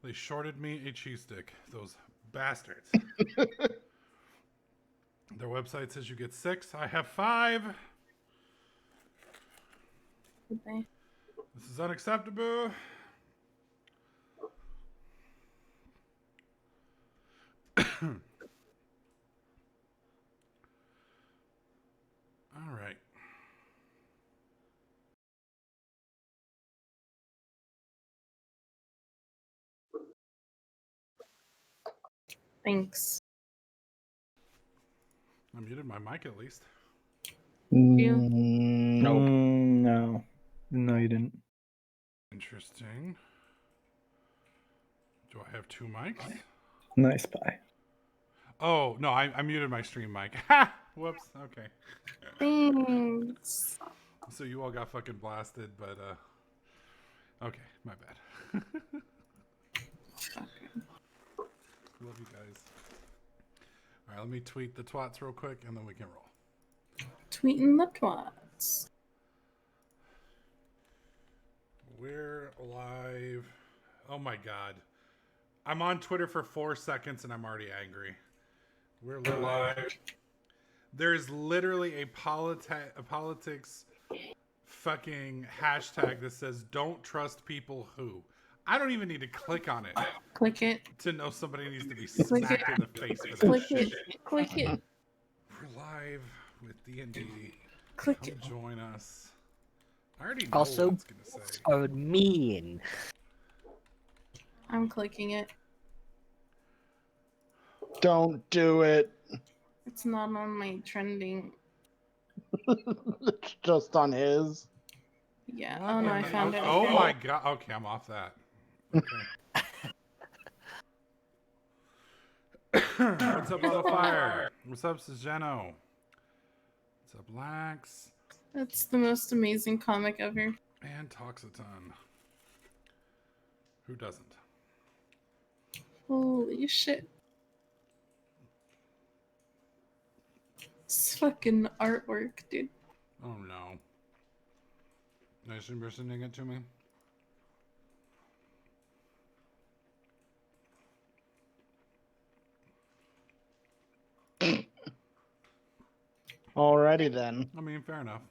They shorted me a cheese stick. Those bastards. Their website says you get 6. I have 5. Okay. This is unacceptable. All right. Thanks. I muted my mic at least. You? Nope. No. No, you didn't. Interesting. Do I have 2 mics? Nice pie. Oh, no, I muted my stream mic. Ha! Whoops. Okay. Thanks. So you all got fucking blasted, but okay, my bad. Love you guys. All right, let me tweet the twats real quick, and then we can roll. Tweeting the twats. We're live. Oh my god. I'm on Twitter for 4 seconds, and I'm already angry. We're live. There's literally a politics fucking hashtag that says "Don't trust people who." I don't even need to click on it Click it. to know somebody needs to be Click smacked it. in the face for that Click shit. it. Click it. We're live with D&D. Click Come it. join us. I already know Also, what it's gonna say. are mean. I'm clicking it. Don't do it. It's not on my trending. It's just on his. Yeah. What Oh no, in I the- found it. Oh Okay. my god. Okay, I'm off that. Okay. What's up, Auto Fire? What's up, Sejeno? What's up, Lax? That's the most amazing comic ever. And talks a ton. Who doesn't? Holy shit. It's fucking artwork, dude. Oh no. Nice you sending it to me. Alrighty then. I mean, fair enough.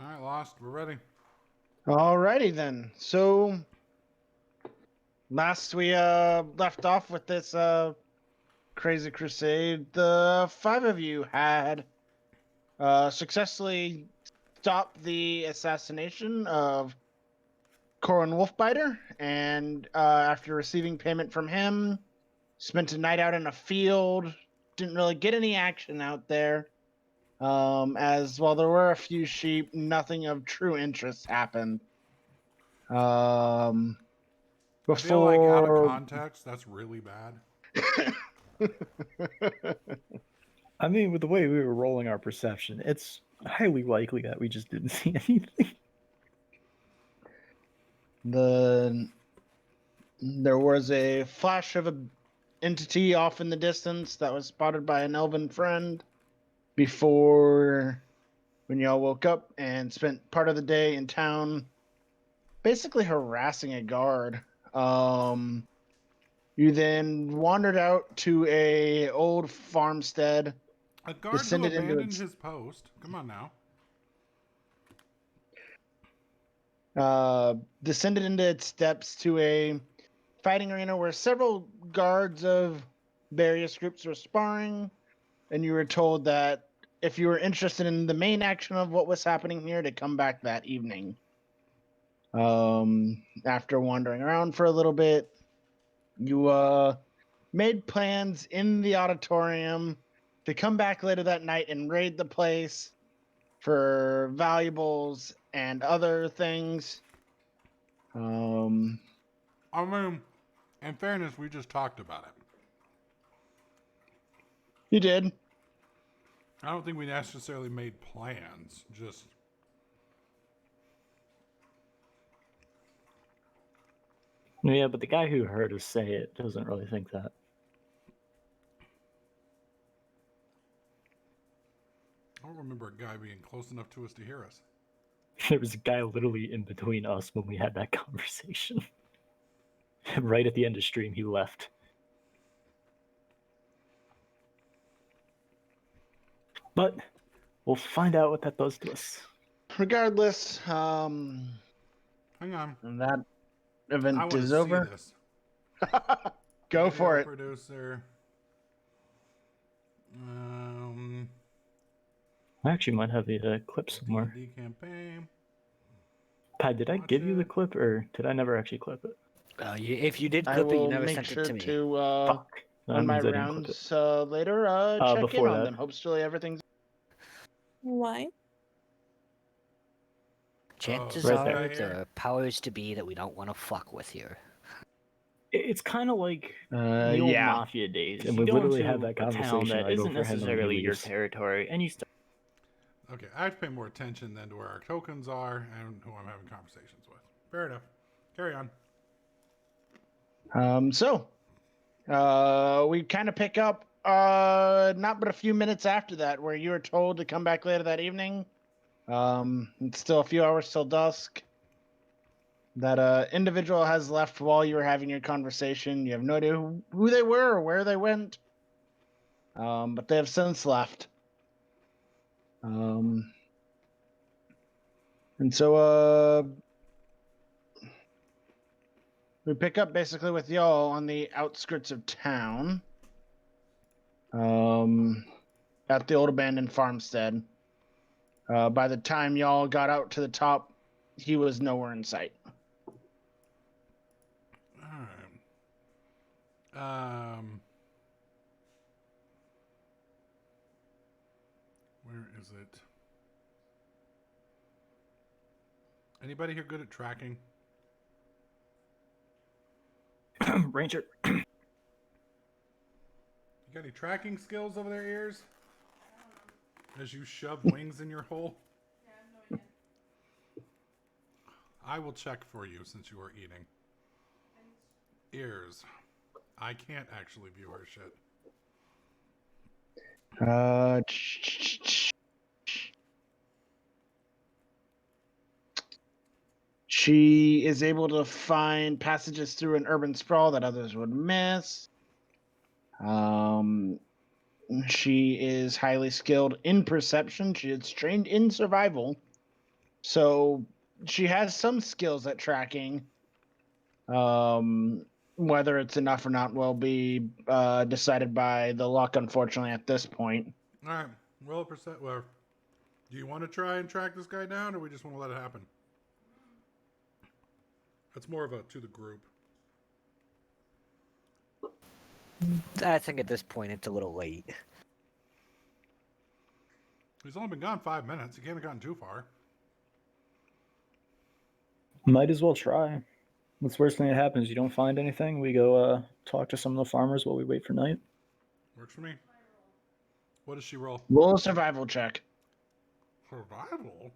All right, Lost. We're ready. Alrighty then. So last we left off with this crazy crusade, the 5 of you had successfully stopped the assassination of Corin Wolfbiter, and after receiving payment from him, spent a night out in a field. Didn't really get any action out there. As while there were a few sheep, nothing of true interest happened. I feel like out of Before context, that's really bad. I mean, with the way we were rolling our perception, it's highly likely that we just didn't see anything. There was a flash of an entity off in the distance that was spotted by an elven friend before when y'all woke up and spent part of the day in town basically harassing a guard. You then wandered out to a old farmstead. A guard who Descended into abandoned its- his post. Come on now. Descended into its steps to a fighting arena where several guards of various groups were sparring, and you were told that if you were interested in the main action of what was happening here, to come back that evening. After wandering around for a little bit, you made plans in the auditorium to come back later that night and raid the place for valuables and other things. I mean, in fairness, we just talked about it. You did. I don't think we necessarily made plans. Just Yeah, but the guy who heard us say it doesn't really think that. remember a guy being close enough to us to hear us. There was a guy literally in between us when we had that conversation. Right at the end of stream, he left. But we'll find out what that does to us. Regardless, Hang on. that I event want to is see over. this. Go Video for it. Producer. I actually might have the clip somewhere. D&D campaign. Pat, did I Watch give you the it. clip, or did I never actually clip it? If you did I clip it, you will never make sent sure it to me. to Fuck. That on my means I didn't clip it. rounds later check in before on that. them. Hopefully everything's Why? Chances Right are there. there are powers to be that we don't want to fuck with here. It's kind of like the old yeah. mafia days. And You we go literally into had that a town conversation, that I go isn't for him and he necessarily your leaves. territory, and you start. Okay, I have to pay more attention then to where our tokens are and who I'm having conversations with. Fair enough. Carry on. We kind of pick up not but a few minutes after that, where you were told to come back later that evening. It's still a few hours till dusk. That individual has left while you were having your conversation. You have no idea who they were or where they went. But they have since left. And so we pick up basically with y'all on the outskirts of town. At the old abandoned farmstead. By the time y'all got out to the top, he was nowhere in sight. All right. Where is it? Anybody here good at tracking? Ranger. You got any tracking skills over their ears? As you shove wings in your hole? I will check for you since you are eating. Ears. I can't actually view her shit. She is able to find passages through an urban sprawl that others would miss. She is highly skilled in perception. She is trained in survival. So she has some skills at tracking. Whether it's enough or not will be decided by the luck, unfortunately, at this point. All right. Well, do you want to try and track this guy down, or we just want to let it happen? That's more of a to the group. I think at this point it's a little late. He's only been gone 5 minutes. He can't have gotten too far. Might as well try. What's the worst thing that happens? You don't find anything. We go talk to some of the farmers while we wait for night. Works for me. What does she roll? Roll a survival check. Survival?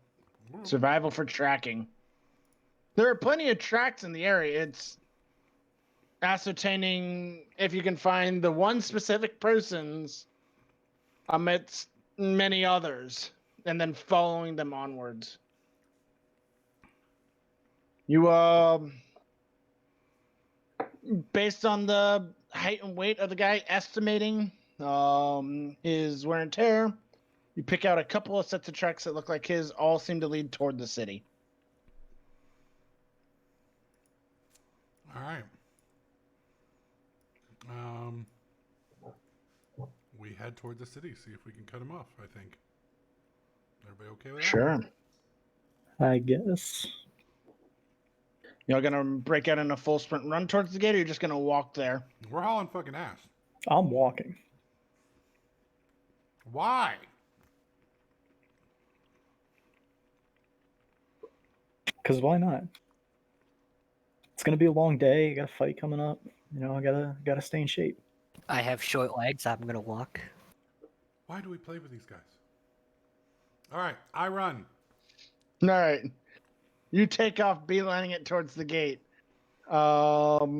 Survival for tracking. There are plenty of tracks in the area. It's ascertaining if you can find the one specific person's amidst many others, and then following them onwards. You based on the height and weight of the guy, estimating his wear and tear, you pick out a couple of sets of tracks that look like his. All seem to lead toward the city. All right. We head toward the city, see if we can cut him off, I think. Everybody okay with that? Sure. I guess. Y'all gonna break out in a full sprint run towards the gate, or you're just gonna walk there? We're hauling fucking ass. I'm walking. Why? Because why not? It's gonna be a long day. I got a fight coming up. You know, I gotta stay in shape. I have short legs. I'm gonna walk. Why do we play with these guys? All right, I run. All right. You take off, beelining it towards the gate. As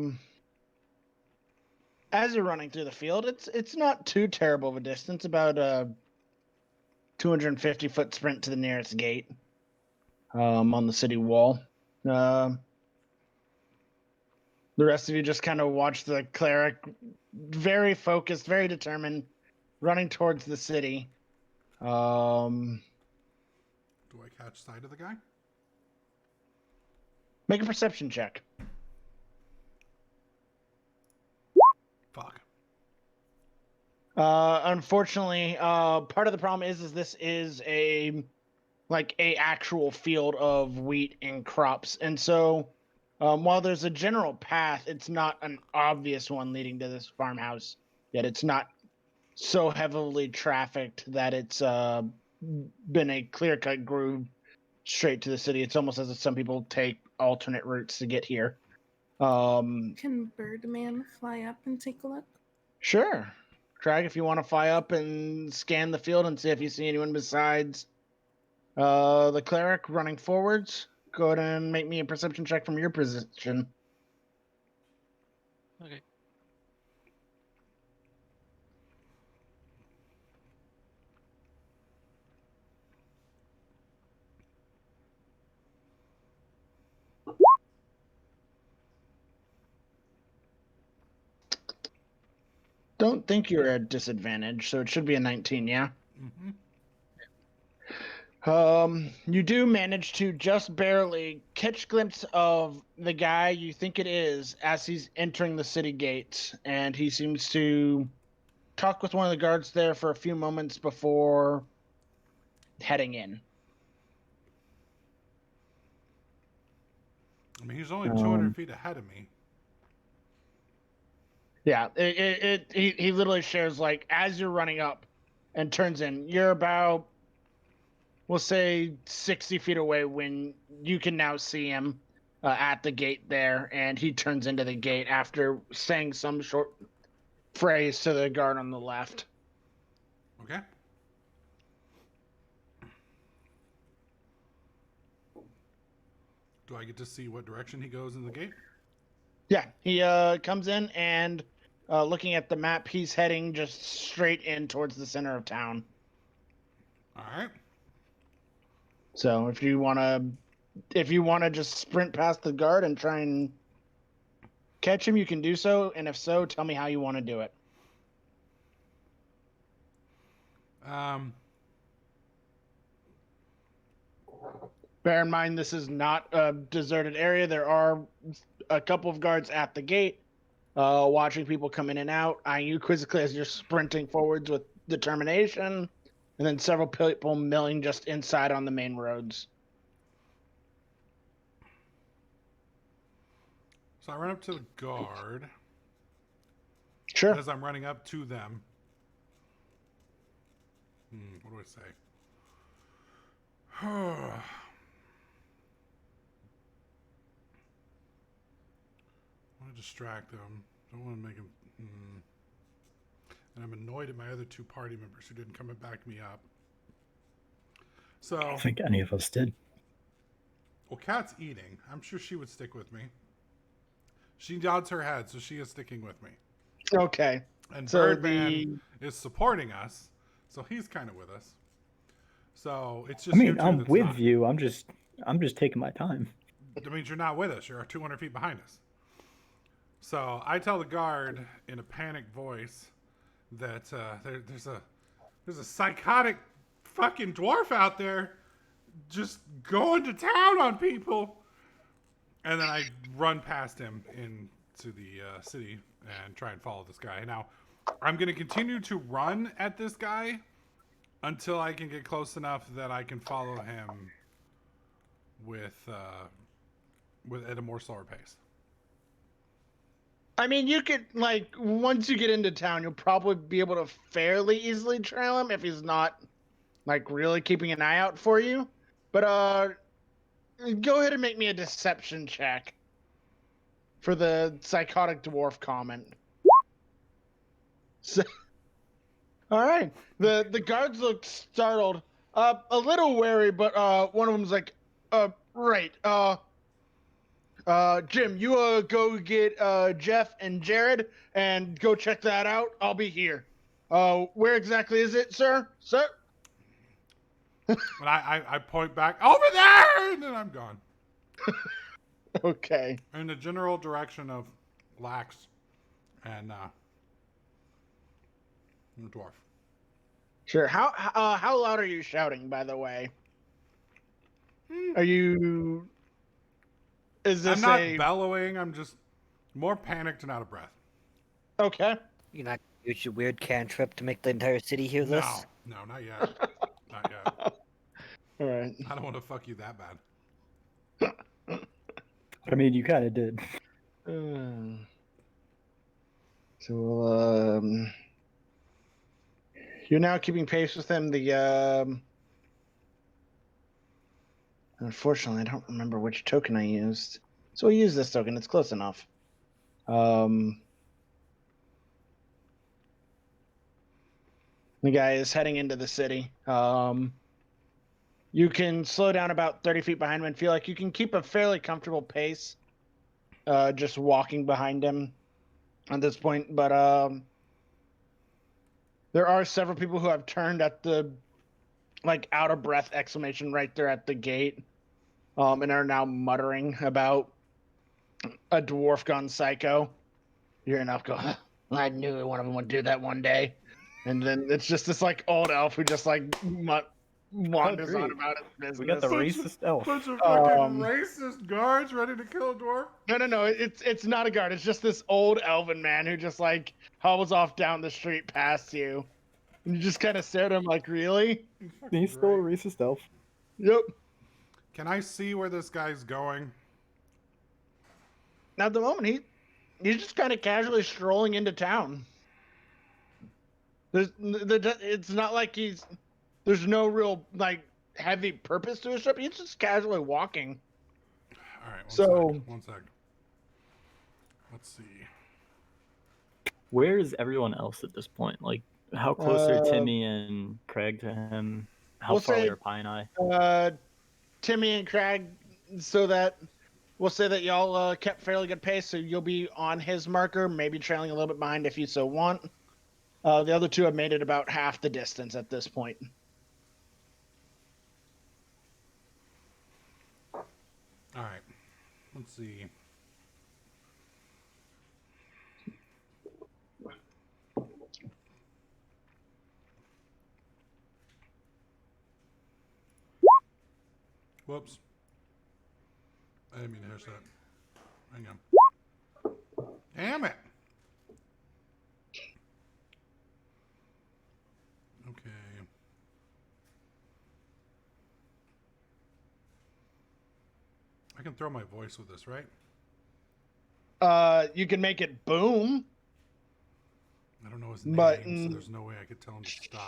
you're running through the field, it's not too terrible of a distance, about 250-foot sprint to the nearest gate on the city wall. The rest of you just kind of watch the cleric, very focused, very determined, running towards the city. Do I catch sight of the guy? Make a perception check. Fuck. Unfortunately, part of the problem is this is a actual field of wheat and crops, and so while there's a general path, it's not an obvious one leading to this farmhouse. Yet it's not so heavily trafficked that it's been a clear-cut groove straight to the city. It's almost as if some people take alternate routes to get here. Can Birdman fly up and take a look? Sure. Crag, if you want to fly up and scan the field and see if you see anyone besides the cleric running forwards, go ahead and make me a perception check from your position. Okay. Don't think you're at disadvantage, so it should be a 19, yeah? Mm-hmm. You do manage to just barely catch a glimpse of the guy you think it is as he's entering the city gates, and he seems to talk with one of the guards there for a few moments before heading in. I mean, he's only 200 feet ahead of me. Yeah, he literally shares, like, as you're running up and turns in, you're about, we'll say, 60 feet away when you can now see him at the gate there, and he turns into the gate after saying some short phrase to the guard on the left. Okay. Do I get to see what direction he goes in the gate? Yeah, he comes in and looking at the map, he's heading just straight in towards the center of town. All right. So if you wanna just sprint past the guard and try and catch him, you can do so. And if so, tell me how you want to do it. Bear in mind, this is not a deserted area. There are a couple of guards at the gate, watching people come in and out, eyeing you quizzically as you're sprinting forwards with determination, and then several people milling just inside on the main roads. So I run up to the guard. Sure. As I'm running up to them. What do I say? I want to distract them. Don't want to make them. And I'm annoyed at my other two party members who didn't come and back me up. So I don't think any of us did. Well, Kat's eating. I'm sure she would stick with me. She nods her head, so she is sticking with me. Okay. And So Birdman is supporting us, so he's kind of with us. So it's just. I you mean, two I'm that's with not. you. I'm just taking my time. That means you're not with us. You're 200 feet behind us. So I tell the guard in a panicked voice that there's a psychotic fucking dwarf out there just going to town on people. And then I run past him into the city and try and follow this guy. Now, I'm going to continue to run at this guy until I can get close enough that I can follow him at a more slower pace. I mean, you could, like, once you get into town, you'll probably be able to fairly easily trail him if he's not, like, really keeping an eye out for you. But, go ahead and make me a deception check for the psychotic dwarf comment. So, all right. The guards look startled, a little wary, but one of them's like, right. Jim, you go get Jeff and Jared and go check that out. I'll be here. Where exactly is it, sir? Sir? And I point back over there, and then I'm gone. Okay. In the general direction of Lax and the dwarf. Sure. How loud are you shouting, by the way? Are you? Is this I'm not a bellowing. I'm just more panicked and out of breath. okay? You're not gonna use your weird cantrip to make the entire city hear this? No, not yet. Not yet. All right. I don't want to fuck you that bad. I mean, you kind of did. So you're now keeping pace with him. Unfortunately, I don't remember which token I used, so we'll use this token. It's close enough. The guy is heading into the city. You can slow down about 30 feet behind him and feel like you can keep a fairly comfortable pace, just walking behind him at this point. But there are several people who have turned at the out of breath exclamation right there at the gate, and are now muttering about a dwarf gone psycho. You're enough go. I knew one of them would do that one day, and then it's just this old elf who just wanders on great. about his business. We got the racist elf. Bunch of fucking racist guards ready to kill a dwarf. No. It's not a guard. It's just this old elven man who just hobbles off down the street past you. And you just kind of stare at him like, really? He's still a racist elf. Yep. Can I see where this guy's going? Now at the moment he's just kind of casually strolling into town. It's not like there's no real heavy purpose to his trip. He's just casually walking. All right. One sec. Let's see. Where is everyone else at this point? Like, how close are Timmy and Craig to him? How far away are Pie and I? Timmy and Craig, so that we'll say that y'all kept fairly good pace, so you'll be on his marker, maybe trailing a little bit behind if you so want. The other two have made it about half the distance at this point. All right. Let's see. Whoops. I didn't mean to hit that. Hang on. Damn it. Okay. I can throw my voice with this, right? You can make it boom. I don't know his name, But so there's no way I could tell him to stop.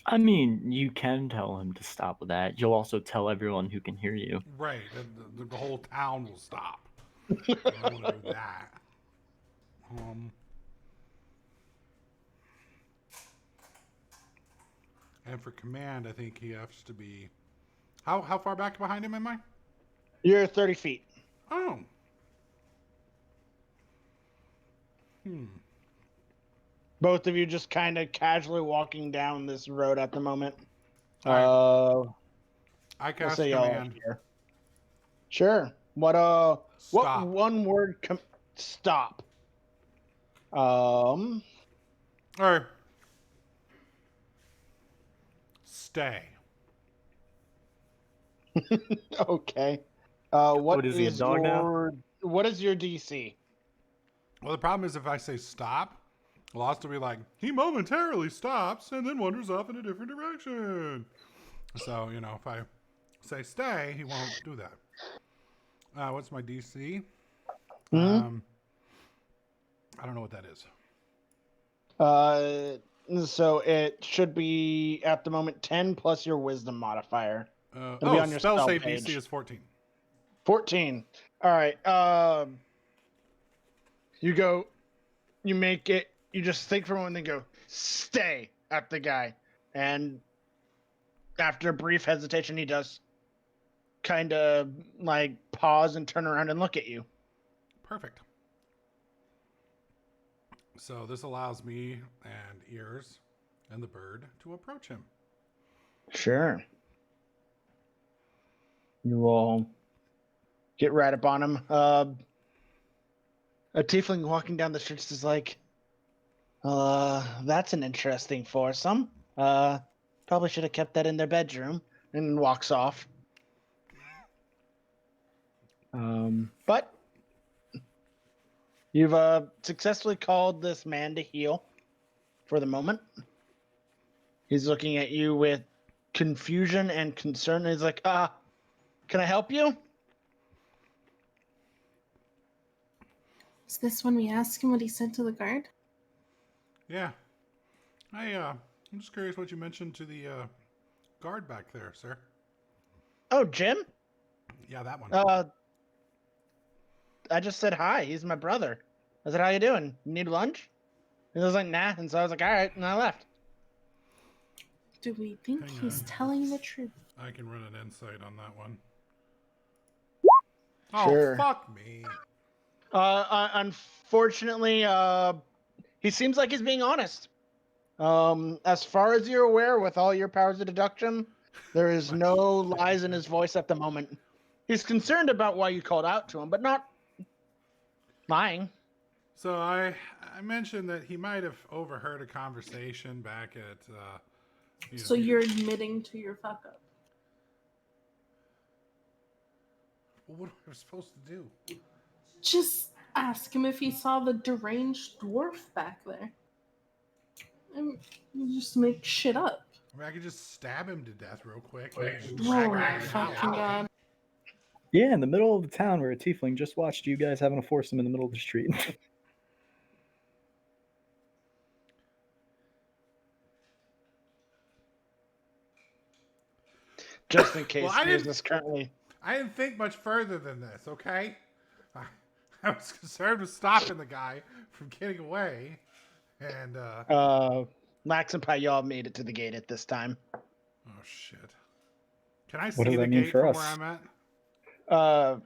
I mean, you can tell him to stop with that. You'll also tell everyone who can hear you. Right. The whole town will stop. I don't want to do that. And for command, I think he has to be... How far back behind him am I? You're 30 feet. Oh. Both of you just kind of casually walking down this road at the moment. I cast say y'all command. here. Sure. What Stop. one word stop. Or stay. Okay. What is he, a dog now? What is your DC? Well, the problem is if I say stop, Lost will be like, he momentarily stops and then wanders off in a different direction. So, if I say stay, he won't do that. What's my DC? Hmm? I don't know what that is. So it should be at the moment 10 plus your wisdom modifier. It'll be on your spell spell save page. DC is 14. 14. All right. You make it. You just think for a moment and go, stay at the guy. And after a brief hesitation, he does kind of pause and turn around and look at you. Perfect. So this allows me and ears and the bird to approach him. Sure. You will get right up on him. A tiefling walking down the streets is like, that's an interesting foursome. Probably should have kept that in their bedroom, and walks off. But you've successfully called this man to heel for the moment. He's looking at you with confusion and concern. He's like, can I help you? Is this when we ask him what he said to the guard? Yeah. I'm just curious what you mentioned to the guard back there, sir. Oh, Jim? Yeah, that one. I just said hi. He's my brother. I said, how you doing? You need lunch? And he was like, nah. And so I was like, all right. And I left. Do we think Hang he's on. telling the truth? I can run an insight on that one. Oh, Sure. fuck me. Unfortunately, he seems like he's being honest. As far as you're aware, with all your powers of deduction, there is no lies in his voice at the moment. He's concerned about why you called out to him, but not lying. So I mentioned that he might have overheard a conversation back at. So you're admitting to your fuck up. What am I supposed to do? Just ask him if he saw the deranged dwarf back there. And you just make shit up. I mean, I could just stab him to death real quick. Oh Drag him my out of the fucking house. god. Yeah, in the middle of the town where a tiefling just watched you guys having a foursome in the middle of the street. Just in case Well, I business currently. I didn't think much further than this, okay? I was concerned with stopping the guy from getting away. And, Max and Pyro made it to the gate at this time. oh, shit. Can I What see does the that mean gate for from us? where I'm at?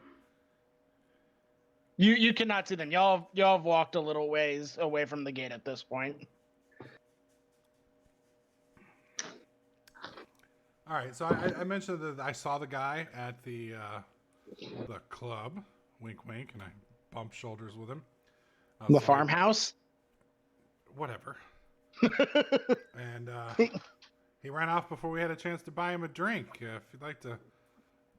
You cannot see them. Y'all have walked a little ways away from the gate at this point. All right, so I mentioned that I saw the guy at the club. Wink, wink, and I bumped shoulders with him. The farmhouse? Whatever. And he ran off before we had a chance to buy him a drink. If you'd like to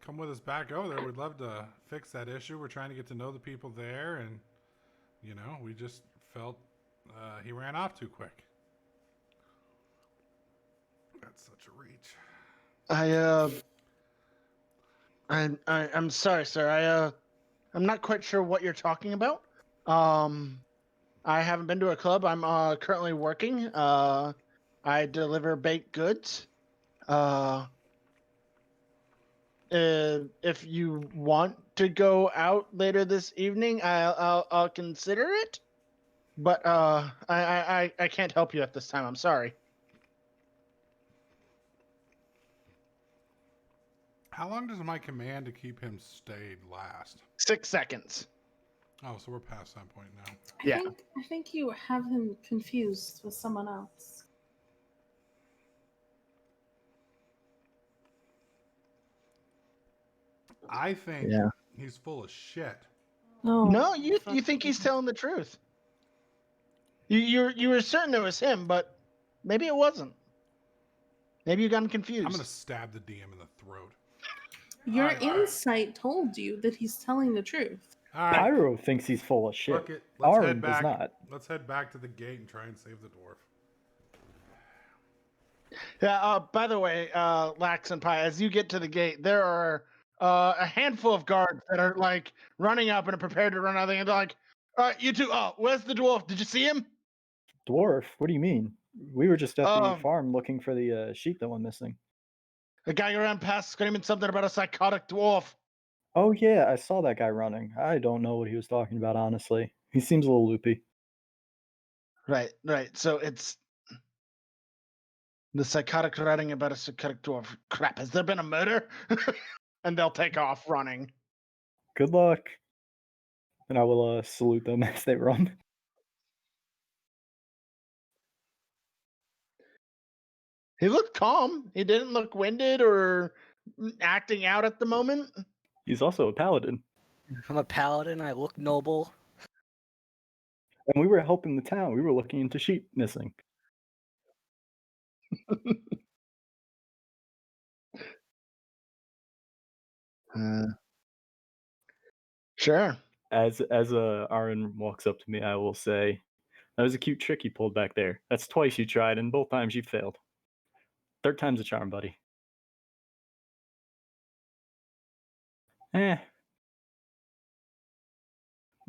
come with us back over there, we'd love to fix that issue. We're trying to get to know the people there, and, you know, we just felt he ran off too quick. That's such a reach. I'm sorry, sir. I'm not quite sure what you're talking about. I haven't been to a club. I'm currently working. I deliver baked goods. If you want to go out later this evening, I'll consider it. But I can't help you at this time. I'm sorry. How long does my command to keep him stayed last? 6 seconds. Oh, so we're past that point now. Yeah. I think you have him confused with someone else. I think Yeah. he's full of shit. No, you think he's telling the truth. You were certain it was him, but maybe it wasn't. Maybe you got him confused. I'm gonna stab the DM in the throat. Your Alright. insight told you that he's telling the truth. All right, Pyro thinks he's full of shit. look it. Let's Aaron head back. does not. Let's head back to the gate and try and save the dwarf. Yeah. By the way, Lax and Pi, as you get to the gate, there are a handful of guards that are like running up and are prepared to run out. And they're like, "All right, you two. Oh, where's the dwarf? Did you see him?" Dwarf? What do you mean? We were just at the Um, farm looking for the sheep that went missing. A guy ran past screaming something about a psychotic dwarf. Oh yeah, I saw that guy running. I don't know what he was talking about, honestly. He seems a little loopy. Right. So it's the psychotic writing about a psychotic dwarf. Crap, has there been a murder? And they'll take off running. Good luck. And I will salute them as they run. He looked calm. He didn't look winded or acting out at the moment. He's also a paladin, I'm a paladin. I look noble. and we were helping the town. We were looking into sheep missing. Sure. As Aaron walks up to me, I will say, "That was a cute trick you pulled back there. That's twice you tried, and both times you failed. Third time's a charm, buddy."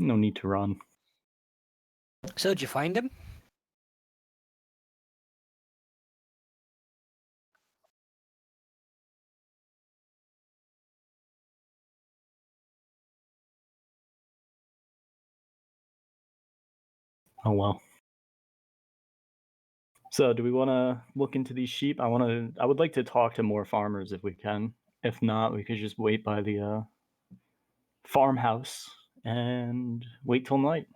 No need to run. So did you find him? Oh well. So, do we want to look into these sheep? I would like to talk to more farmers if we can. If not, we could just wait by the farmhouse and wait till night.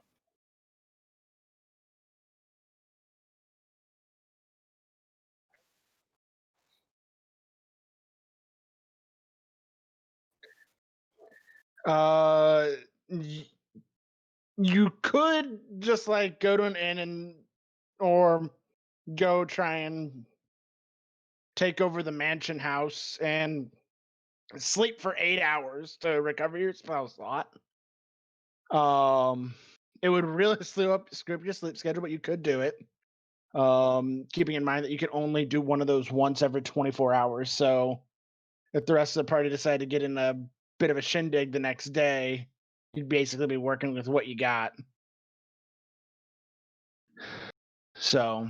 You could just like go to an inn or go try and take over the mansion house and sleep for 8 hours to recover your spell slot. It would really screw up your sleep schedule, but you could do it. Keeping in mind that you can only do one of those once every 24 hours. So if the rest of the party decided to get in a bit of a shindig the next day, you'd basically be working with what you got. So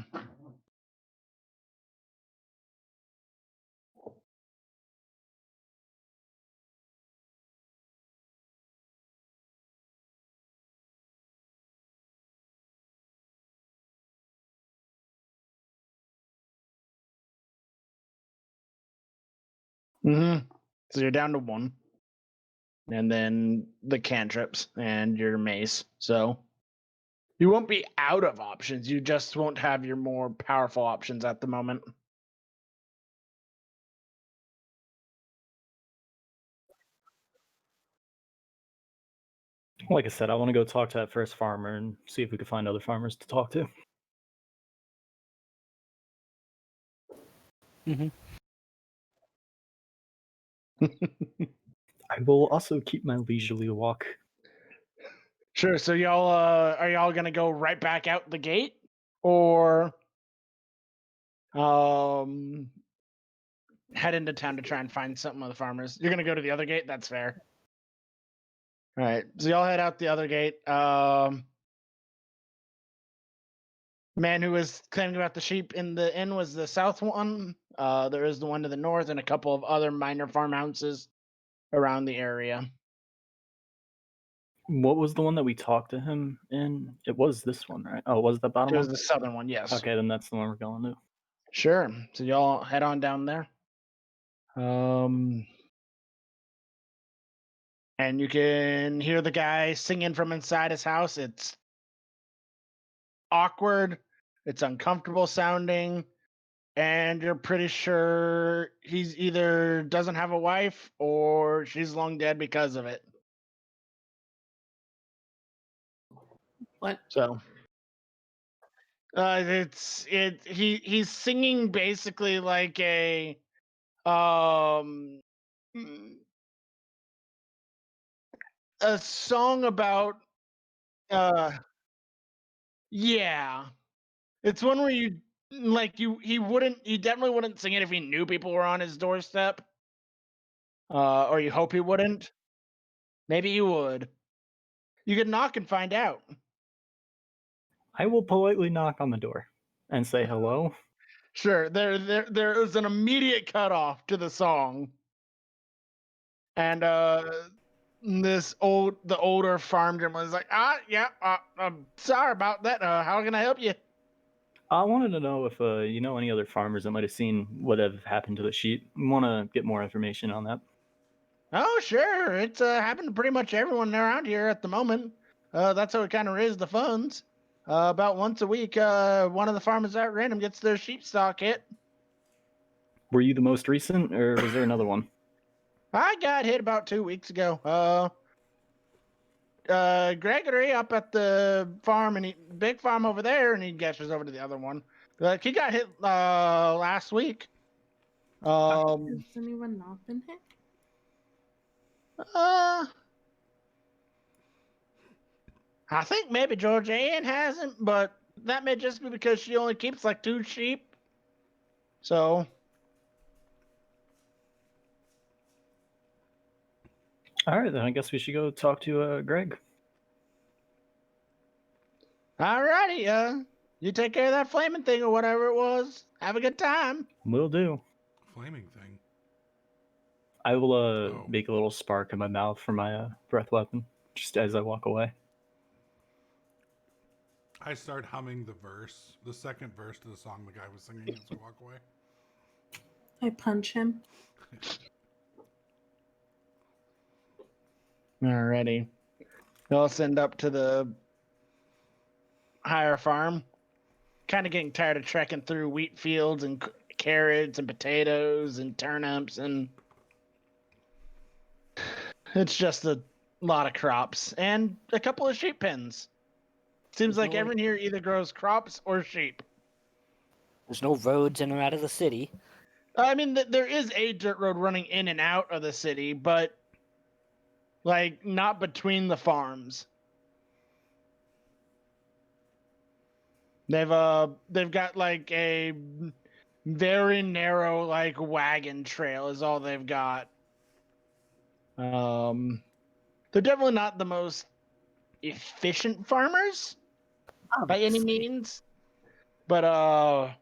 So you're down to one. And then the cantrips and your mace. So you won't be out of options. You just won't have your more powerful options at the moment. Like I said, I want to go talk to that first farmer and see if we can find other farmers to talk to. Mm-hmm. I will also keep my leisurely walk. Sure. So y'all are y'all gonna go right back out the gate? Or head into town to try and find something with the farmers? You're gonna go to the other gate? That's fair. All right. So y'all head out the other gate. Man who was claiming about the sheep in the inn was the south one. There is the one to the north and a couple of other minor farmhouses around the area. What was the one that we talked to him in? It was this one, right? Oh, was the bottom It was one? the southern one, yes. Okay, then that's the one we're going to. Sure. So y'all head on down there. And you can hear the guy singing from inside his house. It's awkward, it's uncomfortable sounding, and you're pretty sure he's either doesn't have a wife or she's long dead because of it. What? So he's singing basically like a um a song about yeah. It's one where you like he definitely wouldn't sing it if he knew people were on his doorstep. Or you hope he wouldn't. Maybe he would. You could knock and find out. I will politely knock on the door and say hello. Sure, there is an immediate cutoff to the song. And the older farm gentleman was like, yeah, I'm sorry about that. How can I help you? I wanted to know if you know any other farmers that might have seen what have happened to the sheep. Want to get more information on that. Oh, sure. It's happened to pretty much everyone around here at the moment. That's how we kind of raise the funds. About once a week, one of the farmers at random gets their sheep stock hit. Were you the most recent, or was there another one? I got hit about 2 weeks ago. Gregory up at the farm, and big farm over there, and he gestures over to the other one. Like, he got hit last week. Has anyone not been hit? I think maybe Georgia Ann hasn't, but that may just be because she only keeps like 2 sheep. So, All right, then I guess we should go talk to Greg. alrighty, you take care of that flaming thing or whatever it was. Have a good time. Will do. Flaming thing. I will Oh. make a little spark in my mouth for my breath weapon, just as I walk away. I start humming the second verse to the song the guy was singing as I walk away. I punch him. Alrighty. They'll send up to the higher farm. Kind of getting tired of trekking through wheat fields and carrots and potatoes and turnips, and it's just a lot of crops and a couple of sheep pens. Seems like everyone here either grows crops or sheep. There's no roads in or out of the city. I mean, there is a dirt road running in and out of the city, but like not between the farms. They've got like a very narrow like wagon trail is all they've got. They're definitely not the most efficient farmers by any means, but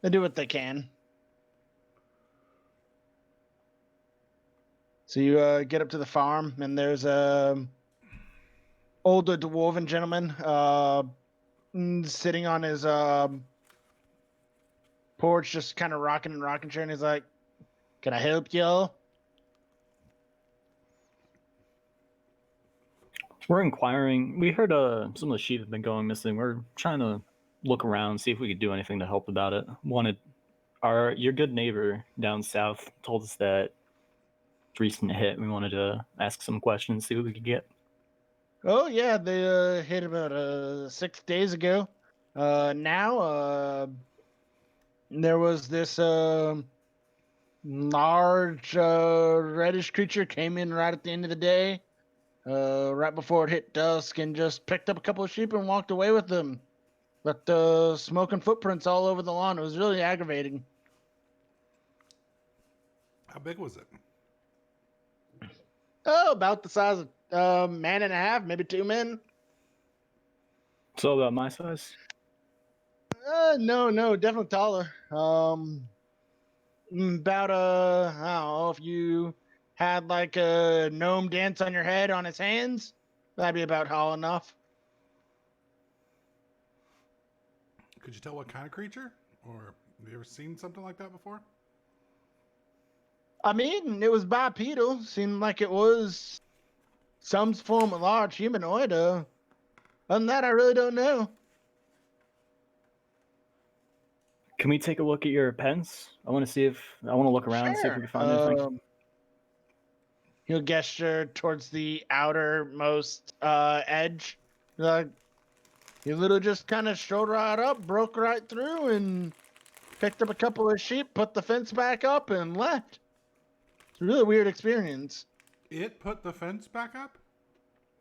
they do what they can. So you get up to the farm, and there's a older dwarven gentleman sitting on his porch, just kind of rocking and rocking chair, and he's like, "Can I help y'all?" We're inquiring. We heard some of the sheep have been going missing. We're trying to look around, see if we could do anything to help about it. Your good neighbor down south told us that recent hit. We wanted to ask some questions, see what we could get. Oh yeah, they hit about 6 days ago. Now there was this large reddish creature came in right at the end of the day, right before it hit dusk, and just picked up a couple of sheep and walked away with them. Left smoking footprints all over the lawn. It was really aggravating. How big was it? Oh, about the size of man and a half, maybe 2 men. So about my size? No, definitely taller. About I don't know, if you had like a gnome dance on your head on his hands, that'd be about tall enough. Could you tell what kind of creature? Or have you ever seen something like that before? I mean, it was bipedal. Seemed like it was some form of large humanoid. Other than that, I really don't know. Can we take a look at your pens? I want to look around, see if we can find anything. He'll gesture towards the outermost edge. Like, he literally just kind of strode right up, broke right through, and picked up a couple of sheep, put the fence back up, and left. It's a really weird experience. It put the fence back up?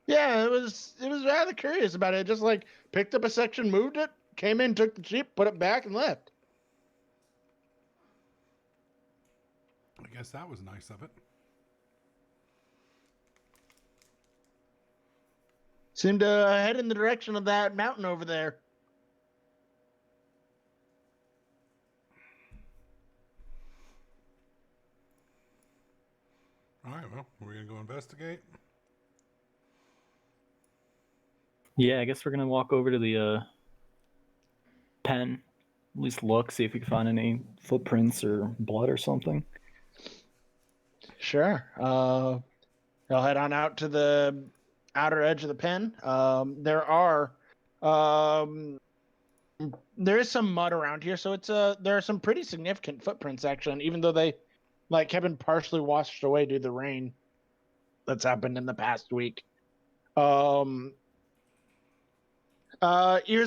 Yeah, it was rather curious about it. Just like picked up a section, moved it, came in, took the sheep, put it back, and left. I guess that was nice of it. Seemed to head in the direction of that mountain over there. All right, well, we're going to go investigate. Yeah, I guess we're gonna walk over to the pen. At least look, see if we can find any footprints or blood or something. Sure. I'll head on out to the outer edge of the pen. There are There is some mud around here, so there are some pretty significant footprints actually, and even though they have been partially washed away due to the rain that's happened in the past week. Ears,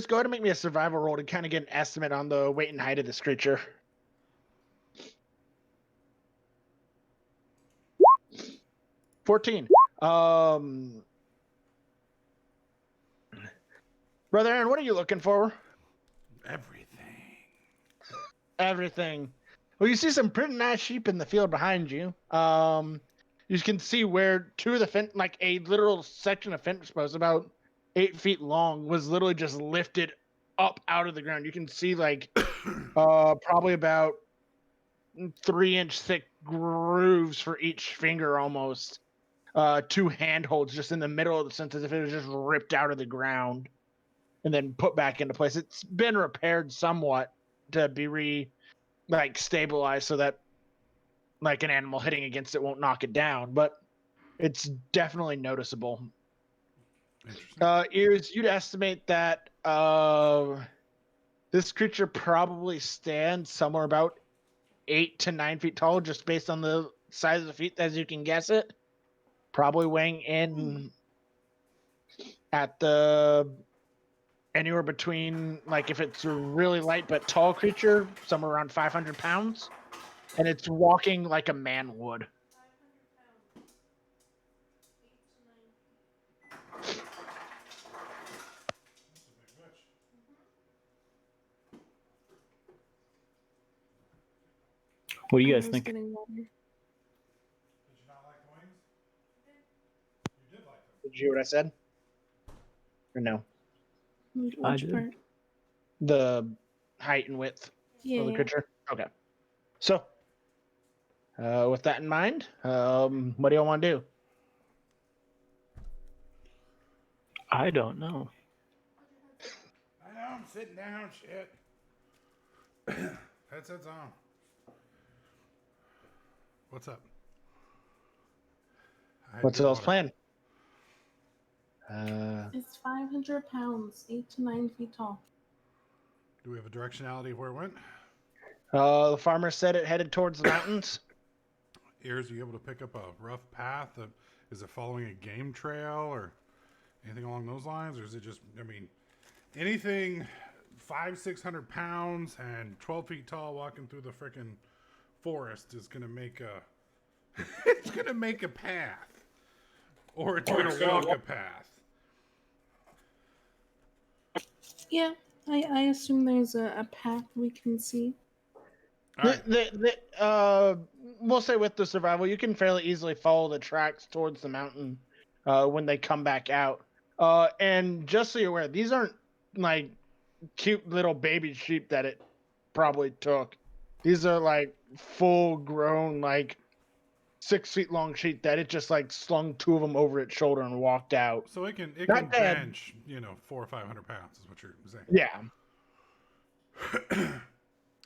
go ahead and make me a survival roll to kind of get an estimate on the weight and height of this creature. 14. Brother Aaron, what are you looking for? Everything. Well, you see some pretty nice sheep in the field behind you. You can see where two of the fence, like a literal section of fence post about 8 feet long, was literally just lifted up out of the ground. You can see like probably about 3-inch thick grooves for each finger almost. 2 handholds just in the middle of the fence as if it was just ripped out of the ground and then put back into place. It's been repaired somewhat to be stabilized so that like an animal hitting against it won't knock it down, but it's definitely noticeable. Ears, you'd estimate that this creature probably stands somewhere about 8 to 9 feet tall, just based on the size of the feet as you can guess it. Probably weighing in at the anywhere between, like, if it's a really light but tall creature, somewhere around 500 pounds. And it's walking like a man would. What do you I guys was think? getting water. Did you not like the wings? You did like them. Did you hear what I said? Or no? Which did. part? The height and width Yeah. of the creature? Okay. So, with that in mind, what do y'all want to do? I don't know. I know, I'm sitting down, shit. Headset's on. What's up? What's good y'all's water. plan? It's 500 pounds, 8 to 9 feet tall. Do we have a directionality of where it went? The farmer said it headed towards the mountains. Ears, are you able to pick up a rough path? Is it following a game trail or anything along those lines? Or is it just, I mean, anything 500-600 pounds and 12 feet tall walking through the frickin' forest is going to make a, it's going to make a path. Or it's going to walk a path. Yeah, I assume there's a path we can see. All right. We'll say with the survival, you can fairly easily follow the tracks towards the mountain when they come back out. And just so you're aware, these aren't like cute little baby sheep that it probably took. These are like full grown, like 6 feet long sheep that it just like slung 2 of them over its shoulder and walked out. So it can Not bad. bench, 400 or 500 pounds is what you're saying. Yeah.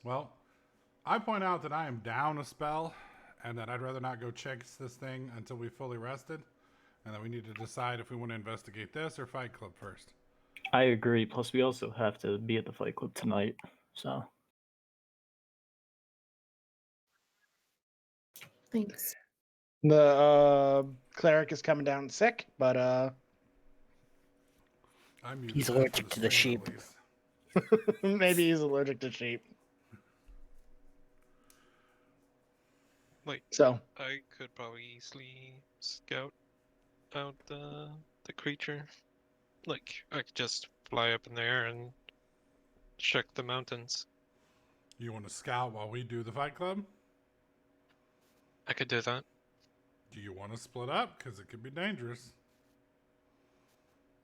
Well, I point out that I am down a spell and that I'd rather not go check this thing until we fully rested, and that we need to decide if we want to investigate this or Fight Club first. I agree. Plus, we also have to be at the Fight Club tonight. So, Thanks. The cleric is coming down sick, but He's allergic to the sheep. maybe he's allergic to sheep. Like, So I could probably easily scout out the creature. Like, I could just fly up in the air and check the mountains. You want to scout while we do the Fight Club? I could do that. Do you want to split up? Because it could be dangerous.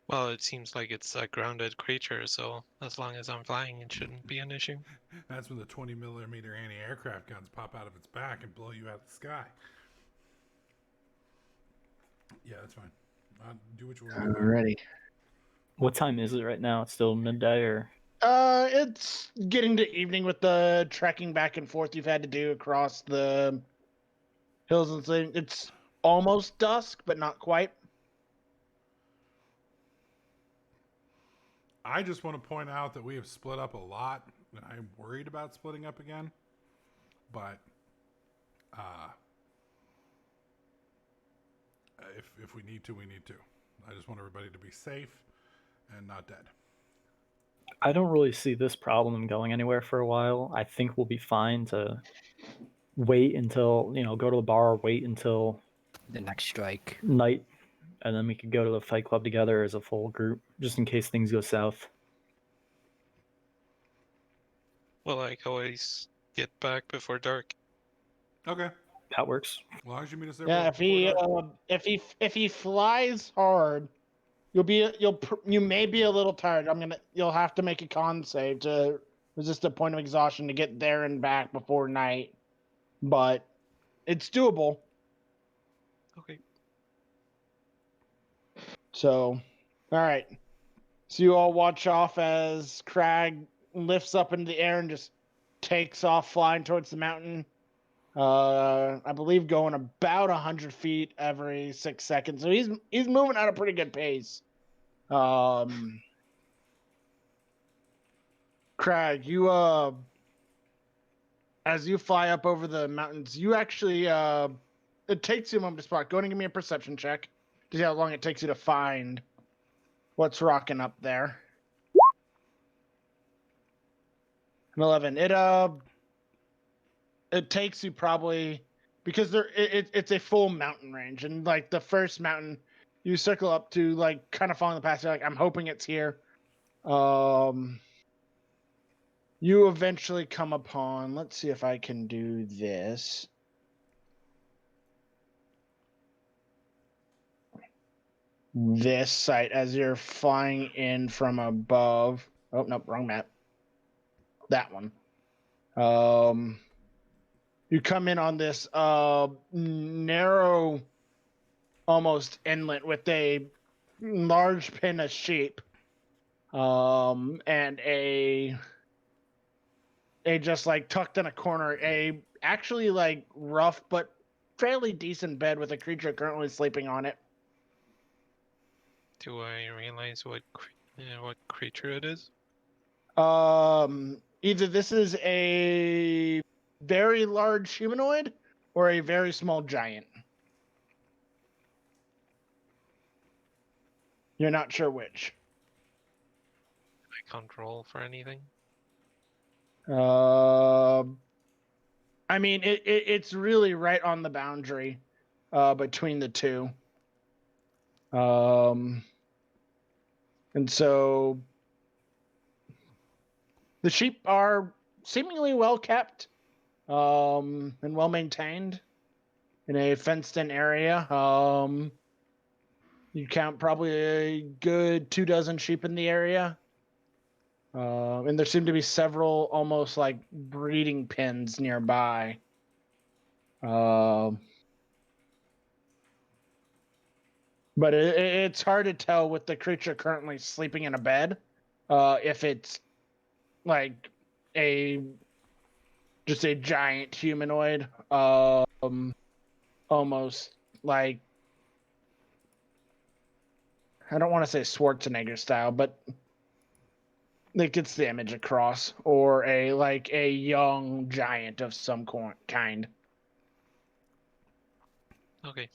Well, it seems like it's a grounded creature, so as long as I'm flying, it shouldn't be an issue. That's when the 20mm anti-aircraft guns pop out of its back and blow you out of the sky. Yeah, that's fine. Do what you want to do. alrighty. what time is it right now? It's still midday, or It's getting to evening with the trekking back and forth you've had to do across the hills and things. It's almost dusk, but not quite. I just want to point out that we have split up a lot, and I'm worried about splitting up again. But if we need to, we need to. I just want everybody to be safe and not dead. I don't really see this problem going anywhere for a while. I think we'll be fine to wait until, go to the bar, wait until The next strike. night, and then we could go to the fight club together as a full group, just in case things go south. Well, I can always get back before dark. Okay. That works. As long as you meet us there. Yeah, before dark. if he flies hard, you may be a little tired. You'll have to make a con save to resist a point of exhaustion to get there and back before night, but it's doable. Okay. So, all right. So you all watch off as Crag lifts up into the air and just takes off flying towards the mountain. I believe going about 100 feet every 6 seconds. So he's moving at a pretty good pace. Crag, you as you fly up over the mountains, you actually it takes you a moment to spot. Go ahead and give me a perception check to see how long it takes you to find what's rocking up there. An 11. It takes you probably, because it's a full mountain range, and like the first mountain you circle up to, like kind of following the path, you're like, I'm hoping it's here. You eventually come upon, let's see if I can do this. This site as you're flying in from above. Oh, nope, wrong map. That one. You come in on this narrow, almost inlet with a large pen of sheep, and a just like tucked in a corner, a actually like rough but fairly decent bed with a creature currently sleeping on it. Do I realize what creature it is? Either this is a very large humanoid or a very small giant. You're not sure which. I can't roll for anything. I mean, it's really right on the boundary between the two. And so the sheep are seemingly well kept and well maintained in a fenced in area. You count probably a good 24 sheep in the area. And there seem to be several almost like breeding pens nearby. But it's hard to tell with the creature currently sleeping in a bed if it's like just a giant humanoid, almost like, I don't want to say Schwarzenegger style, but it gets the image across, or a young giant of some kind. Okay.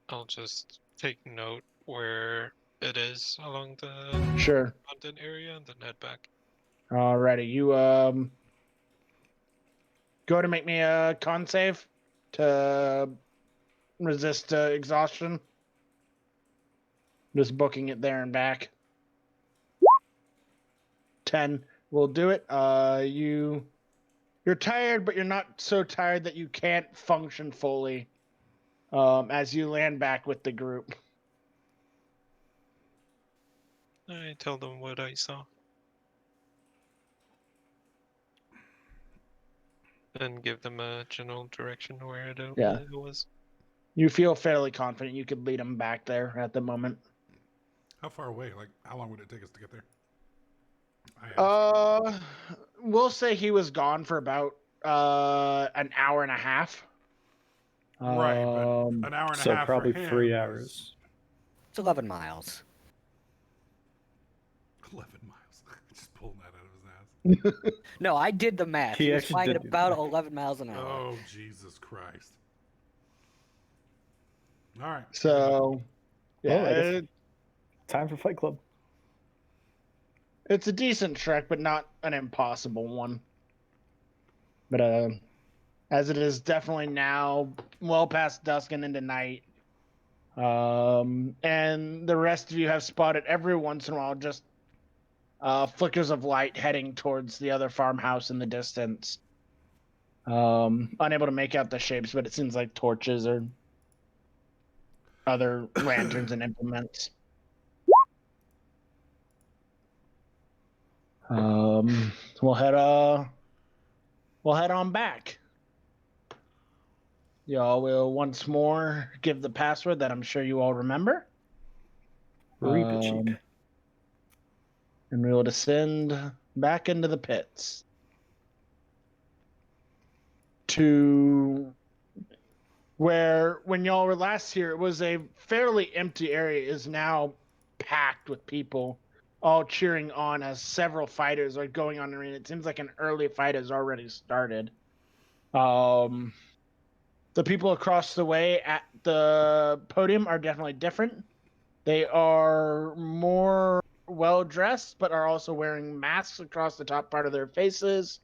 I'll just take note where it is along the Sure. mountain area and then head back. Alrighty, you go to make me a con save to resist exhaustion. Just booking it there and back. 10 will do it. You're tired, but you're not so tired that you can't function fully as you land back with the group. I tell them what I saw. And give them a general direction where it was. You feel fairly confident you could lead them back there at the moment. How far away? Like, how long would it take us to get there? We'll say he was gone for about an hour and a half. Right, but an hour and a So half probably for him 3 is hours. It's 11 miles. 11 miles. Just pulling that out of his ass. No, I did the math. He He was actually flying did at do about that. 11 miles an hour. Oh, Jesus Christ. All right. So, yeah, Well, I guess- Time for Fight Club. it's a decent trek, but not an impossible one. But as it is definitely now well past dusk and into night, and the rest of you have spotted every once in a while just flickers of light heading towards the other farmhouse in the distance. Unable to make out the shapes, but it seems like torches or other lanterns and implements. We'll head on back. Y'all will once more give the password that I'm sure you all remember. Reap it cheap. And we will descend back into the pits. To where, when y'all were last here, it was a fairly empty area, is now packed with people, all cheering on as several fighters are going on the arena. It seems like an early fight has already started. The people across the way at the podium are definitely different. They are more well dressed, but are also wearing masks across the top part of their faces.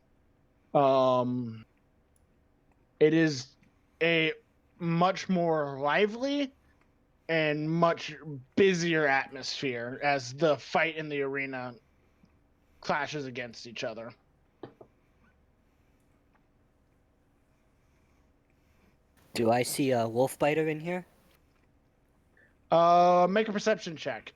It is a much more lively and much busier atmosphere as the fight in the arena clashes against each other. Do I see a wolf biter in here? Make a perception check.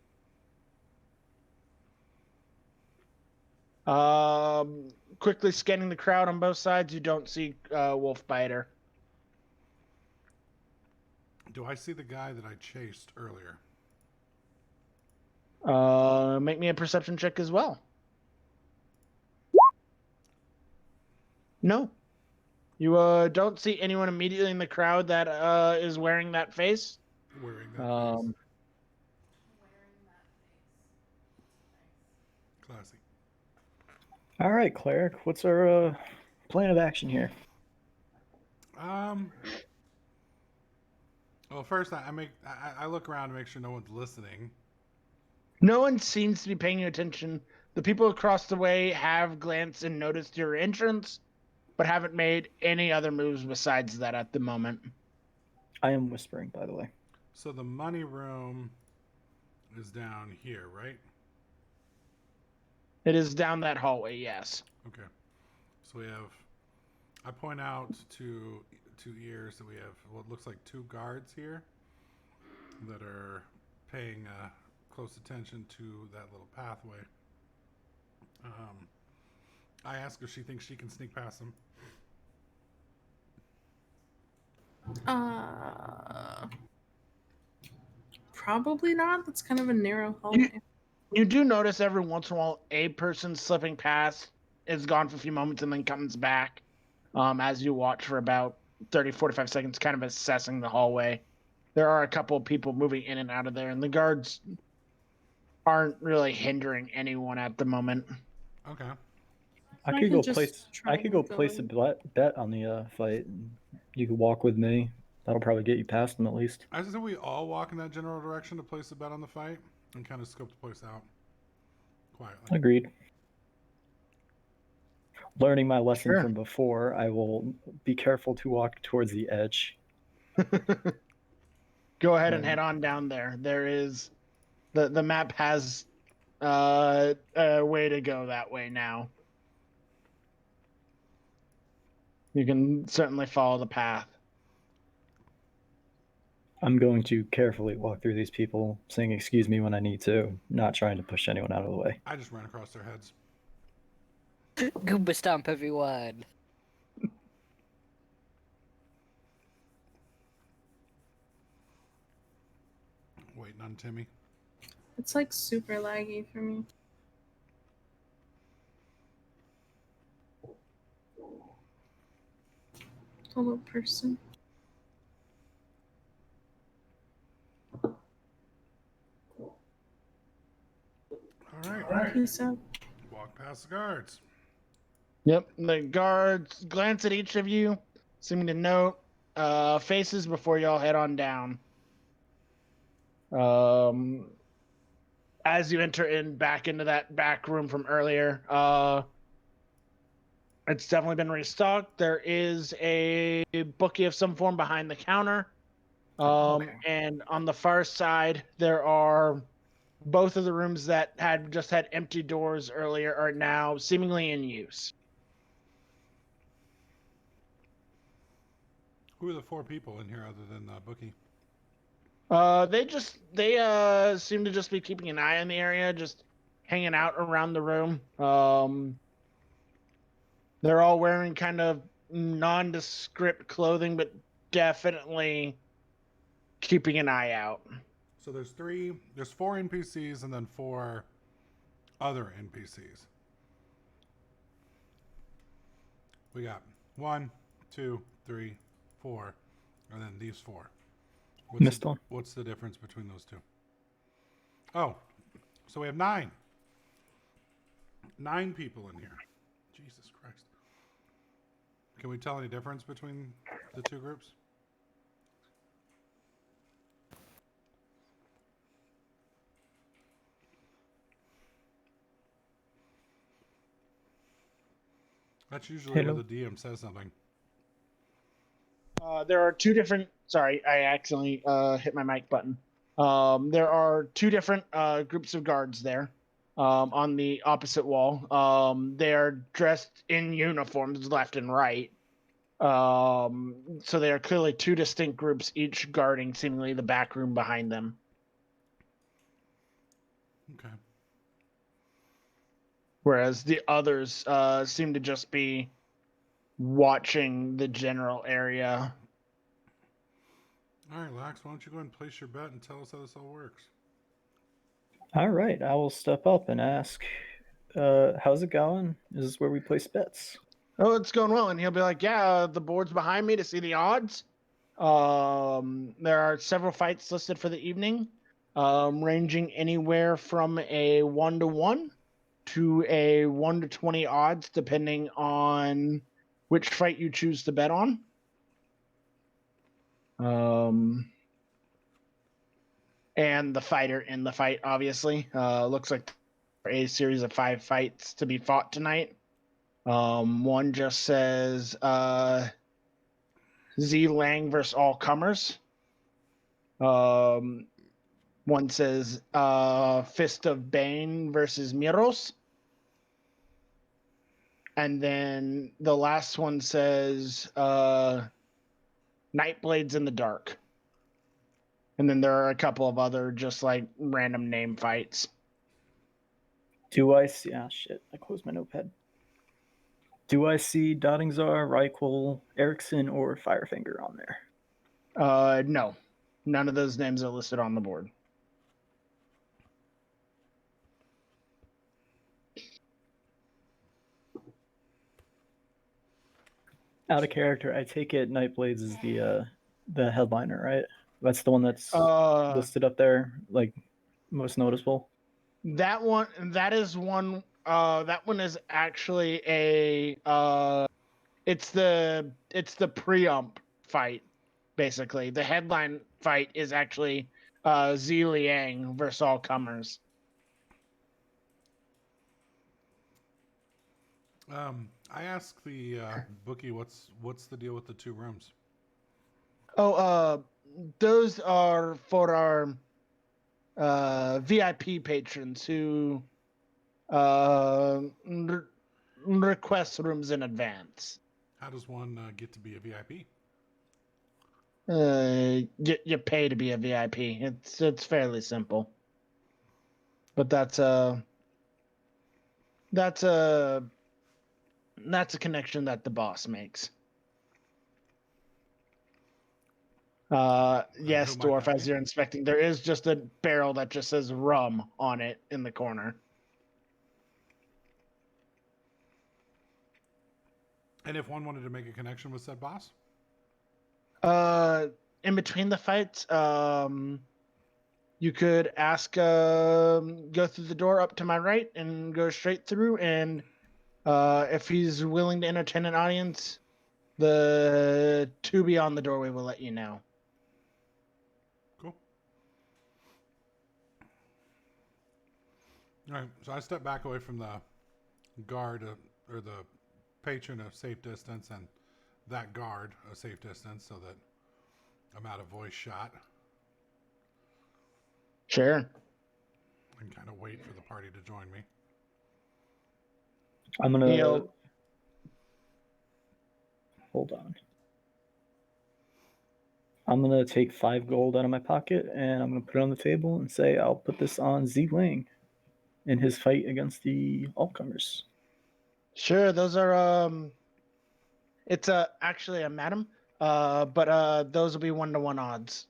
Quickly scanning the crowd on both sides, you don't see wolf biter. Do I see the guy that I chased earlier? Make me a perception check as well. No. You don't see anyone immediately in the crowd that is wearing that face. Wearing that face. Classy. All right, Cleric, what's our plan of action here? Well, first I look around to make sure no one's listening. No one seems to be paying attention. The people across the way have glanced and noticed your entrance, but haven't made any other moves besides that at the moment. I am whispering, by the way. So the money room is down here, right? It is down that hallway, yes. Okay. So I point out to ears that we have what looks like 2 guards here that are paying close attention to that little pathway. I ask if she thinks she can sneak past them. Probably not. That's kind of a narrow hallway. You do notice every once in a while a person slipping past is gone for a few moments and then comes back as you watch for about 30, 45 seconds, kind of assessing the hallway. There are a couple of people moving in and out of there, and the guards aren't really hindering anyone at the moment. Okay. I I could can go just place. try I could and go go place a in. bet on the fight. And you could walk with me. That'll probably get you past them at least. I said we all walk in that general direction to place a bet on the fight and kind of scope the place out quietly. Agreed. Learning my lesson Sure. from before, I will be careful to walk towards the edge. Go ahead and head on down there. There is the map has a way to go that way now. You can certainly follow the path. I'm going to carefully walk through these people, saying excuse me when I need to, not trying to push anyone out of the way. I just ran across their heads. Goomba stomp, everyone. Waiting on Timmy. It's like super laggy for me. Hello, person. All right. Peace out. Walk past the guards. Yep. The guards glance at each of you, seeming to note faces before y'all head on down. As you enter back into that back room from earlier, it's definitely been restocked. There is a bookie of some form behind the counter. Okay. And on the far side, there are both of the rooms that had just had empty doors earlier are now seemingly in use. Who are the 4 people in here other than Bookie? They seem to just be keeping an eye on the area, just hanging out around the room. They're all wearing kind of nondescript clothing, but definitely keeping an eye out. So there's 4 NPCs and then 4 other NPCs. We got 1, 2, 3, 4, and then these 4. Missed one. What's the difference between those 2? Oh, so we have 9. 9 people in here. Jesus Christ. Can we tell any difference between the 2 groups? That's usually Hello. where the DM says something. There are 2 different. Sorry, I accidentally hit my mic button. There are 2 different groups of guards there on the opposite wall. They are dressed in uniforms left and right. So they are clearly 2 distinct groups, each guarding seemingly the back room behind them. Okay. Whereas the others seem to just be watching the general area. All right, Lax, why don't you go ahead and place your bet and tell us how this all works? All right, I will step up and ask, how's it going? Is this where we place bets? Oh, it's going well. And he'll be like, yeah, the board's behind me to see the odds. There are several fights listed for the evening, ranging anywhere from a 1-to-1 to a 1-to-20 odds, depending on which fight you choose to bet on. And the fighter in the fight, obviously. Looks like a series of 5 fights to be fought tonight. One just says Z Lang versus all comers. One says Fist of Bane versus Miros. And then the last one says Nightblades in the Dark. And then there are a couple of other just like random name fights. Do I see? Ah, shit! I closed my notepad. Do I see Dottingzar, Reichel, Erickson, or Firefinger on there? No. None of those names are listed on the board. Out of character, I take it Nightblades is the headliner, right? That's the one that's listed up there, like most noticeable. That one is actually a it's the pre-ump fight, basically. The headline fight is actually Zi Liang versus all comers. I asked the bookie what's the deal with the 2 rooms? Oh, those are for our VIP patrons who request rooms in advance. How does one get to be a VIP? You pay to be a VIP. It's fairly simple. But that's a connection that the boss makes. Yes, who might Dwarf, that as be? you're inspecting, there is just a barrel that just says rum on it in the corner. And if one wanted to make a connection with said boss? In between the fights, you could ask, go through the door up to my right and go straight through. And if he's willing to entertain an audience, the two beyond the doorway will let you know. Cool. All right, so I step back away from the guard or the patron a safe distance, and that guard a safe distance, so that I'm out of voice shot, Sure. and kind of wait for the party to join me. I'm gonna He'll- hold on. I'm gonna take 5 gold out of my pocket and I'm gonna put it on the table and say I'll put this on Z Lang in his fight against the all-comers. Sure, those are it's actually a madam, but those will be 1-to-1 odds.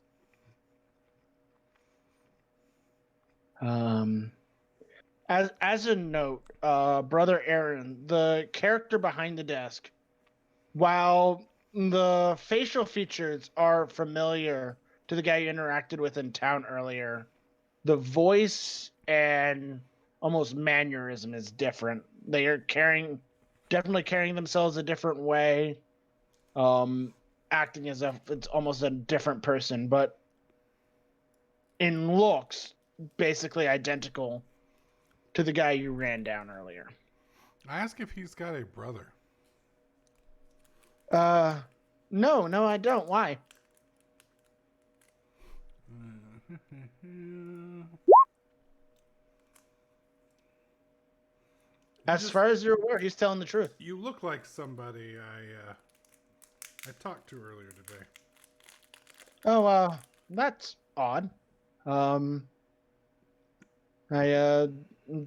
As a note, brother Aaron, the character behind the desk, while the facial features are familiar to the guy you interacted with in town earlier, the voice and almost mannerism is different. They are definitely carrying themselves a different way, acting as if it's almost a different person, but in looks, basically identical to the guy you ran down earlier. I ask if he's got a brother. No, I don't. Why? As far as you're aware, he's telling the truth. You look like somebody I talked to earlier today. Oh, that's odd. I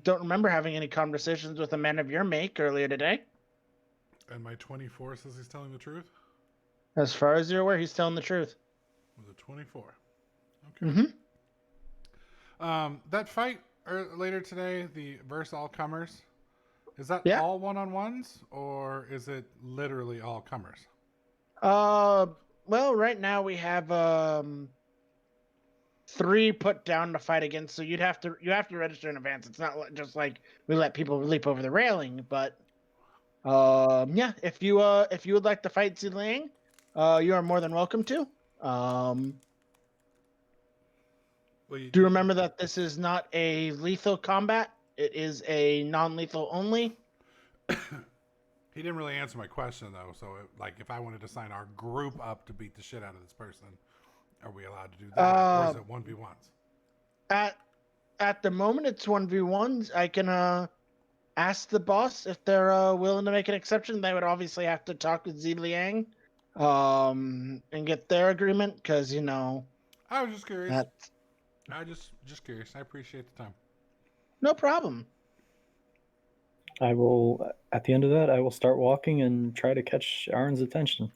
don't remember having any conversations with a man of your make earlier today. And my 24 says he's telling the truth? As far as you're aware, he's telling the truth. Was it 24? Okay. Mm-hmm. That fight later today, the verse all comers, is that Yeah. all one-on-ones, or is it literally all comers? Well, right now we have 3 put down to fight against, so you have to register in advance. It's not just like we let people leap over the railing, but yeah, if you would like to fight Zilang, you are more than welcome to. Do remember that this is not a lethal combat. It is a non-lethal only. He didn't really answer my question, though. So, like, if I wanted to sign our group up to beat the shit out of this person, are we allowed to do that? Or is it 1v1s? At the moment, it's 1v1s. I can ask the boss if they're willing to make an exception. They would obviously have to talk with Zi Liang and get their agreement, because, you know... I was just curious. That's... I just curious. I appreciate the time. No problem. I will, at the end of that, I will start walking and try to catch Aaron's attention.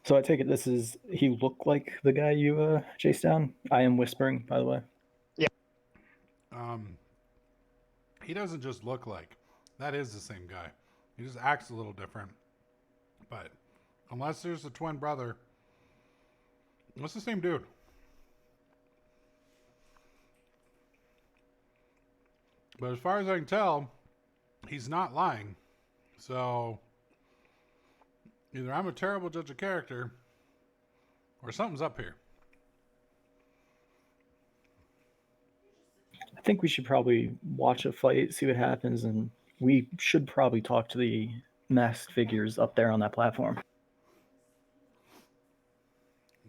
So I take it he looked like the guy you chased down? I am whispering, by the way. Yeah. He doesn't just look like. That is the same guy. He just acts a little different. But unless there's a twin brother, it's the same dude. But as far as I can tell, he's not lying. So either I'm a terrible judge of character, or something's up here. I think we should probably watch a fight, see what happens, and we should probably talk to the masked figures up there on that platform.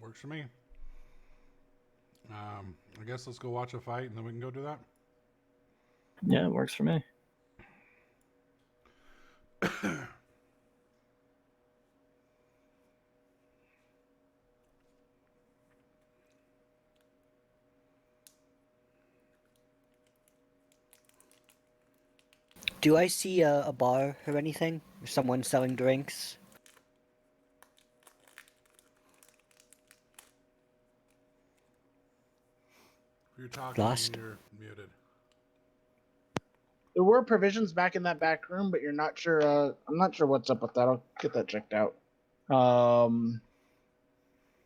Works for me. I guess let's go watch a fight, and then we can go do that. Yeah, it works for me. Do I see a bar or anything? Or someone selling drinks? If you're talking, Lost. you're muted. There were provisions back in that back room, but you're not sure. I'm not sure what's up with that. I'll get that checked out.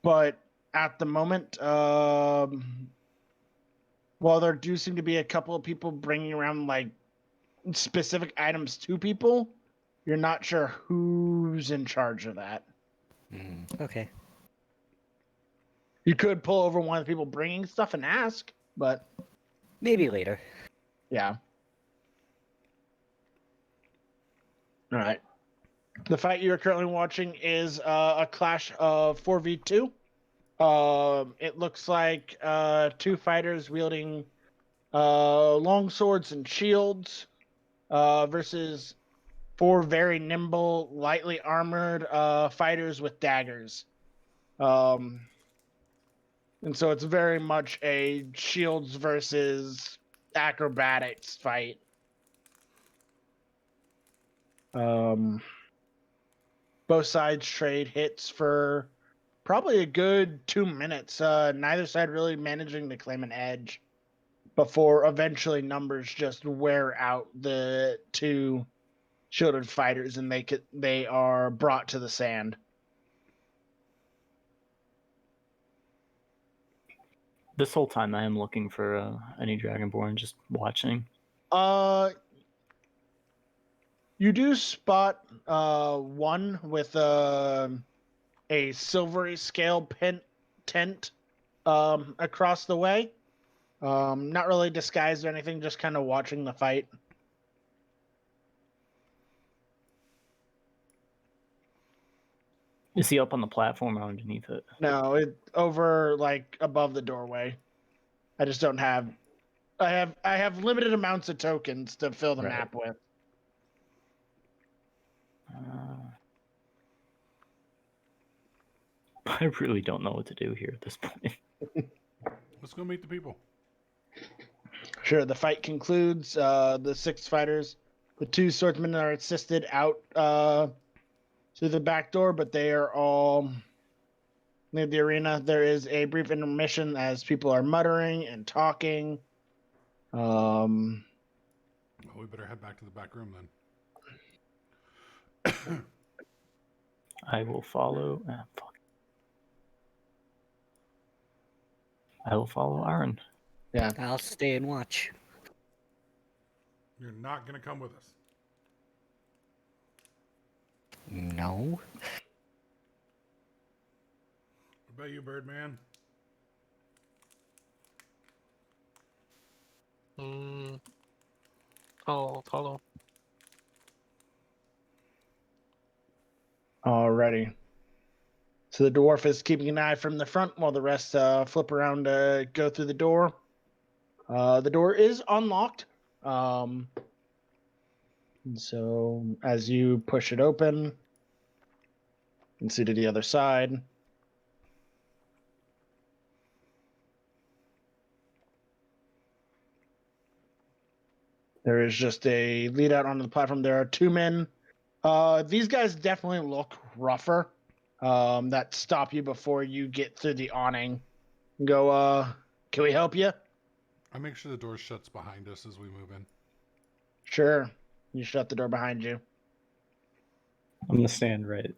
But at the moment, while there do seem to be a couple of people bringing around like specific items to people, you're not sure who's in charge of that. Okay. You could pull over one of the people bringing stuff and ask, but Maybe later. yeah. All right. The fight you are currently watching is a clash of 4v2. It looks like two fighters wielding long swords and shields versus four very nimble, lightly armored fighters with daggers. And so it's very much a shields versus acrobatics fight. Both sides trade hits for probably a good 2 minutes. Neither side really managing to claim an edge before eventually numbers just wear out the two shielded fighters and they are brought to the sand. This whole time I am looking for any Dragonborn, just watching. You do spot one with a silvery scale tent across the way. Not really disguised or anything, just kind of watching the fight. Is he up on the platform or underneath it? No, it over like above the doorway. I just don't have. I have limited amounts of tokens to fill the Right. map with. I really don't know what to do here at this point. Let's go meet the people. Sure, the fight concludes. The 6 fighters, the 2 swordsmen are assisted out through the back door, but they are all near the arena. There is a brief intermission as people are muttering and talking. Well, we better head back to the back room then. I will follow. Fuck. I will follow Aaron. Yeah. I'll stay and watch. You're not going to come with us. No. What about you, Birdman? I'll follow. Alrighty. So the dwarf is keeping an eye from the front while the rest flip around to go through the door. The door is unlocked. And so as you push it open, you can see to the other side. There is just a lead out onto the platform. There are 2 men. These guys definitely look rougher. That stop you before you get through the awning. Go, can we help you? I make sure the door shuts behind us as we move in. Sure. You shut the door behind you. I'm gonna stand right.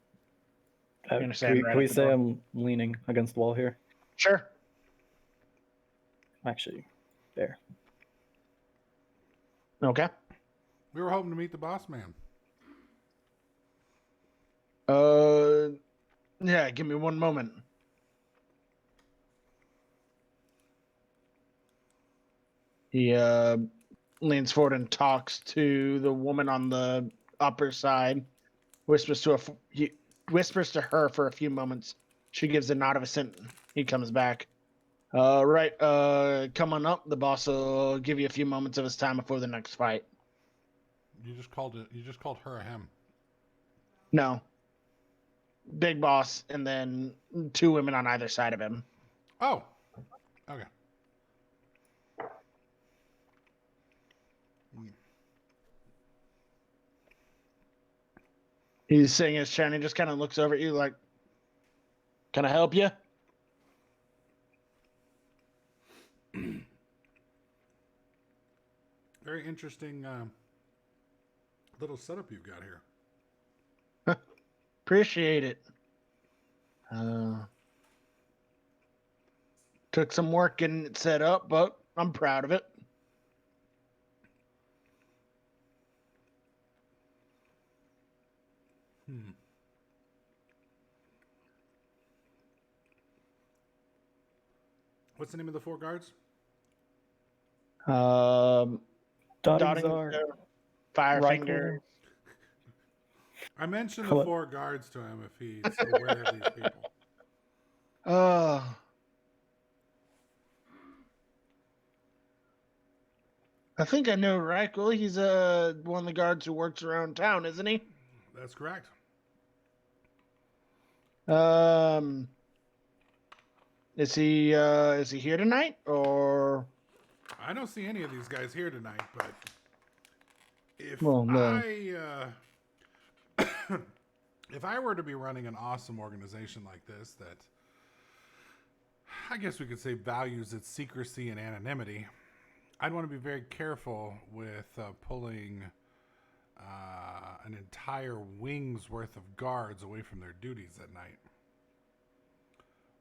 gonna stand right can we at the say door? I'm leaning against the wall here? Sure. Actually, there. Okay. We were hoping to meet the boss man. Yeah, give me 1 moment. He leans forward and talks to the woman on the upper side. He whispers to her for a few moments. She gives a nod of assent. He comes back. Right, come on up. The boss will give you a few moments of his time before the next fight. You just called her a him. No. Big boss, and then 2 women on either side of him. Oh. Okay. He's sitting in his chair and he just kind of looks over at you like, can I help you? Very interesting little setup you've got here. Appreciate it. Took some work getting it set up, but I'm proud of it. What's the name of the 4 guards? Dotting Dotting Czar, Firefinger. Rycliffe. I mentioned the Hello. 4 guards to him if he's aware of these people. I think I know Reichel. He's one of the guards who works around town, isn't he? That's correct. Is he here tonight or? I don't see any of these guys here tonight, but if Well, no. if I were to be running an awesome organization like this that I guess we could say values its secrecy and anonymity, I'd want to be very careful with pulling an entire wing's worth of guards away from their duties at night.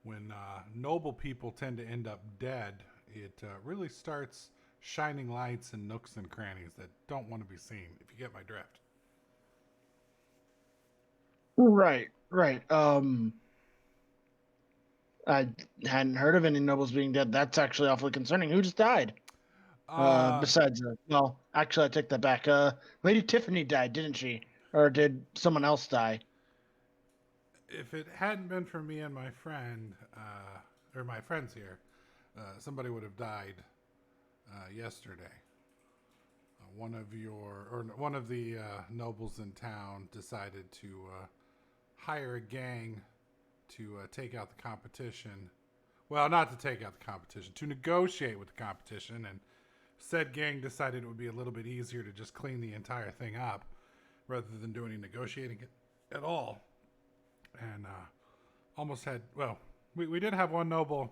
When noble people tend to end up dead, it really starts shining lights in nooks and crannies that don't want to be seen, if you get my drift. Right. I hadn't heard of any nobles being dead. That's actually awfully concerning. Who just died? Besides, well, actually, I take that back. Lady Tiffany died, didn't she? Or did someone else die? If it hadn't been for me and my friend, or my friends here, somebody would have died yesterday. One of the nobles in town decided to hire a gang to take out the competition. Well, not to take out the competition, to negotiate with the competition, and said gang decided it would be a little bit easier to just clean the entire thing up rather than do any negotiating at all. And almost had, well, we did have one noble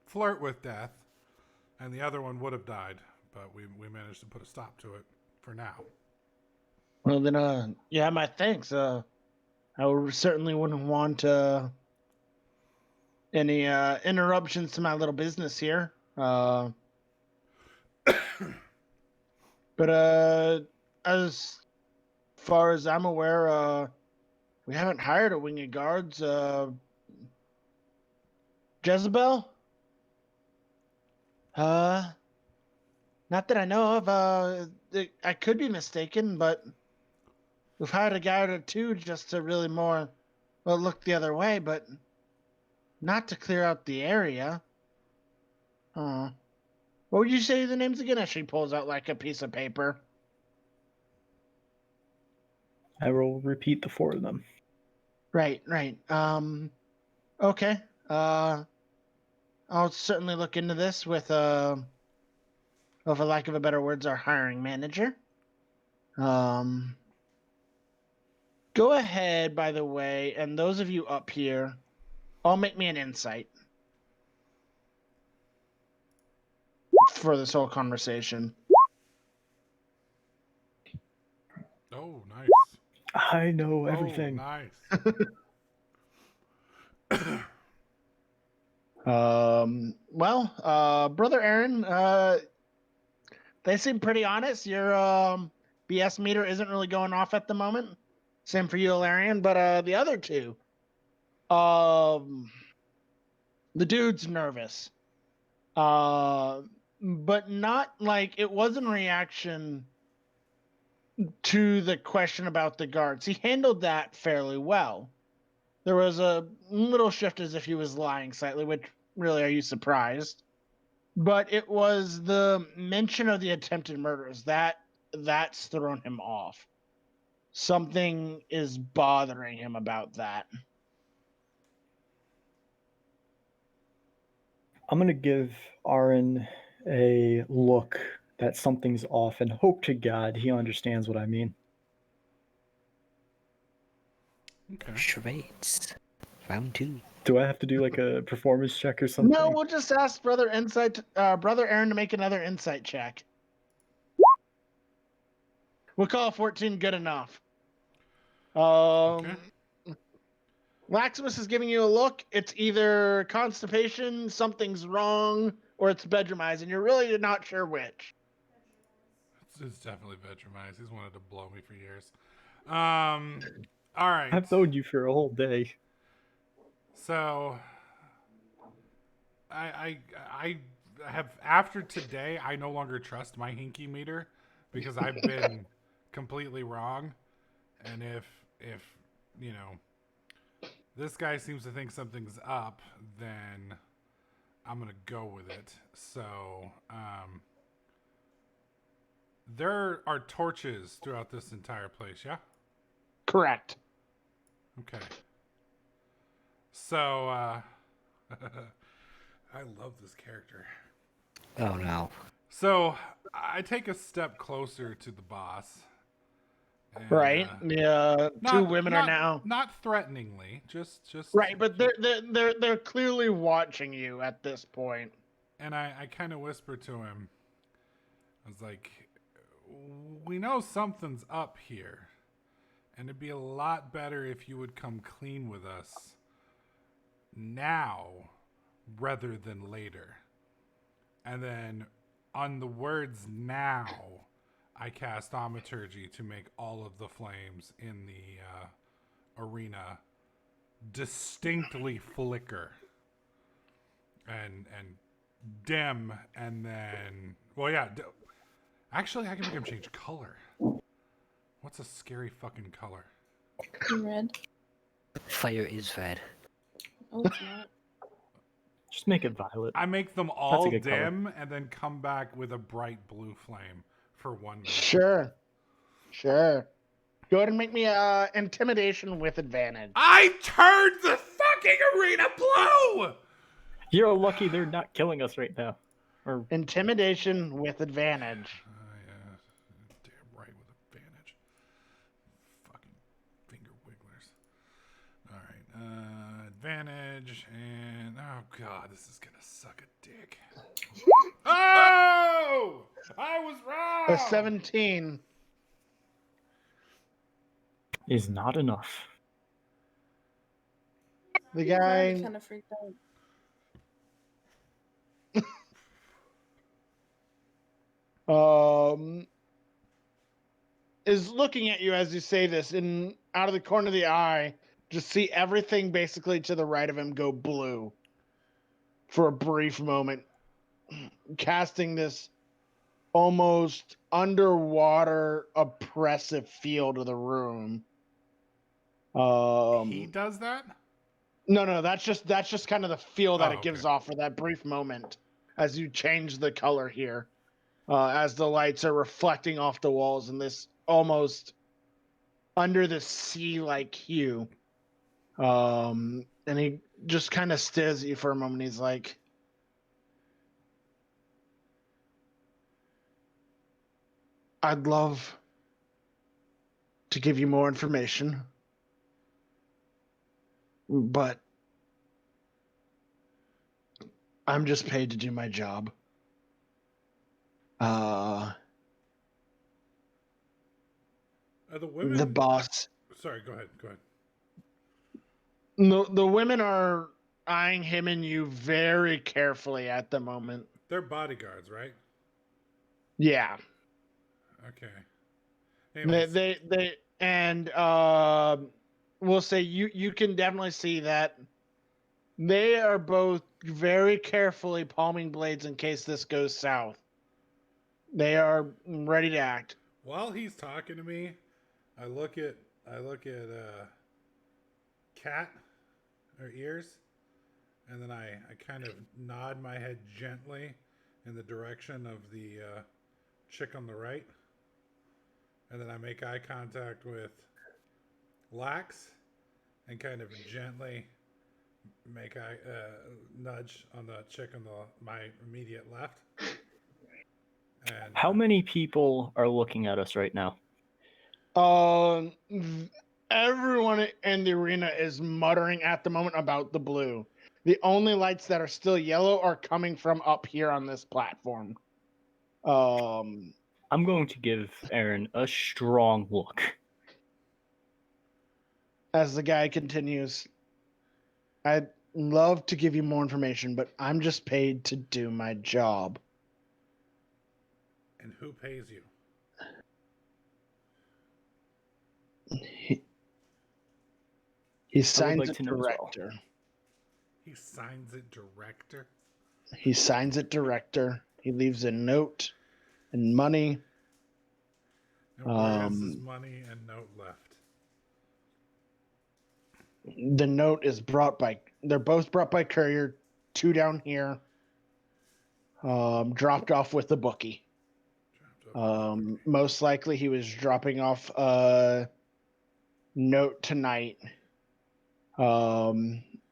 flirt with death, and the other one would have died, but we managed to put a stop to it for now. Well, then, yeah, my thanks. I certainly wouldn't want any interruptions to my little business here. But as far as I'm aware, we haven't hired a wing of guards. Jezebel? Not that I know of. I could be mistaken, but we've hired a guard or two just to really look the other way, but not to clear out the area. What would you say the names again? As she pulls out like a piece of paper. I will repeat the 4 of them. Right. Okay. I'll certainly look into this with well, for lack of a better words, our hiring manager. Go ahead, by the way, and those of you up here, all make me an insight for this whole conversation. Oh, nice. I know everything. Oh, nice. Brother Aaron, they seem pretty honest. Your BS meter isn't really going off at the moment. Same for you, Ilarion, but the other two, the dude's nervous. But not like it wasn't a reaction to the question about the guards. He handled that fairly well. There was a little shift as if he was lying slightly, which really, are you surprised? But it was the mention of the attempted murders that's thrown him off. Something is bothering him about that. I'm going to give Aaron a look that something's off and hope to God he understands what I mean. Okay. Charades. Round 2. Do I have to do like a performance check or something? No, we'll just ask Brother Aaron to make another insight check. We'll call 14 good enough. Okay. Laximus is giving you a look. It's either constipation, something's wrong, or it's bedroom eyes, and you're really not sure which. It's definitely bedroom eyes. He's wanted to blow me for years. All right. I've known you for a whole day. So, I have, after today, I no longer trust my hinky meter because I've been completely wrong. And if you know, this guy seems to think something's up, then I'm gonna go with it. So, there are torches throughout this entire place, yeah? Correct. Okay. So, I love this character. Oh no. So, I take a step clear to the boss. And, Right. Yeah. Two women are now. not threateningly, just Right, but they're clearly watching you at this point. And I kind of whispered to him. I was like, "We know something's up here, and it'd be a lot better if you would come clean with us now rather than later." And then on the words "now," I cast Thaumaturgy to make all of the flames in the arena distinctly flicker and dim, and then, well, yeah, actually I can make them change color. What's a scary fucking color? Red. Fire is red. Oh, it's not. Just make it violet. I make them all good color. dim and then come back with a bright blue flame for 1 minute. Sure. Go ahead and make me intimidation with advantage. I turned the fucking arena blue! You're lucky they're not killing us right now. Or Intimidation with advantage. Yeah, damn right with advantage. Fucking finger wigglers. Alright, advantage, and oh god, this is gonna suck a dick. Oh! I was wrong! A 17. is not enough. The guy kind of freaked out. is looking at you as you say this, and out of the corner of the eye, just see everything basically to the right of him go blue for a brief moment, casting this almost underwater oppressive feel to the room. He does that? No, that's just kind of the feel that Oh, it gives okay. off for that brief moment as you change the color here. As the lights are reflecting off the walls in this almost under the sea like hue. And he just kind of stares at you for a moment. He's like, I'd love to give you more information, but I'm just paid to do my job. Are the women... The boss. Sorry, go ahead. The women are eyeing him and you very carefully at the moment. They're bodyguards, right? Yeah. Okay. Anyways, They and we'll say you can definitely see that they are both very carefully palming blades in case this goes south. They are ready to act. while he's talking to me, I look at Cat, her ears, and then I kind of nod my head gently in the direction of the chick on the right, and then I make eye contact with Lax and kind of gently make nudge on the chick on my immediate left. And How many people are looking at us right now? Everyone in the arena is muttering at the moment about the blue. The only lights that are still yellow are coming from up here on this platform. I'm going to give Aaron a strong look. As the guy continues, I'd love to give you more information, but I'm just paid to do my job. And who pays you? He signs like it to know as well. director. He signs it director. He signs it director. He leaves a note and money. And where is his money and note left? The note is they're both brought by courier, 2 down here. Dropped off with the bookie. Most likely he was dropping off a note tonight.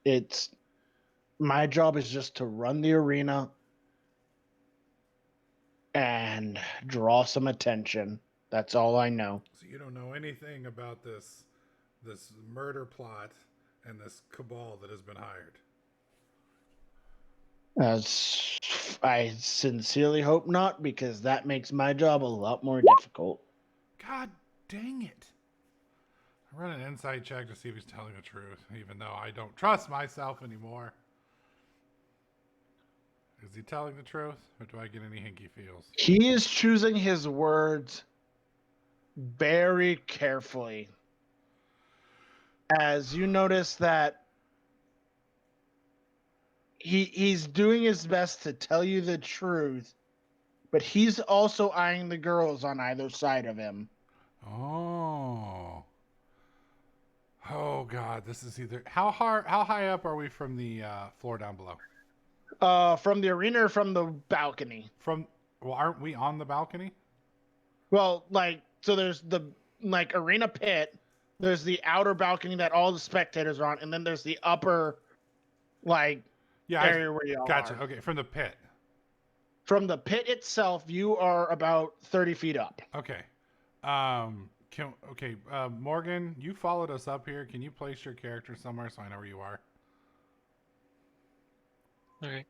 It's my job is just to run the arena and draw some attention. That's all I know. So you don't know anything about this murder plot and this cabal that has been hired. As I sincerely hope not, because that makes my job a lot more difficult. God dang it. I run an insight check to see if he's telling the truth, even though I don't trust myself anymore. Is he telling the truth, or do I get any hinky feels? He is choosing his words very carefully. As you notice that he's doing his best to tell you the truth, but he's also eyeing the girls on either side of him. Oh. Oh God, this is either how high up are we from the floor down below? From the arena or from the balcony? Aren't we on the balcony? Well, so there's the arena pit, there's the outer balcony that all the spectators are on, and then there's the upper area where you all gotcha. are. Okay, from the pit. From the pit itself, you are about 30 feet up. Okay. Morgan, you followed us up here. Can you place your character somewhere so I know where you are? Okay.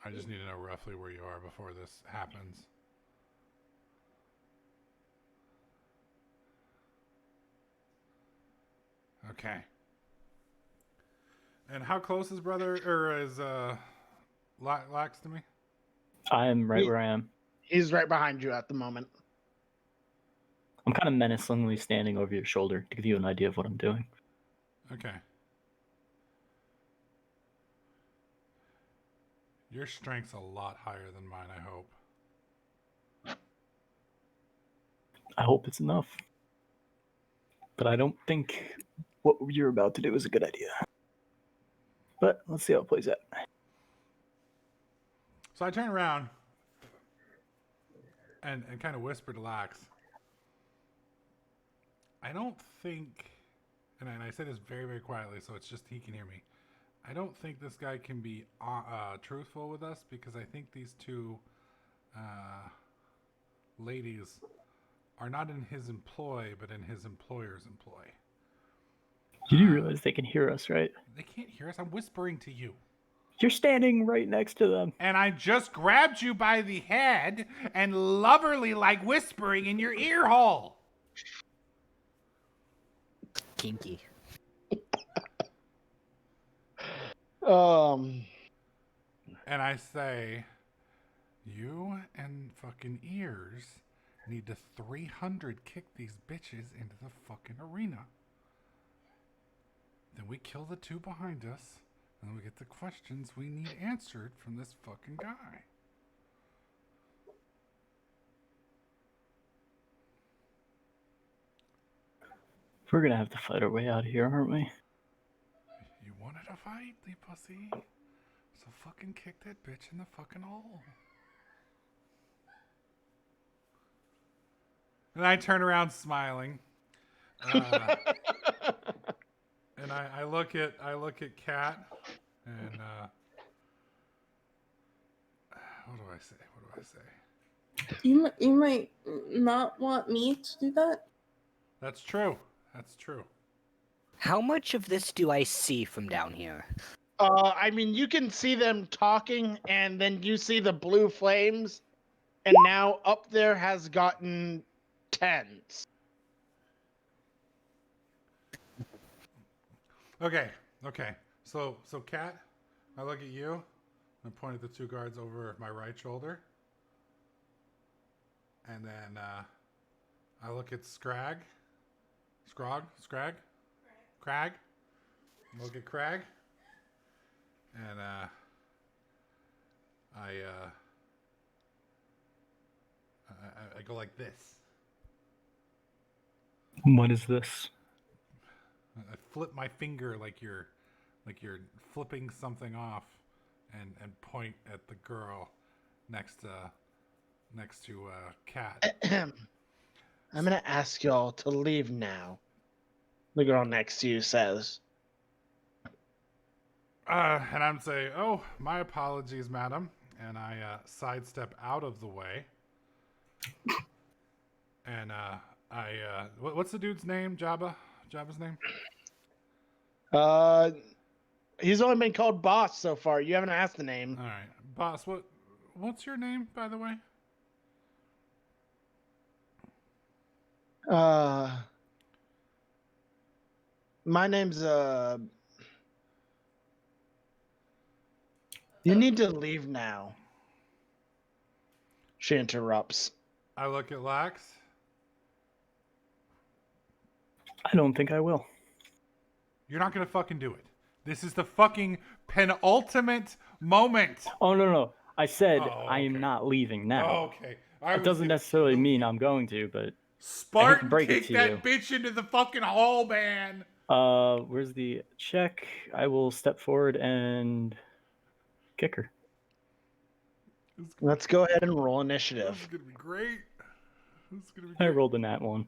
I just need to know roughly where you are before this happens. Okay. And how close is Lax to me? I am right where I am. He's right behind you at the moment. I'm kind of menacingly standing over your shoulder to give you an idea of what I'm doing. Okay. Your strength's a lot higher than mine, I hope. I hope it's enough. But I don't think what you're about to do is a good idea. But let's see how it plays out. So I turn around and kind of whisper to Lax. I don't think, and I say this very, very quietly, so it's just he can hear me. I don't think this guy can be truthful with us because I think these two ladies are not in his employ, but in his employer's employ. You do realize they can hear us, right? They can't hear us. I'm whispering to you. You're standing right next to them. And I just grabbed you by the head and loverly whispering in your ear hole. Kinky. And I say, you and fucking ears need to 300 kick these bitches into the fucking arena. Then we kill the two behind us, and we get the questions we need answered from this fucking guy. We're gonna have to fight our way out of here, aren't we? You wanted a fight, Lee Pussy? So fucking kick that bitch in the fucking hole. And I turn around smiling. And I look at Kat, and what do I say? You might not want me to do that. That's true. How much of this do I see from down here? You can see them talking, and then you see the blue flames, and now up there has gotten tense. Okay. So Cat, I look at you and point at the two guards over my right shoulder. And then I look at Crag. Look at Crag. And I go like this. What is this? I flip my finger like you're flipping something off, and point at the girl next to Cat. I'm gonna ask y'all to leave now. The girl next to you says. And I'm saying, oh, my apologies, madam. And I sidestep out of the way. And what's the dude's name? Jabba's name? He's only been called boss so far. You haven't asked the name. All right, boss. What's your name, by the way? My name's You need to leave now. She interrupts. I look at Lax. I don't think I will. You're not gonna fucking do it. This is the fucking penultimate moment. Oh, no. I said I am okay. not leaving now. Oh, okay. It doesn't necessarily mean I'm going to, but Spartan, break it kick to that you. bitch into the fucking hall, man. Where's the check? I will step forward and kick her. Let's go ahead and roll This initiative. is gonna be great. This is gonna be I great. rolled a nat one.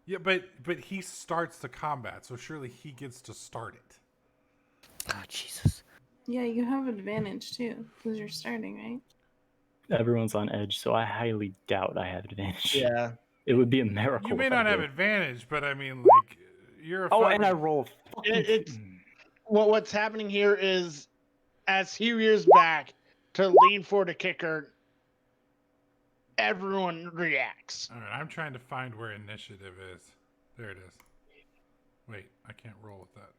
Yeah, but he starts the combat, so surely he gets to start it. Oh, Jesus. Yeah, you have advantage too, because you're starting, right? Everyone's on edge, so I highly doubt I have advantage. Yeah. It would be a miracle. You may if I not have did. advantage, but I mean, like, you're a Oh, fucking... and I roll. It's what's happening here is as he rears back to lean forward to kick her, everyone reacts. All right, I'm trying to find where initiative is. There it is. Wait, I can't roll with that.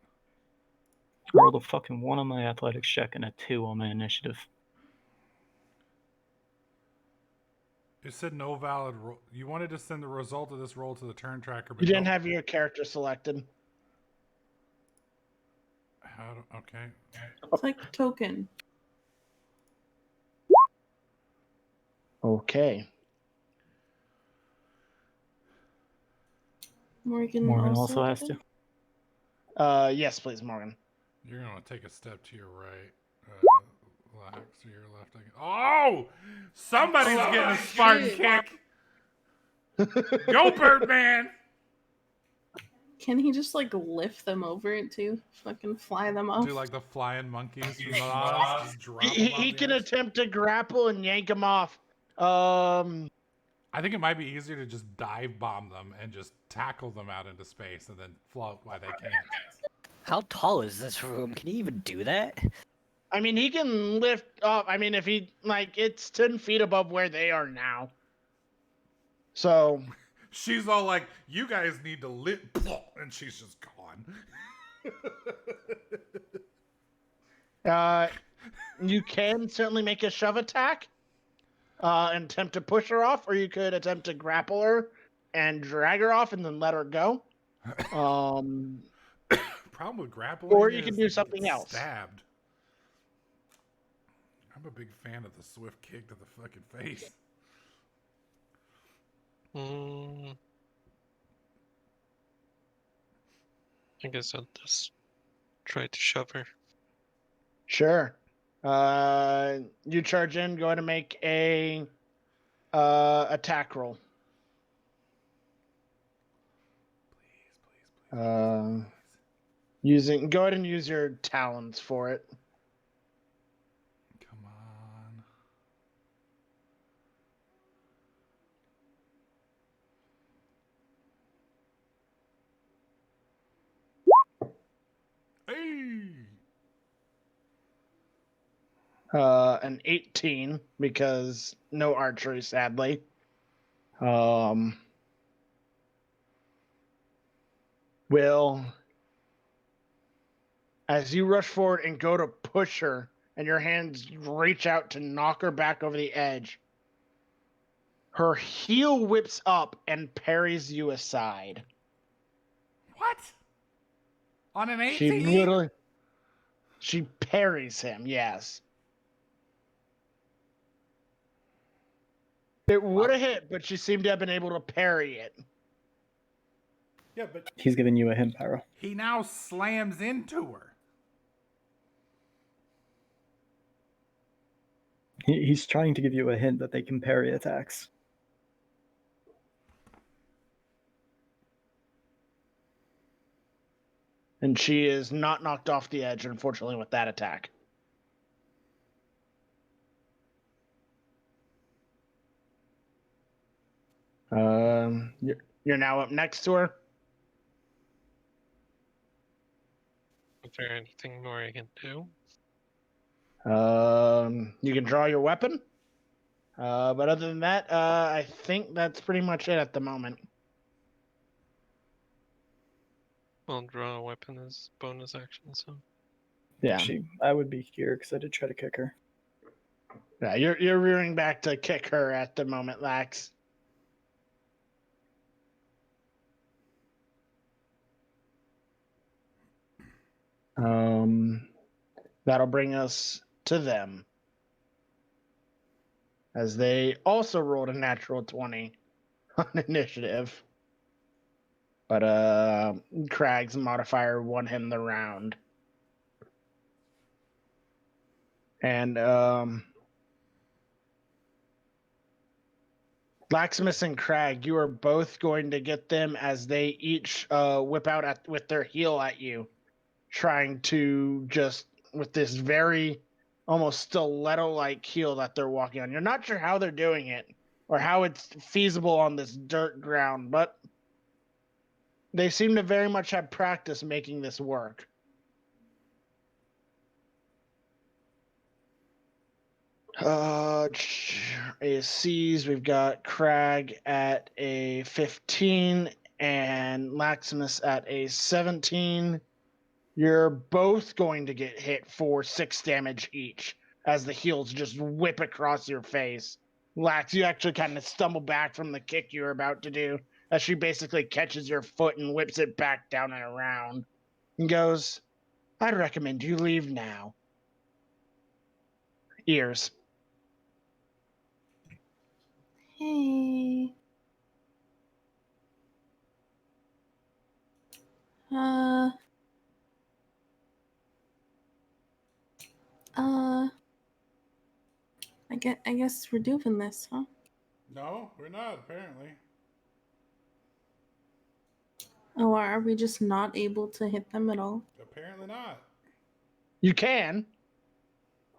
I rolled a fucking 1 on my athletics check and a 2 on my initiative. It said no valid roll. You wanted to send the result of this roll to the turn tracker, but You didn't no- have your character selected. Okay. Click token. Okay. Morgan also has to. Yes, please, Morgan. You're gonna take a step to your right. Lax to your left. Oh! Somebody's getting a Spartan kick! Go, Birdman! Can he just like lift them over it too? Fucking fly them off. Do like the flying monkeys from Oz, just drop them He off the can edge. attempt to grapple and yank him off. I think it might be easier to just dive bomb them and just tackle them out into space and then float while they can't. How tall is this room? Can you even do that? I mean, he can lift up. I mean, if he, like, it's 10 feet above where they are now. So. She's all like, you guys need to live. And she's just gone. You can certainly make a shove attack and attempt to push her off, or you could attempt to grapple her and drag her off and then let her go. Problem with grappling Or you is can do you get something else. Stabbed. I'm a big fan of the swift kick to the fucking face. I guess I'll just try to shove her. Sure. You charge in. Go ahead and make a attack roll. Please. Go ahead and use your talons for it. Come on. Hey! An 18 because no archery, sadly. Will As you rush forward and go to push her, and your hands reach out to knock her back over the edge, her heel whips up and parries you aside. What? On an 18? She parries him, yes. It would have hit, but she seemed to have been able to parry it. Yeah, but He's giving you a hint, Pyro. he now slams into her. He's trying to give you a hint that they can parry attacks. And she is not knocked off the edge, unfortunately, with that attack. You're now up next to her. Is there anything more I can do? You can draw your weapon. But other than that, I think that's pretty much it at the moment. Well, draw a weapon as bonus action, so. Yeah. Actually, I would be here because I did try to kick her. Yeah, you're rearing back to kick her at the moment, Lax. That'll bring us to them. As they also rolled a natural 20 on initiative. But Crag's modifier won him the round. And Blacksmith and Crag, you are both going to get them as they each whip out with their heel at you, trying to just, with this very almost stiletto-like heel that they're walking on. You're not sure how they're doing it or how it's feasible on this dirt ground, but they seem to very much have practice making this work. ASCs, we've got Crag at a 15 and Laximus at a 17. You're both going to get hit for 6 damage each as the heels just whip across your face. Lax, you actually kind of stumble back from the kick you were about to do as she basically catches your foot and whips it back down and around and goes, "I'd recommend you leave now." Ears. Hey. I guess we're doing this, huh? No, we're not, apparently. Oh, are we just not able to hit them at all? Apparently not. You can.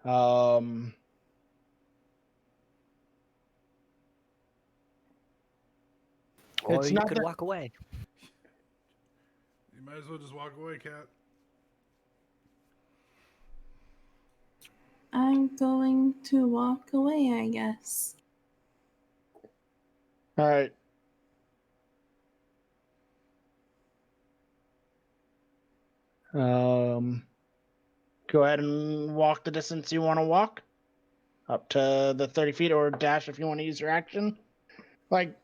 Or It's you not could that- walk away. You might as well just walk away, Cat. I'm going to walk away, I guess. All right. Go ahead and walk the distance you want to walk. Up to the 30 feet, or dash if you want to use your action. Like,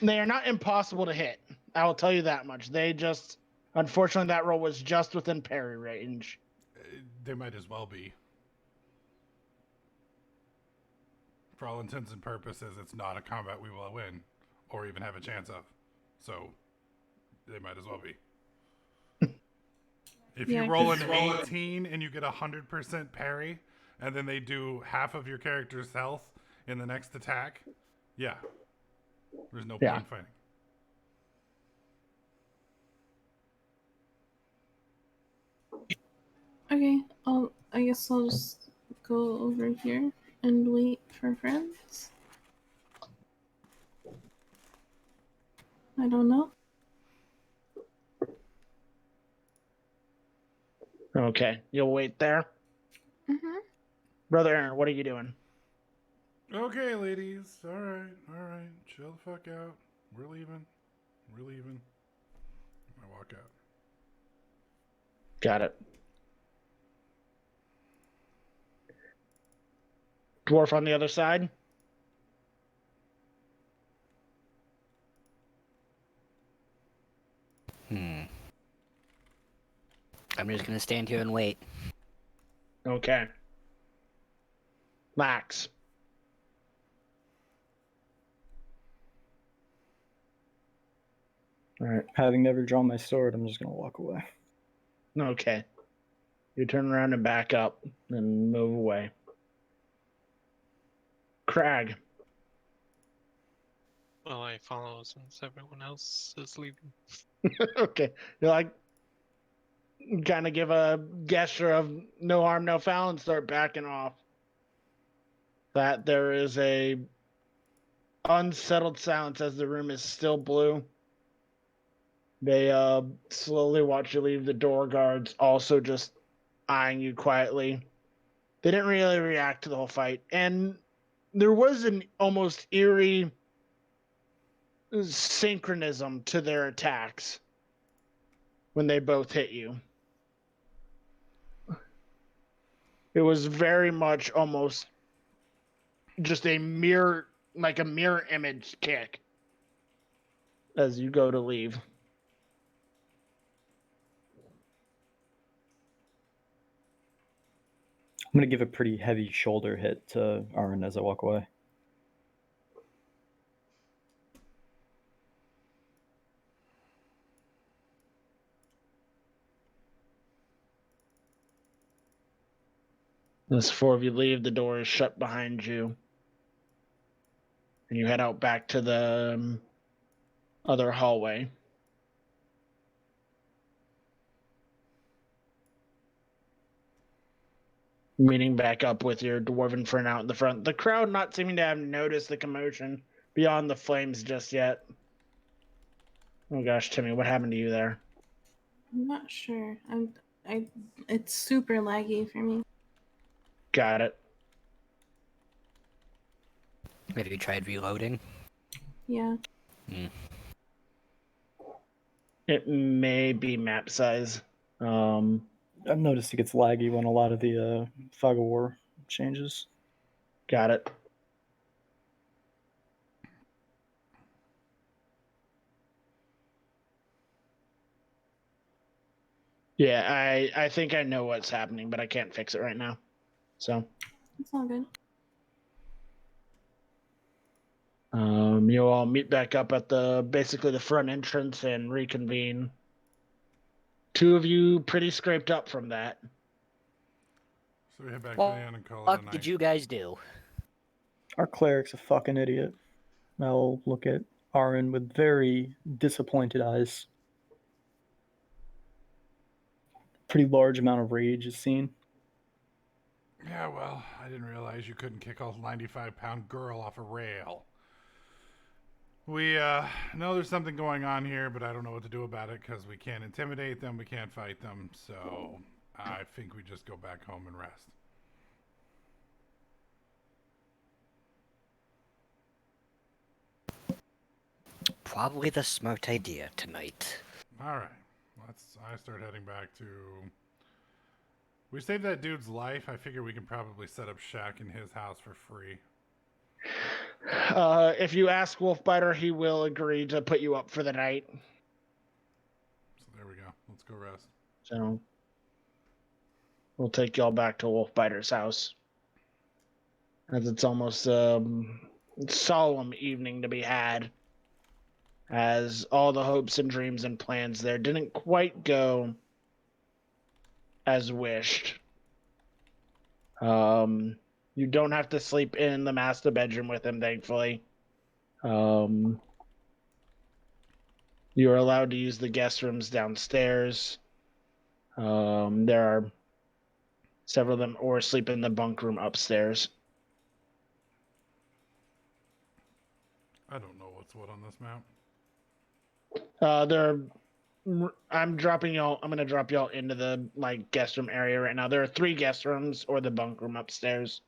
they are not impossible to hit. I will tell you that much. They just, unfortunately, that roll was just within parry range. They might as well be. For all intents and purposes, it's not a combat we will win, or even have a chance of. So, they might as well be. If Yeah, you roll 'cause- an 18 and you get 100% parry, and then they do half of your character's health in the next attack, yeah. There's no Yeah. point fighting. Okay, I guess I'll just go over here and wait for friends. I don't know. Okay, you'll wait there. Mm-hmm. Brother Aaron, what are you doing? Okay, ladies. All right. Chill the fuck out. We're leaving. I walk out. Got it. dwarf on the other side. I'm just gonna stand here and wait. Okay. Max. All right. Having never drawn my sword, I'm just gonna walk away. Okay. You turn around and back up and move away. Crag. Well, I follow since everyone else is leaving. Okay. You're like, kind of give a gesture of no harm, no foul, and start backing off. That there is a unsettled silence as the room is still blue. They slowly watch you leave. The door guards also just eyeing you quietly. They didn't really react to the whole fight, and there was an almost eerie synchronism to their attacks when they both hit you. It was very much almost just a mirror, like a mirror image kick as you go to leave. I'm gonna give a pretty heavy shoulder hit to Aaron as I walk away. As four of you leave, the door is shut behind you. And you head out back to the other hallway. Meeting back up with your dwarven friend out in the front. The crowd not seeming to have noticed the commotion beyond the flames just yet. Oh gosh, Timmy, what happened to you there? I'm not sure. It's super laggy for me. Got it. Have you tried reloading? Yeah. It may be map size. I've noticed it gets laggy when a lot of the fog of war changes. Got it. Yeah, I think I know what's happening, but I can't fix it right now. So It's all good. you'll all meet back up at basically the front entrance and reconvene. Two of you pretty scraped up from that. So we head back to the inn and call it a What night. did you guys do? Our cleric's a fucking idiot. I'll look at Aaron with very disappointed eyes. Pretty large amount of rage is seen. Yeah, well, I didn't realize you couldn't kick a 95-pound girl off a rail. We know there's something going on here, but I don't know what to do about it because we can't intimidate them, we can't fight them, so I think we just go back home and rest. Probably the smart idea tonight. All right, I start heading back to. We saved that dude's life. I figure we can probably set up shack in his house for free. If you ask Wolfbiter, he will agree to put you up for the night. So there we go. Let's go rest. So we'll take y'all back to Wolfbiter's house, as it's almost a solemn evening to be had, as all the hopes and dreams and plans there didn't quite go as wished. You don't have to sleep in the master bedroom with him, thankfully. You are allowed to use the guest rooms downstairs. There are several of them, or sleep in the bunk room upstairs. I don't know what's what on this map. I'm gonna drop y'all into the guest room area right now. There are 3 guest rooms or the bunk room upstairs.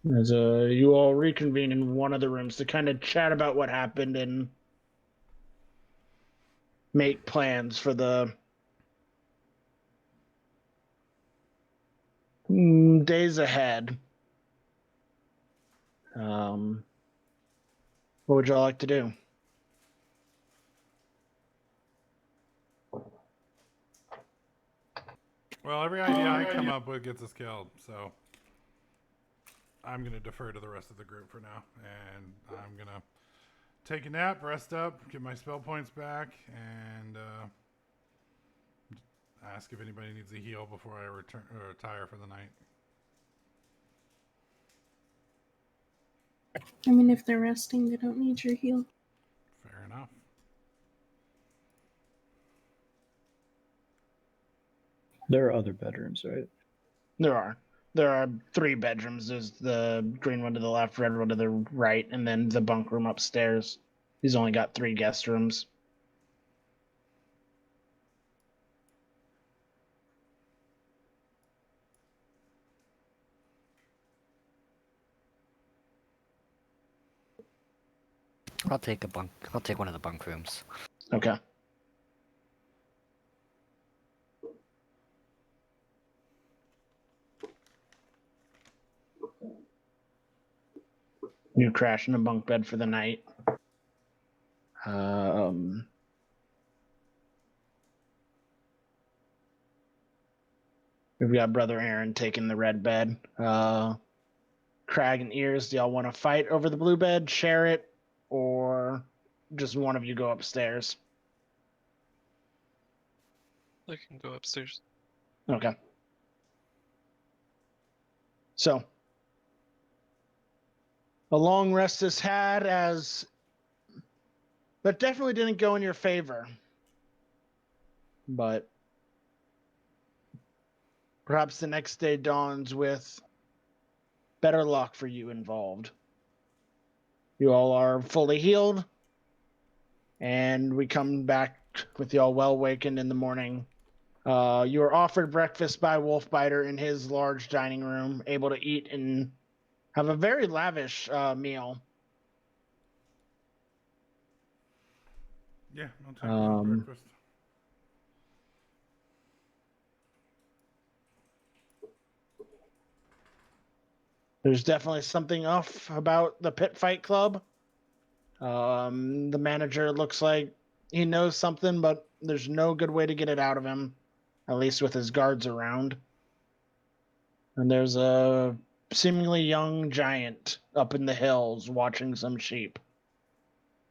As you all reconvene in one of the rooms to kind of chat about what happened and make plans for the days ahead. What would y'all like to do? Well, every idea I come up with gets us killed, so I'm going to defer to the rest of the group for now. And I'm going to take a nap, rest up, get my spell points back, and ask if anybody needs a heal before I retire for the night. I mean, if they're resting, they don't need your heal. Fair enough. There are other bedrooms, right? There are 3 bedrooms. There's the green one to the left, red one to the right, and then the bunk room upstairs. He's only got 3 guest rooms. I'll take one of the bunk rooms. Okay. You crash in a bunk bed for the night. We've got Brother Aaron taking the red bed. Crag and Ears, do y'all want to fight over the blue bed, share it, or just one of you go upstairs? I can go upstairs. Okay. So, a long rest is had, as that definitely didn't go in your favor. But perhaps the next day dawns with better luck for you involved. You all are fully healed, and we come back with y'all well wakened in the morning. You are offered breakfast by Wolfbiter in his large dining room, able to eat and have a very lavish meal. Yeah, I'll take one breakfast. There's definitely something off about the Pit Fight Club. The manager looks like he knows something, but there's no good way to get it out of him, at least with his guards around. And there's a seemingly young giant up in the hills watching some sheep.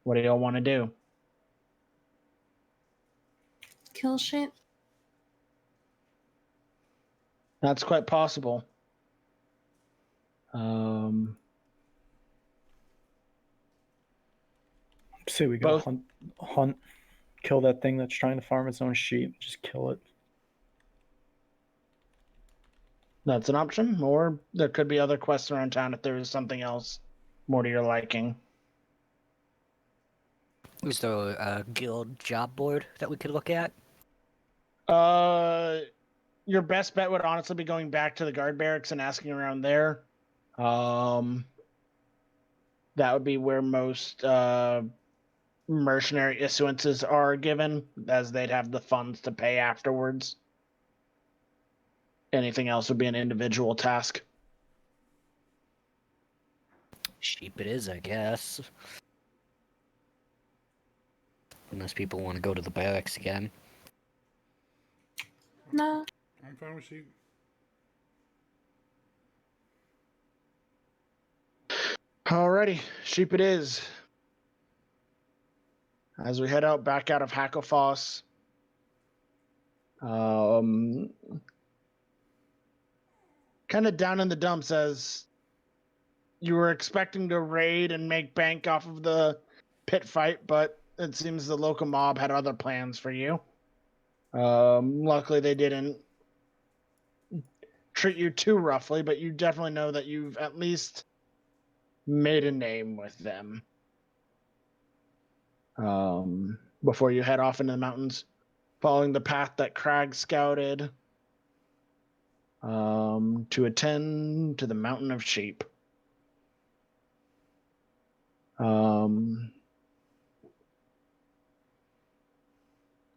What do y'all want to do? Kill shit. That's quite possible. Say we go Both. hunt, kill that thing that's trying to farm its own sheep. Just kill it. That's an option, or there could be other quests around town if there is something else more to your liking. Is there a guild job board that we could look at? Your best bet would honestly be going back to the guard barracks and asking around there. That would be where most mercenary issuances are given, as they'd have the funds to pay afterwards. Anything else would be an individual task. Sheep it is, I guess. Unless people want to go to the barracks again. No. I'm fine with sheep. Alrighty, sheep it is. As we head out back out of Hackelfoss, kind of down in the dumps, as you were expecting to raid and make bank off of the pit fight, but it seems the local mob had other plans for you. Luckily, they didn't treat you too roughly, but you definitely know that you've at least made a name with them. Before you head off into the mountains, following the path that Crag scouted, to attend to the Mountain of Sheep.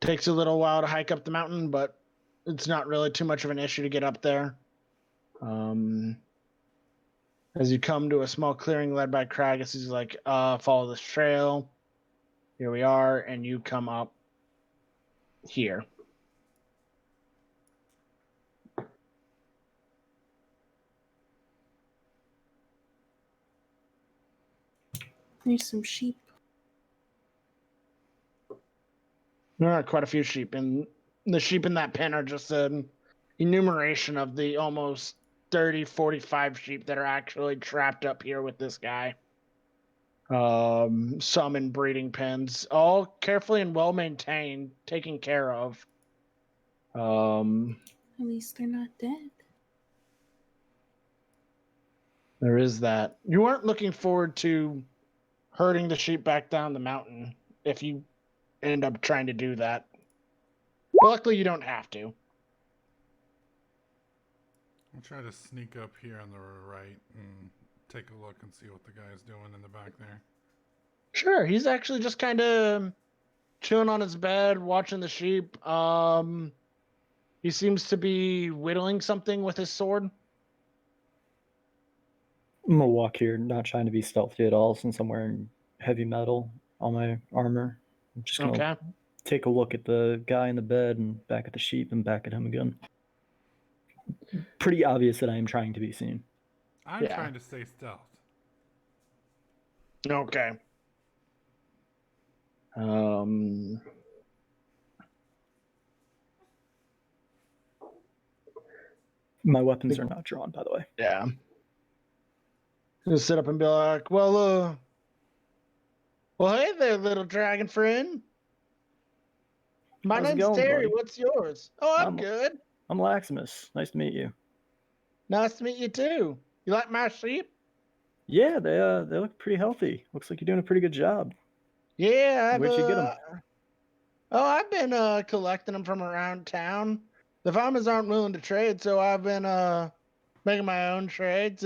Takes a little while to hike up the mountain, but it's not really too much of an issue to get up there. As you come to a small clearing led by Kragus, he's like, follow this trail. Here we are, and you come up here. There's some sheep. There are quite a few sheep, and the sheep in that pen are just an enumeration of the almost 30, 45 sheep that are actually trapped up here with this guy. Some in breeding pens, all carefully and well maintained, taken care of. At least they're not dead. There is that. You aren't looking forward to herding the sheep back down the mountain if you end up trying to do that. But luckily, you don't have to. I'll try to sneak up here on the right and take a look and see what the guy's doing in the back there. Sure, he's actually just kind of chilling on his bed, watching the sheep. He seems to be whittling something with his sword. I'm gonna walk here, not trying to be stealthy at all, since I'm wearing heavy metal on my armor. I'm just gonna take a look at the guy in the bed and back at the sheep and back at him again. Pretty obvious that I am trying to be seen. I'm trying to stay stealth. Okay. My weapons are not drawn, by the way. Yeah. Gonna sit up and be like, well, hey there, little dragon friend. My How's it name's going, Terry. buddy? What's yours? Oh, I'm good. I'm Laximus. Nice to meet you. Nice to meet you too. You like my sheep? Yeah, they look pretty healthy. Looks like you're doing a pretty good job. Yeah, Where'd you get them? I've been collecting them from around town. The farmers aren't willing to trade, so I've been making my own trades.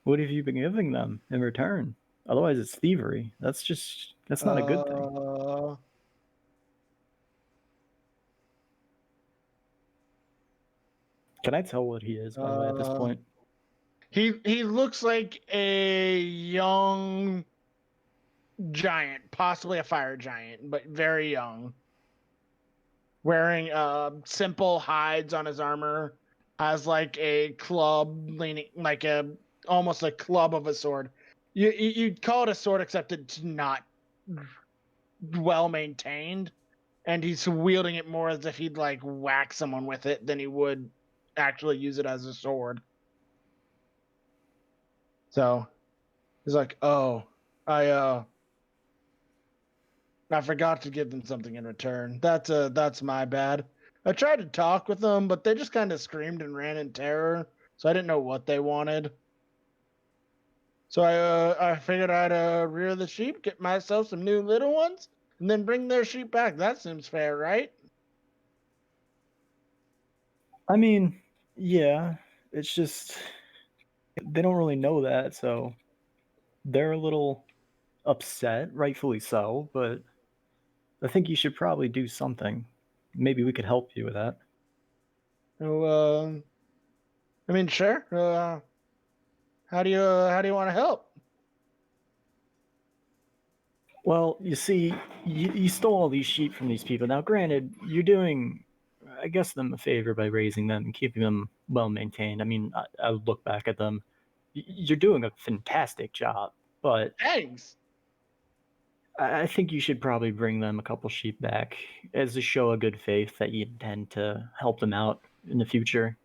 What have you been giving them in return? Otherwise, it's thievery. That's not a good thing. Can I tell what he is, by the way, at this point? He looks like a young giant, possibly a fire giant, but very young. Wearing simple hides on his armor, has like a club leaning, like almost a club of a sword. You'd call it a sword, except it's not well maintained, and he's wielding it more as if he'd like whack someone with it than he would actually use it as a sword. So he's like, "Oh, I forgot to give them something in return. That's my bad. I tried to talk with them, but they just kind of screamed and ran in terror, so I didn't know what they wanted. So I figured I'd rear the sheep, get myself some new little ones, and then bring their sheep back. That seems fair, right?" I mean, yeah. It's just they don't really know that, so they're a little upset, rightfully so, but I think you should probably do something. Maybe we could help you with that. So, I mean, sure. How do you want to help? Well, you see, you stole all these sheep from these people. Now, granted, you're doing, I guess, them a favor by raising them and keeping them well maintained. I mean, I would look back at them. You're doing a fantastic job, but Thanks. I think you should probably bring them a couple sheep back as a show of good faith that you intend to help them out in the future.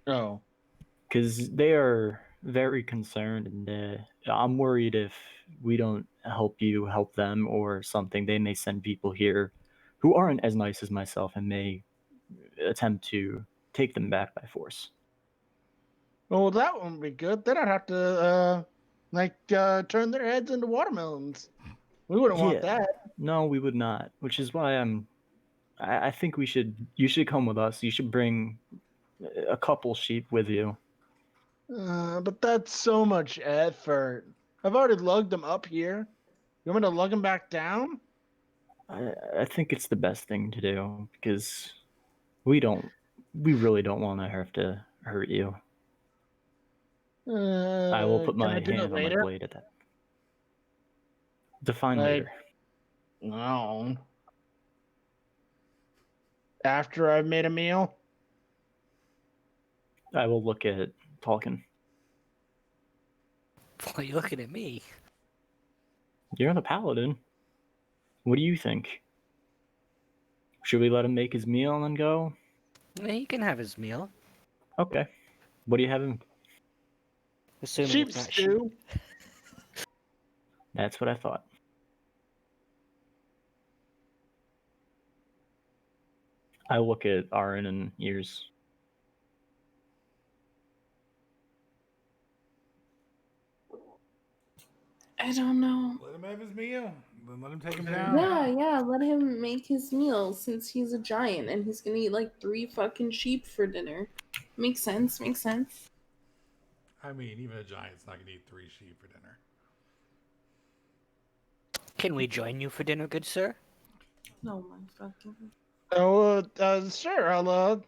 Oh. Because they are very concerned, and I'm worried if we don't help you help them or something, they may send people here who aren't as nice as myself and may attempt to take them back by force. Well, that wouldn't be good. Then I'd have to turn their heads into watermelons. We wouldn't want that. No, we would not. Which is why I think you should come with us. You should bring a couple sheep with you. But that's so much effort. I've already lugged them up here. You want me to lug them back down? I think it's the best thing to do because we really don't want to have to hurt you. I will put Can my I do it hand on my later? blade at that. Define Like, later. no. After I've made a meal? I will look at Talkin. Why are you looking at me? You're the paladin. What do you think? Should we let him make his meal and then go? Yeah, he can have his meal, Okay. What do you have him? assuming Sheep it's not sheep. stew. That's what I thought. I look at Aaron and Ears. I don't know. Let him have his meal. Then let him take him down. Yeah, let him make his meal since he's a giant and he's gonna eat like 3 fucking sheep for dinner. Makes sense, makes sense. I mean, even a giant's not gonna eat 3 sheep for dinner. Can we join you for dinner, good sir? Oh my fucking. Oh, sure. I'll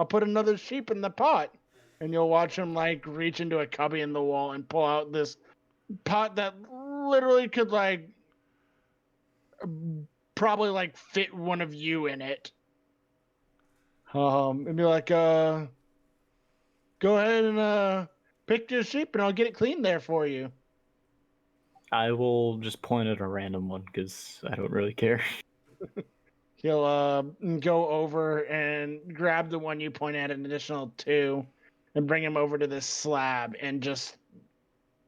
put another sheep in the pot, and you'll watch him like reach into a cubby in the wall and pull out this pot that literally could like probably like fit one of you in it. And be like, go ahead and pick your sheep, and I'll get it cleaned there for you. I will just point at a random one because I don't really care. He'll go over and grab the one you point at an additional 2 and bring him over to this slab and just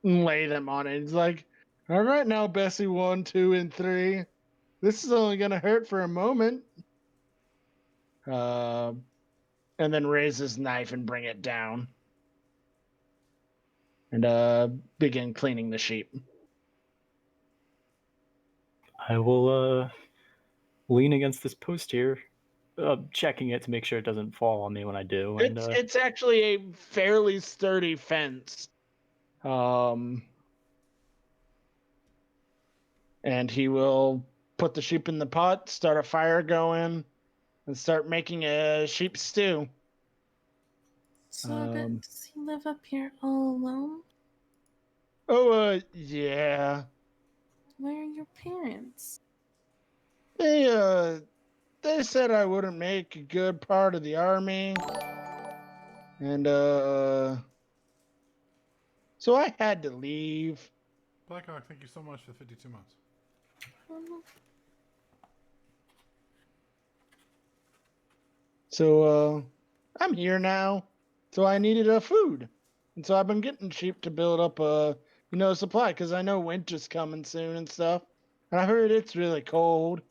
lay them on it. He's like, all right now, Bessie 1, 2, and 3. This is only gonna hurt for a moment. And then raise his knife and bring it down. And begin cleaning the sheep. I will lean against this post here, checking it to make sure it doesn't fall on me when I do. And It's actually a fairly sturdy fence. And he will put the sheep in the pot, start a fire going, and start making a sheep stew. So does he live up here all alone? Oh, yeah. Where are your parents? They said I wouldn't make a good part of the army. And, so I had to leave. Blackhawk, thank you so much for 52 months. So, I'm here now. So I needed a food. And so I've been getting sheep to build up a, supply, because I know winter's coming soon and stuff. And I heard it's really cold.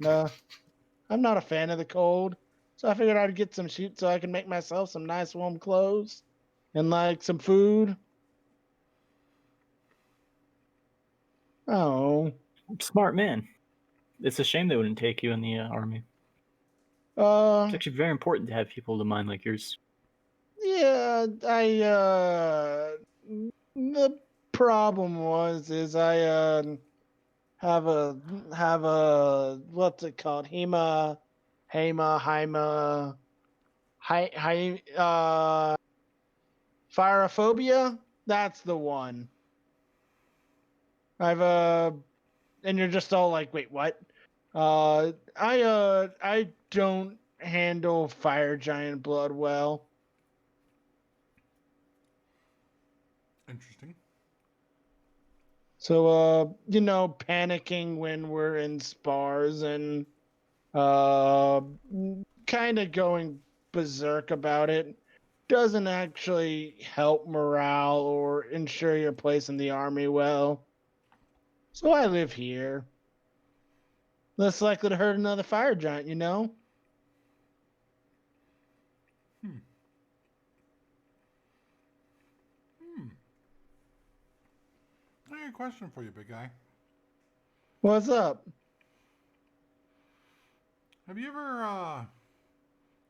I'm not a fan of the cold. So I figured I'd get some sheep so I can make myself some nice warm clothes and like some food. Oh. smart man. It's a shame they wouldn't take you in the army. It's actually very important to have people of the mind like yours. Yeah, the problem is I have a what's it called? Phyrophobia? That's the one. And you're just all like, wait, what? I don't handle fire giant blood well. Interesting. So, panicking when we're in spars and kind of going berserk about it doesn't actually help morale or ensure your place in the army well. So I live here. Less likely to hurt another fire giant, I got a question for you, big guy. What's up? Have you ever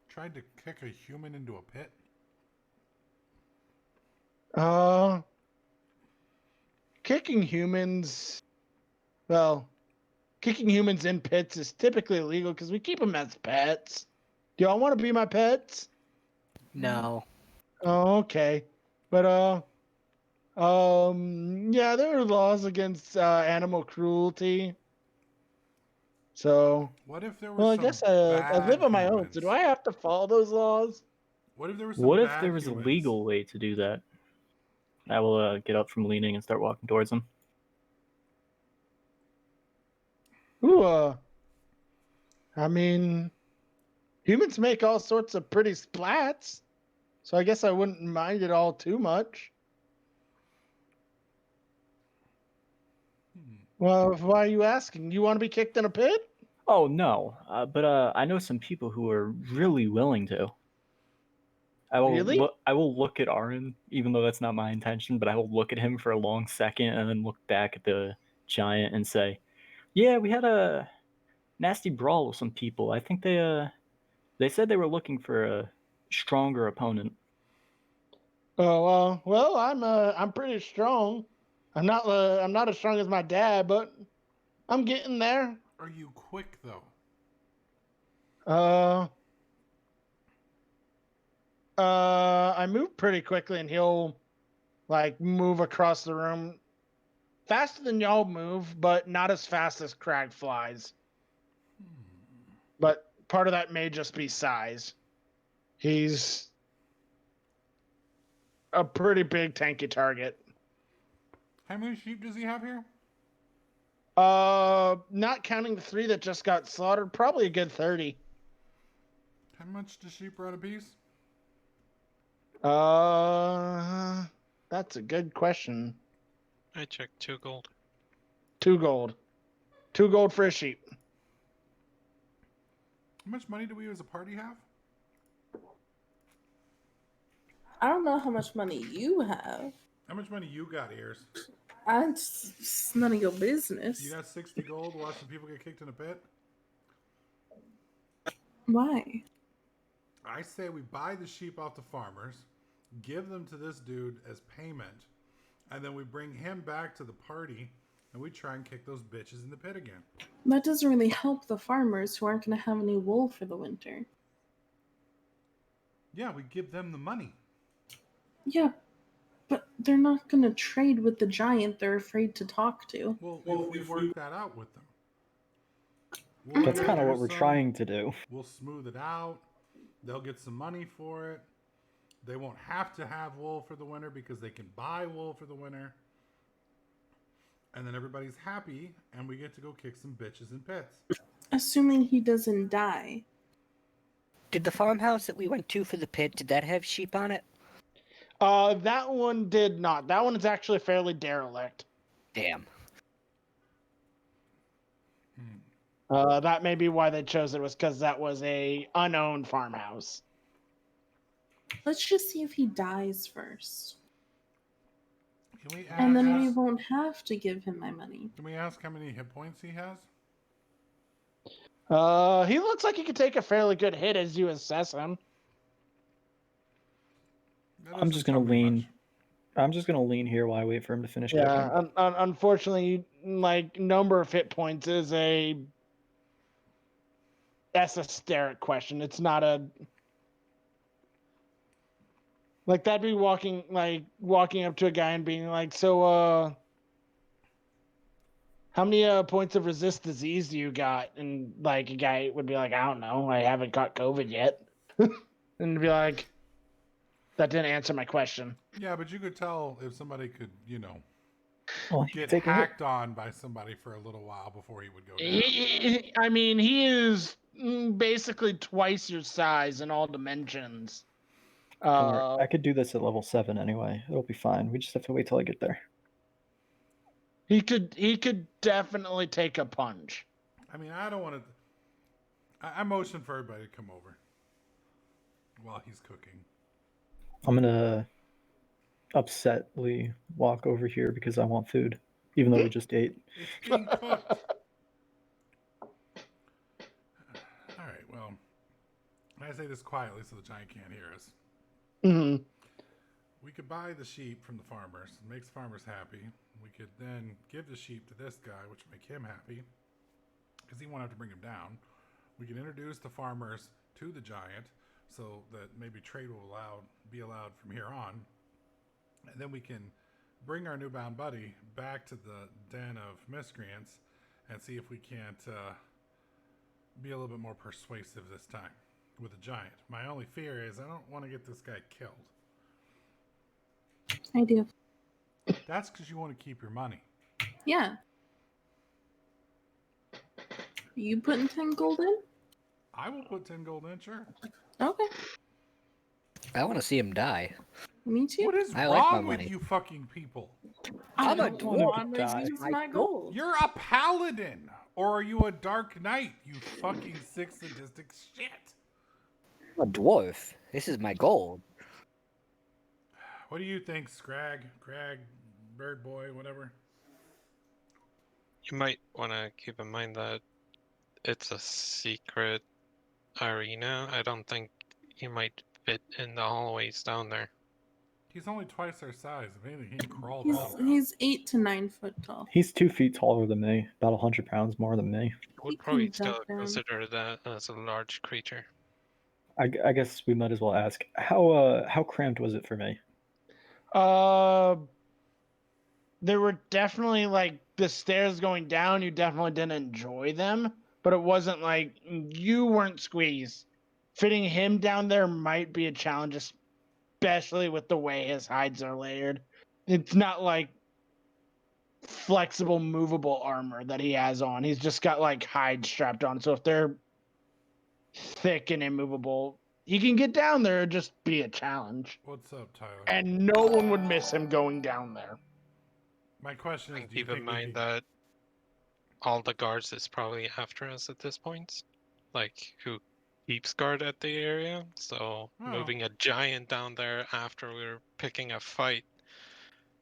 tried to kick a human into a pit? Uh, kicking humans. Well, kicking humans in pits is typically illegal because we keep them as pets. Do y'all want to be my pets? No. Oh, okay. But yeah, there are laws against animal cruelty. So, What if there well, was I some guess I live bad on my own. So, humans? do I have to follow those laws? What if there was some What if bad there was a humans? legal way to do that? I will get up from leaning and start walking towards him. Ooh, I mean, humans make all sorts of pretty splats. So I guess I wouldn't mind it all too much. Hmm. Well, why are you asking? You want to be kicked in a pit? Oh no, but I know some people who are really willing to. Really? I will look at Arin, even though that's not my intention. But I will look at him for a long second and then look back at the giant and say, "Yeah, we had a nasty brawl with some people. I think they said they were looking for a stronger opponent." Oh, well, I'm pretty strong. I'm not as strong as my dad, but I'm getting there. Are you quick though? Uh, I move pretty quickly, and he'll like move across the room faster than y'all move, but not as fast as Crag flies. But part of that may just be size. He's a pretty big tanky target. How many sheep does he have here? Not counting the 3 that just got slaughtered, probably a good 30. How much does sheep run a piece? That's a good question. I checked 2 gold. 2 gold. 2 gold for a sheep. How much money do we as a party have? I don't know how much money you have. How much money you got, Ears? It's none of your business. You got 60 gold watching people get kicked in a pit? Why? I say we buy the sheep off the farmers, give them to this dude as payment, and then we bring him back to the party and we try and kick those bitches in the pit again. That doesn't really help the farmers who aren't going to have any wool for the winter. Yeah, we give them the money. Yeah, but they're not going to trade with the giant they're afraid to talk to. Well, if we work that out with them. That's kind of what we're introduce them, trying to do. We'll smooth it out. They'll get some money for it. They won't have to have wool for the winter because they can buy wool for the winter. And then everybody's happy and we get to go kick some bitches in pits. Assuming he doesn't die. Did the farmhouse that we went to for the pit, did that have sheep on it? That one did not. That one is actually fairly derelict. Damn. That may be why they chose it, was because that was a unowned farmhouse. Let's just see if he dies first. Can we ask, And then we won't have to give him my money. Can we ask how many hit points he has? He looks like he could take a fairly good hit as you assess him. I'm just gonna lean. I'm just gonna lean here while I wait for him to finish cooking. Yeah, unfortunately, like number of hit points is that's a steric question. It's not a like that'd be walking up to a guy and being like, so how many points of resist disease do you got? And like a guy would be like, I don't know, I haven't got COVID yet. And be like, that didn't answer my question. Yeah, but you could tell if somebody could, you know, Well, get take a hit. hacked on by somebody for a little while before he would go down. I mean, he is basically twice your size in all dimensions. Don't worry, I could do this at level 7 anyway. It'll be fine. We just have to wait till I get there. He could definitely take a punch. I mean, I don't want to. I motion for everybody to come over while he's cooking. I'm gonna upsetly walk over here because I want food, even though we just ate. It's being cooked. All right, well, I say this quietly so the giant can't hear us. Mm-hmm. we could buy the sheep from the farmers. It makes farmers happy. We could then give the sheep to this guy, which would make him happy, because he won't have to bring him down. We can introduce the farmers to the giant, so that maybe trade will be allowed from here on. And then we can bring our newbound buddy back to the den of miscreants and see if we can't be a little bit more persuasive this time with the giant. My only fear is I don't want to get this guy killed. I do. That's because you want to keep your money. Yeah. You putting 10 gold in? I will put 10 gold in, sure. Okay. I want to see him die. Me too. What is I like my wrong with money. you fucking people? I'm a don't dwarf, wanna guys. use I my don't- gold. You're a paladin! Or are you a dark knight, you fucking sick sadistic shit? I'm a dwarf. This is my gold. What do you think, Scrag, Bird Boy, whatever? You might want to keep in mind that it's a secret arena. I don't think you might fit in the hallways down there. He's only twice our size. If anything, he can crawl down. He's 8 to 9 foot tall. He's 2 feet taller than me, about 100 pounds more than me. Would He probably can still duck down. consider that as a large creature. I guess we might as well ask how cramped was it for me? There were definitely like the stairs going down. You definitely didn't enjoy them, but it wasn't like you weren't squeezed. Fitting him down there might be a challenge, especially with the way his hides are layered. It's not like flexible, movable armor that he has on. He's just got like hides strapped on. So if they're thick and immovable, he can get down there. It'd just be a challenge. What's up, Tyler? And no one would miss him going down there. My question is, And do you keep in think we mind could... that all the guards is probably after us at this point. Like, who keeps guard at the area. So Oh. moving a giant down there after we're picking a fight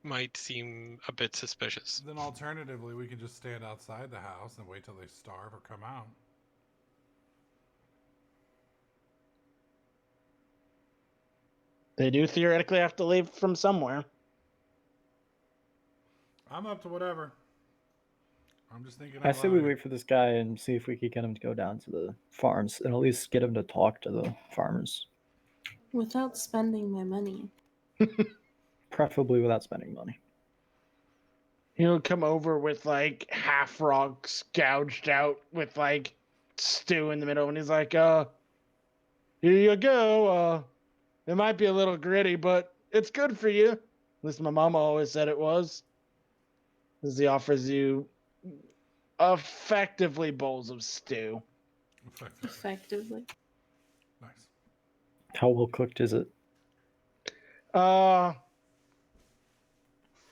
might seem a bit suspicious. Then alternatively, we can just stand outside the house and wait till they starve or come out. They do theoretically have to leave from somewhere. I'm up to whatever. I'm just thinking I out say we loud. wait for this guy and see if we could get him to go down to the farms and at least get him to talk to the farmers, Without spending my money. preferably without spending money. He'll come over with like half rocks gouged out with like stew in the middle, and he's like, here you go. It might be a little gritty, but it's good for you. At least my mama always said it was. As he offers you effectively bowls of stew. Effectively. Nice. How well cooked is it?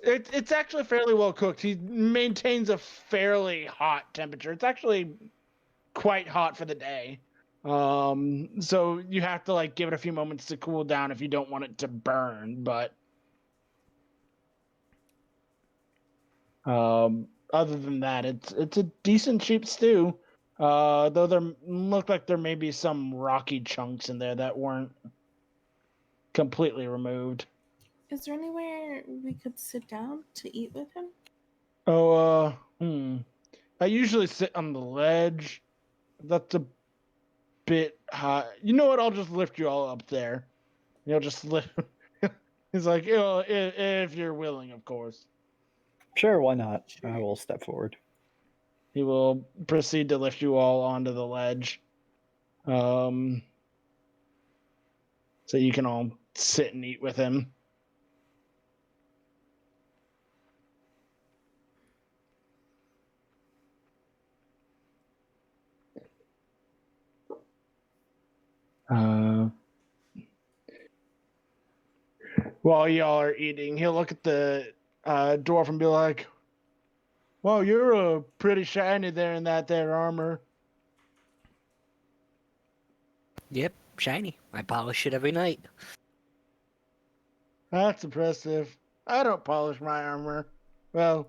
It's actually fairly well cooked. He maintains a fairly hot temperature. It's actually quite hot for the day. So you have to like give it a few moments to cool down if you don't want it to burn, but other than that, it's a decent cheap stew. Though there look like there may be some rocky chunks in there that weren't completely removed. Is there anywhere we could sit down to eat with him? I usually sit on the ledge. That's a bit high. You know what? I'll just lift you all up there. You'll just lift. He's like, if you're willing, of course. Sure, why not? I will step forward. He will proceed to lift you all onto the ledge. So you can all sit and eat with him. While y'all are eating, he'll look at the dwarf and be like, "Well, you're pretty shiny there in that there armor." Yep, shiny. I polish it every night. That's impressive. I don't polish my armor. Well,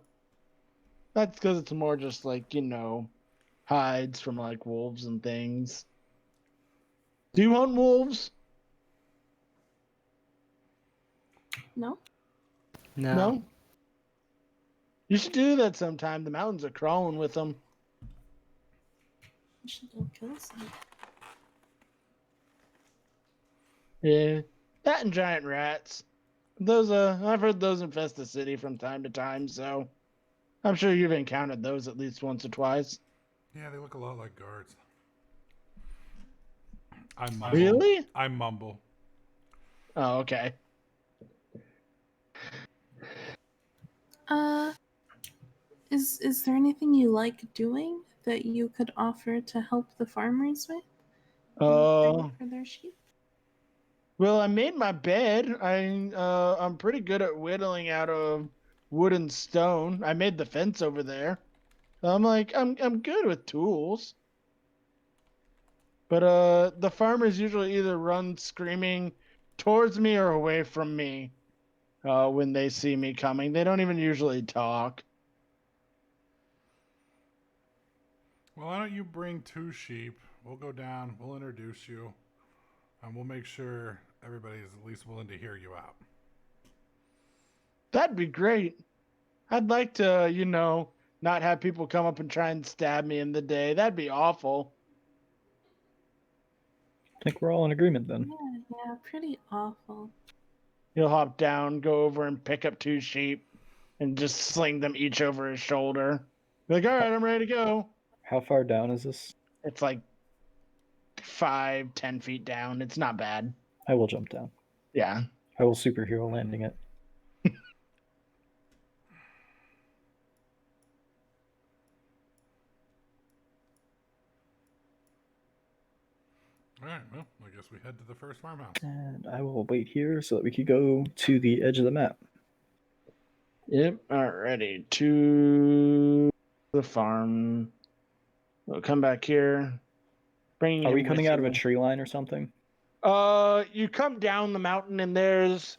that's because it's more just like, hides from like wolves and things. Do you hunt wolves? No? No. You should do that sometime. The mountains are crawling with them. We should go kill some. Yeah. That and giant rats. Those I've heard those infest the city from time to time, so I'm sure you've encountered those at least once or twice. Yeah, they look a lot like guards. I mumble. Really? I mumble. Oh, okay. Is there anything you like doing that you could offer to help the farmers with? Uh, For their sheep? well, I made my bed. I'm pretty good at whittling out of wood and stone. I made the fence over there. I'm good with tools. But the farmers usually either run screaming towards me or away from me when they see me coming. They don't even usually talk. Well, why don't you bring 2 sheep? We'll go down. We'll introduce you. And we'll make sure everybody's at least willing to hear you out. That'd be great. I'd like to, not have people come up and try and stab me in the day. That'd be awful. I think we're all in agreement then. Yeah, pretty awful. He'll hop down, go over and pick up 2 sheep and just sling them each over his shoulder. Be like, all right, I'm ready to go. How far down is this? It's like 5-10 feet down. It's not bad. I will jump down. Yeah. I will superhero landing it. All right, well, I guess we head to the first farmhouse. And I will wait here so that we could go to the edge of the map. Yep. Alrighty. To the farm. We'll come back here. Are we coming out of a tree line or something? You come down the mountain and there's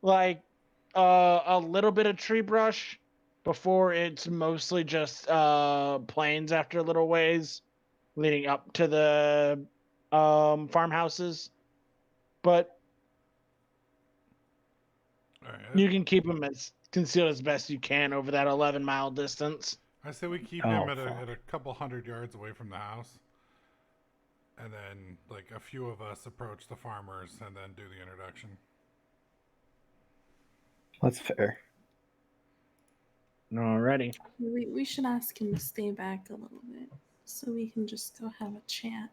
like a little bit of tree brush before it's mostly just plains after a little ways leading up to the farmhouses. But All right, you can keep them as concealed as best you can over that 11-mile distance. I say we keep Oh, him at fuck. a couple hundred yards away from the house. And then, like, a few of us approach the farmers and then do the introduction. That's fair. Alrighty. We should ask him to stay back a little bit so we can just go have a chat.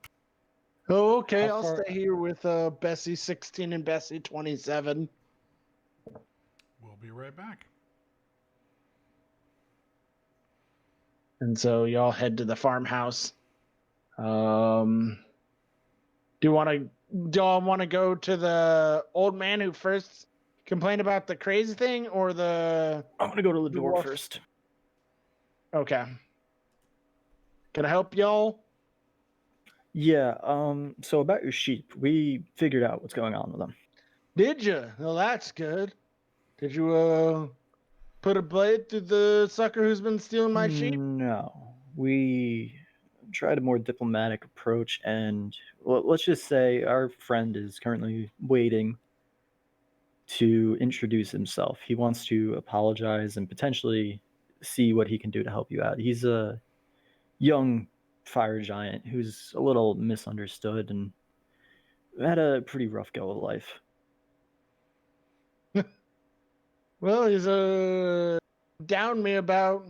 Oh, okay. How I'll far- stay here with Bessie 16 and Bessie 27. We'll be right back. And so y'all head to the farmhouse. Do y'all want to go to the old man who first complained about the crazy thing, or the? I'm gonna go to the door dwarf? first. Okay. Can I help y'all? Yeah, so about your sheep, we figured out what's going on with them. Did you? Well, that's good. Did you put a blade through the sucker who's been stealing my sheep? No. We tried a more diplomatic approach, and let's just say our friend is currently waiting to introduce himself. He wants to apologize and potentially see what he can do to help you out. He's a young fire giant who's a little misunderstood and had a pretty rough go of life. Well, he's down me about,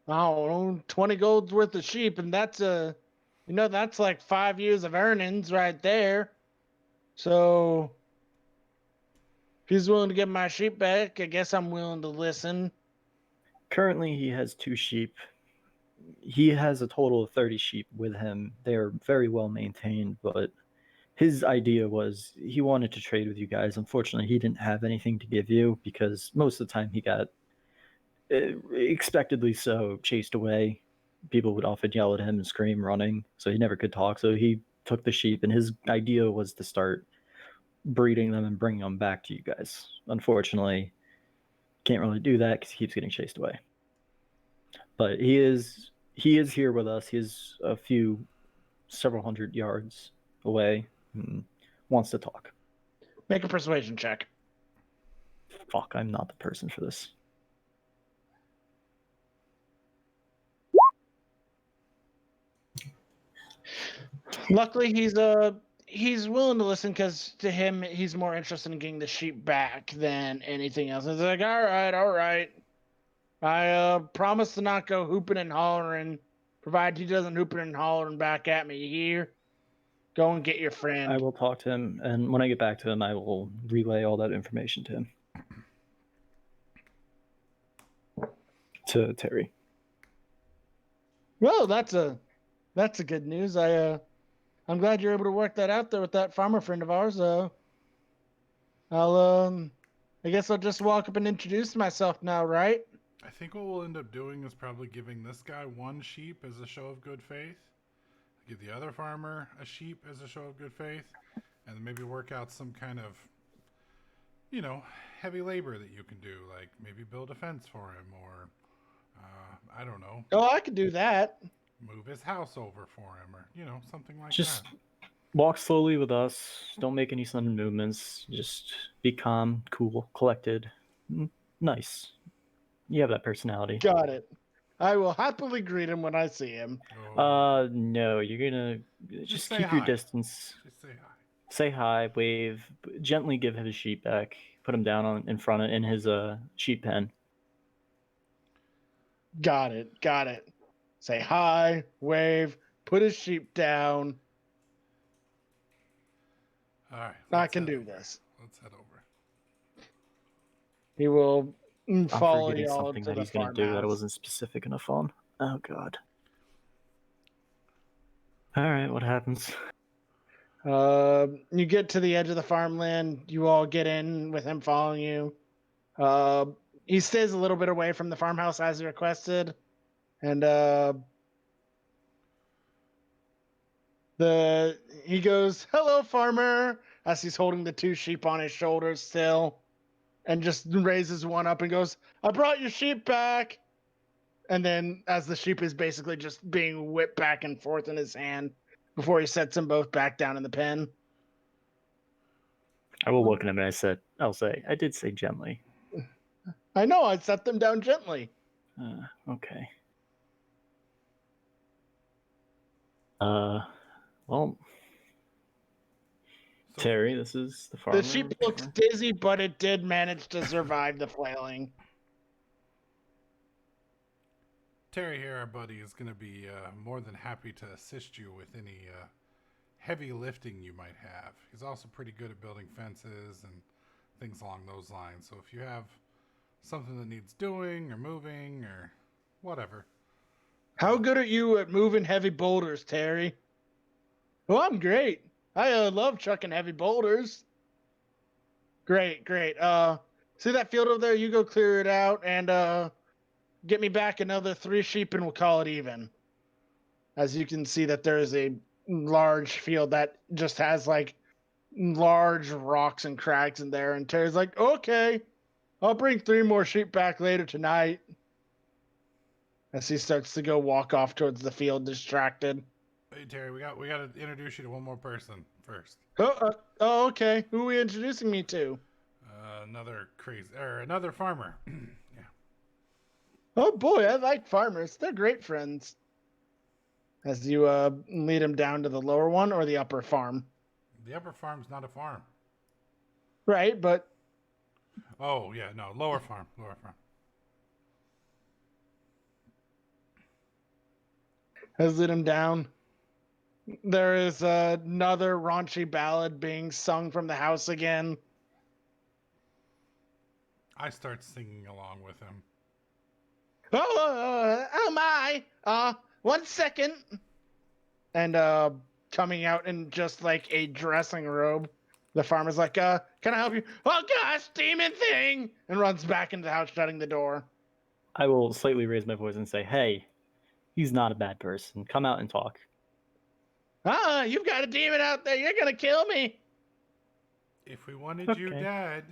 I don't know, 20 golds worth of sheep, and that's that's like 5 years of earnings right there. So if he's willing to get my sheep back, I guess I'm willing to listen. Currently, he has 2 sheep. He has a total of 30 sheep with him. They're very well maintained, but his idea was he wanted to trade with you guys. Unfortunately, he didn't have anything to give you because most of the time he got, expectedly so, chased away. People would often yell at him and scream running, so he never could talk. So he took the sheep, and his idea was to start breeding them and bringing them back to you guys. Unfortunately, can't really do that because he keeps getting chased away. But he is here with us. He is several hundred yards away and wants to talk. Make a persuasion check. Fuck, I'm not the person for this. Luckily, he's willing to listen because to him, he's more interested in getting the sheep back than anything else. He's like, all right. I promise to not go hooping and hollering, provided he doesn't hooping and hollering back at me. You hear? Go and get your friend. I will talk to him, and when I get back to him, I will relay all that information to him. To Terry. Well, that's a good news. I'm glad you're able to work that out there with that farmer friend of ours. I guess I'll just walk up and introduce myself now, right? I think what we'll end up doing is probably giving this guy 1 sheep as a show of good faith. Give the other farmer a sheep as a show of good faith. And then maybe work out some kind of, heavy labor that you can do. Like maybe build a fence for him or, I don't know. Oh, I could do that. Move his house over for him or, something like Just that. walk slowly with us. Don't make any sudden movements. Just be calm, cool, collected. Nice. You have that personality. Got it. I will happily greet him when I see him. Oh, No, you're gonna just say keep your hi. distance. Just say hi. Say hi, wave, gently give him his sheep back. Put him down in front of in his sheep pen. Got it. Say hi, wave, put his sheep down. All right. I can do this. Let's head over. He will I'm follow forgetting you all something to that the he's gonna do that I farmhouse. wasn't specific enough on. Oh god. All right, what happens? You get to the edge of the farmland. You all get in with him following you. He stays a little bit away from the farmhouse as requested, and he goes, "Hello, farmer," as he's holding the 2 sheep on his shoulders still, and just raises one up and goes, "I brought your sheep back." And then, as the sheep is basically just being whipped back and forth in his hand, before he sets them both back down in the pen. I will look at him and I'll say, I did say gently. I know, I set them down gently. Okay. Well, So, Terry, this is the farmer. The sheep looks dizzy, but it did manage to survive the flailing. Terry here, our buddy, is going to be more than happy to assist you with any heavy lifting you might have. He's also pretty good at building fences and things along those lines. So if you have something that needs doing or moving or whatever. How good are you at moving heavy boulders, Terry? Well, I'm great. I love chucking heavy boulders. Great. See that field over there? You go clear it out and get me back another 3 sheep and we'll call it even. As you can see that there is a large field that just has like large rocks and crags in there. And Terry's like, okay, I'll bring 3 more sheep back later tonight. As he starts to go walk off towards the field distracted. Hey Terry, we got to introduce you to one more person first. Oh, okay. Who are we introducing me to? Another farmer. Yeah. Oh boy, I like farmers. They're great friends. As you lead him down to the lower one or the upper farm. The upper farm's not a farm. Right, but Oh yeah, no, lower farm. as lead him down. There is another raunchy ballad being sung from the house again. I start singing along with him. Oh my! 1 second. And coming out in just like a dressing robe, the farmer's like, can I help you? Oh gosh, demon thing! And runs back into the house, shutting the door. I will slightly raise my voice and say, hey, he's not a bad person. Come out and talk. You've got a demon out there. You're gonna kill me. If we wanted you Okay. dead,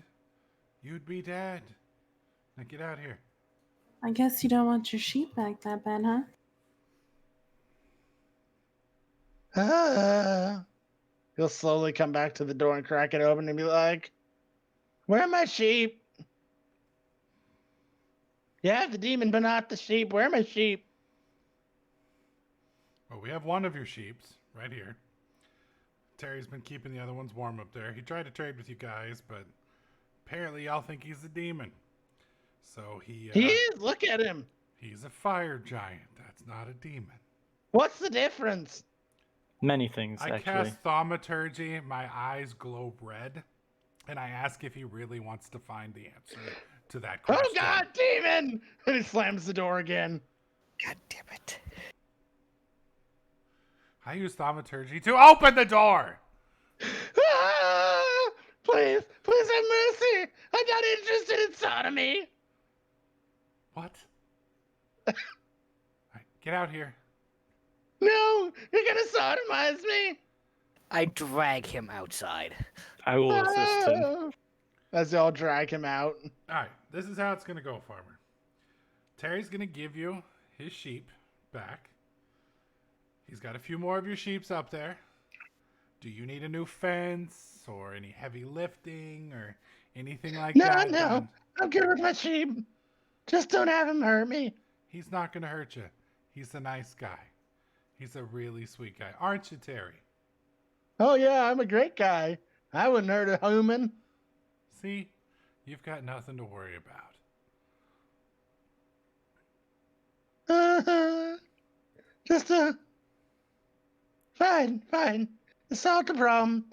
you'd be dead. Now get out here. I guess you don't want your sheep back that bad, huh? He'll slowly come back to the door and crack it open and be like, where are my sheep? Yeah, the demon, but not the sheep. Where are my sheep? Well, we have one of your sheeps right here. Terry's been keeping the other ones warm up there. He tried to trade with you guys, but apparently y'all think he's a demon. So He is. Look at him. he's a fire giant. That's not a demon. What's the difference? Many things, I actually. cast thaumaturgy, my eyes glow red, and I ask if he really wants to find the answer to that question. Oh God, demon! And he slams the door again. God damn it. I use thaumaturgy to open the door! Ah! Please have mercy! I'm not interested in sodomy! What? All right, get out here. No! You're gonna sodomize me! I drag him outside. I will assist him. Ah! As they all drag him out. All right, this is how it's going to go, Farmer. Terry's going to give you his sheep back. He's got a few more of your sheeps up there. Do you need a new fence or any heavy lifting or anything like that? No, done? I'm good with my sheep. Just don't have him hurt me. He's not going to hurt you. He's a nice guy. He's a really sweet guy. Aren't you, Terry? Oh yeah, I'm a great guy. I wouldn't hurt a human. See? You've got nothing to worry about. Just fine. It's not the problem.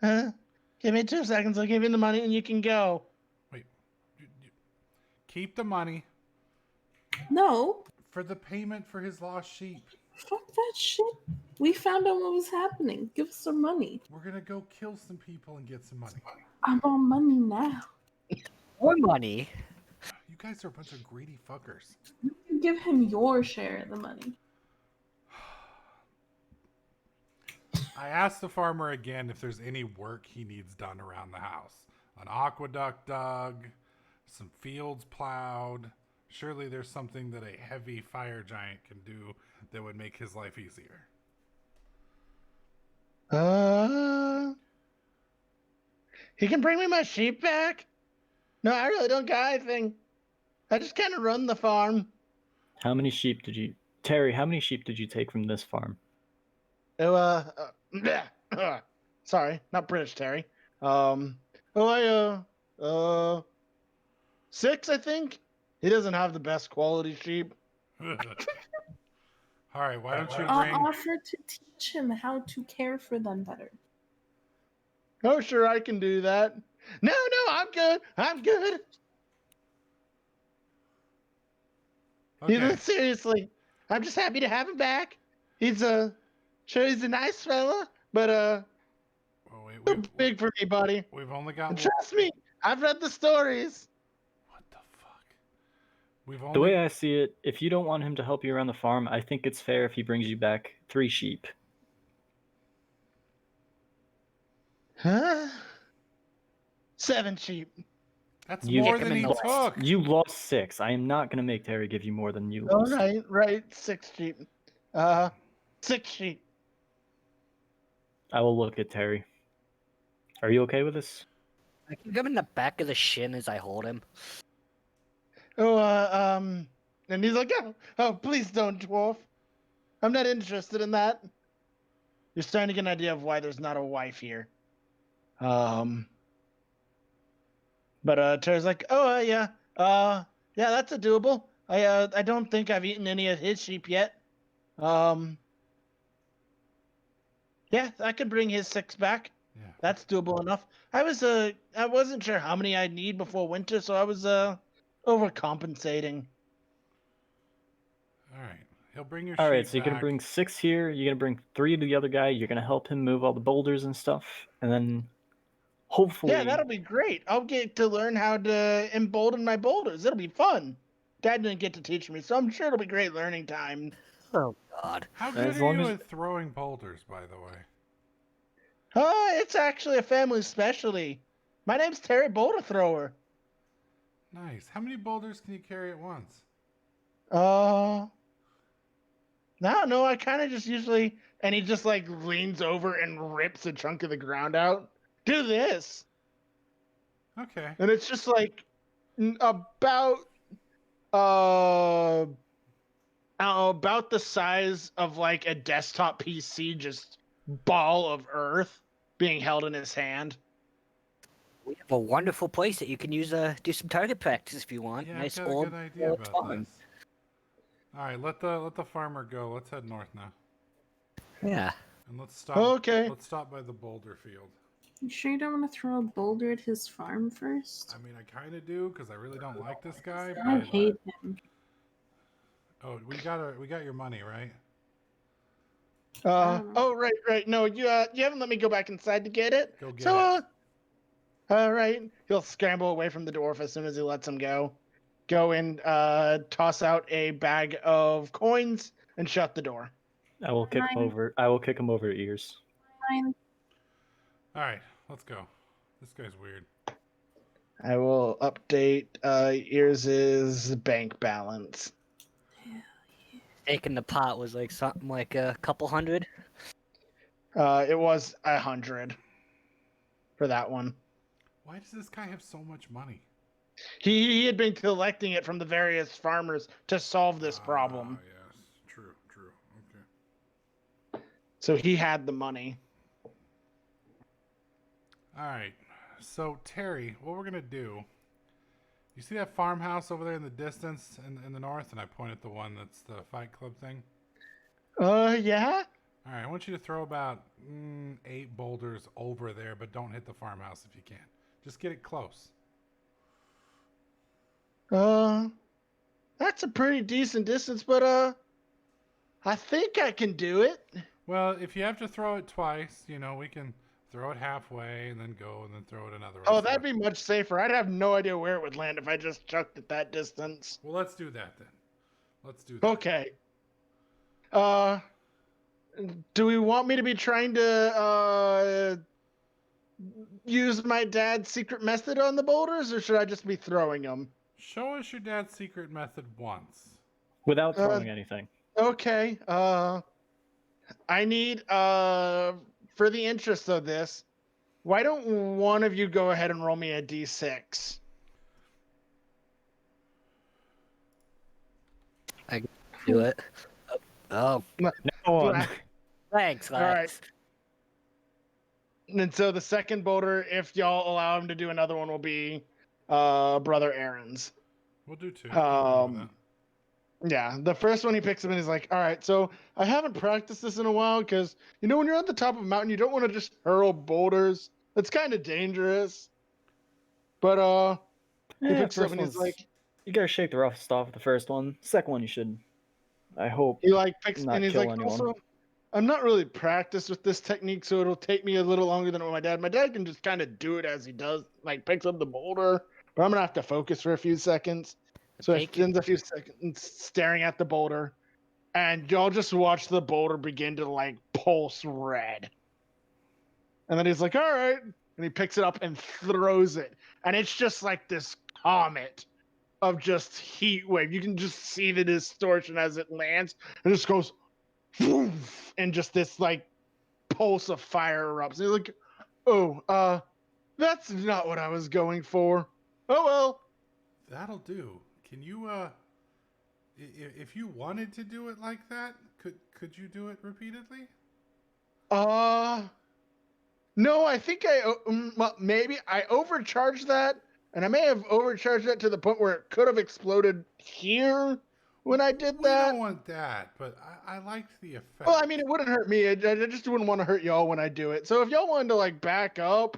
Give me 2 seconds. I'll give you the money and you can go. Wait. Keep the money No, for the payment for his lost sheep. fuck that shit. We found out what was happening. Give us some money. We're going to go kill some people and get some money. I'm on money now. More money. You guys are a bunch of greedy fuckers. You give him your share of the money. I asked the farmer again if there's any work he needs done around the house. An aqueduct dug, some fields plowed. Surely there's something that a heavy fire giant can do that would make his life easier. He can bring me my sheep back? No, I really don't got anything. I just kind of run the farm. How many sheep did you... Terry, how many sheep did you take from this farm? Sorry, not British, Terry. 6, I think. He doesn't have the best quality sheep. All right, why don't you I'll bring... offer to teach him how to care for them better. Oh, sure, I can do that. No, I'm good. Okay. Seriously, I'm just happy to have him back. He's sure he's a nice fella, but Oh, wait, too big for me, buddy. we've only got... And trust me, I've read the stories. What the fuck? We've only... The way I see it, if you don't want him to help you around the farm, I think it's fair if he brings you back 3 sheep. Huh? 7 sheep. That's You more kick him than in he the took. You lost 6. I am not going to make Terry give you more than you All lost. right, 6 sheep. 6 sheep. I will look at Terry. Are you okay with this? I kick him in the back of the shin as I hold him. And he's like, oh, please don't, dwarf. I'm not interested in that. You're starting to get an idea of why there's not a wife here. But Terry's like, yeah, that's a doable. I don't think I've eaten any of his sheep yet. Yeah, I could bring his 6 back. Yeah. That's doable enough. I wasn't sure how many I'd need before winter, so I was overcompensating. All right. He'll bring your All right, sheep so you're going to back. bring 6 here. You're going to bring 3 to the other guy. You're going to help him move all the boulders and stuff. And then hopefully... Yeah, that'll be great. I'll get to learn how to embolden my boulders. It'll be fun. Dad didn't get to teach me, so I'm sure it'll be great learning time. Oh God. How good As are long you as- at throwing boulders, by the way? It's actually a family specialty. My name's Terry Boulder Thrower. Nice. How many boulders can you carry at once? No, I kind of just usually, and he just like leans over and rips a chunk of the ground out. Do this. Okay. And it's just like about About the size of like a desktop PC, just ball of earth being held in his hand. We have a wonderful place that you can use do some target practice if you want. Yeah, Nice I've got a old good idea about farm. this. All right, let the farmer go. Let's head north now, Yeah. and let's stop. Okay. Let's stop by the boulder field. You sure you don't want to throw a boulder at his farm first? I mean, I kind of do because I really don't like this guy. I But hate him. oh, we got your money, right? Oh, right. No, you haven't let me go back inside to get it. Go get So, it. all right. He'll scramble away from the dwarf as soon as he lets him go. Go and toss out a bag of coins and shut the door. I will kick him Fine. over. I will kick him over the ears. Fine. All right, let's go. This guy's weird. I will update Ears' bank balance. Taking the pot was like something like a couple hundred. It was 100 for that one. Why does this guy have so much money? He had been collecting it from the various farmers to solve this problem. Yes, true. Okay. So he had the money. All right. So Terry, what we're gonna do? You see that farmhouse over there in the distance in the north? And I point at the one that's the Fight Club thing. Yeah. All right. I want you to throw about 8 boulders over there, but don't hit the farmhouse if you can. Just get it close. That's a pretty decent distance, but I think I can do it. Well, if you have to throw it twice, we can throw it halfway and then go and then throw it another way. Oh, that'd be much safer. I'd have no idea where it would land if I just chucked it that distance. Well, let's do that then. Let's do that. Okay. Do we want me to be trying to use my dad's secret method on the boulders, or should I just be throwing them? Show us your dad's secret method once. Without throwing anything. Okay. I need for the interest of this, why don't one of you go ahead and roll me a d6? I can do it. Oh, No one. thanks, All right. Lex. And so the second boulder, if y'all allow him to do another one, will be Brother Aaron's. We'll do 2. Keep going with that. Yeah, the first one he picks up and he's like, all right, so I haven't practiced this in a while because, when you're at the top of a mountain, you don't want to just hurl boulders. It's kind of dangerous. But he picks up and he's like... You gotta shake the rust off the first one. Second one you should, I hope, He picks not and he's kill like, anyone. also, I'm not really practiced with this technique, so it'll take me a little longer than my dad. My dad can just kind of do it as he does, picks up the boulder, but I'm gonna have to focus for a few seconds. So he spends a few seconds staring at the boulder, and y'all just watch the boulder begin to pulse red. And then he's like, all right, and he picks it up and throws it, and it's just like this comet of just heat wave. You can just see the distortion as it lands, and it just goes, woof, and just this pulse of fire erupts. And he's like, oh, that's not what I was going for. Oh well. That'll do. Can you if you wanted to do it like that, could you do it repeatedly? No, I think maybe I overcharged that, and I may have overcharged that to the point where it could have exploded here when I did that. We don't want that, but I liked the effect. Well, I mean, it wouldn't hurt me. I just wouldn't want to hurt y'all when I do it. So if y'all wanted to back up.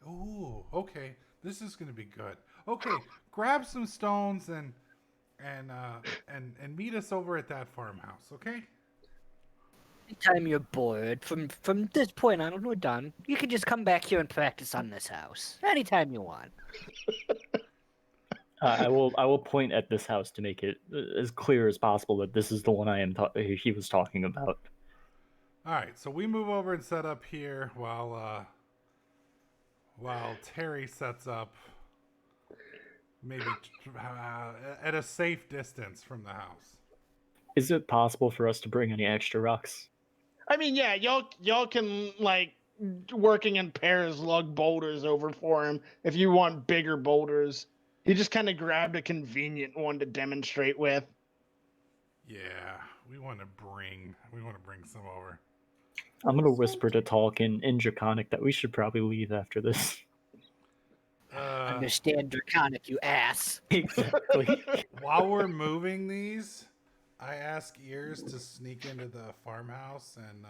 Ooh, okay. This is gonna be good. Okay, grab some stones and meet us over at that farmhouse, okay? Anytime you're bored, from this point on when we're done, you can just come back here and practice on this house. Anytime you want. I will point at this house to make it as clear as possible that this is the one he was talking about. All right, so we move over and set up here while Terry sets up maybe at a safe distance from the house. Is it possible for us to bring any extra rocks? I mean, yeah, y'all can working in pairs lug boulders over for him if you want bigger boulders. He just kind of grabbed a convenient one to demonstrate with. Yeah, we want to bring some over. I'm gonna whisper to Talk in Draconic that we should probably leave after this. Understand Draconic, you ass. Exactly. While we're moving these, I ask Ears to sneak into the farmhouse and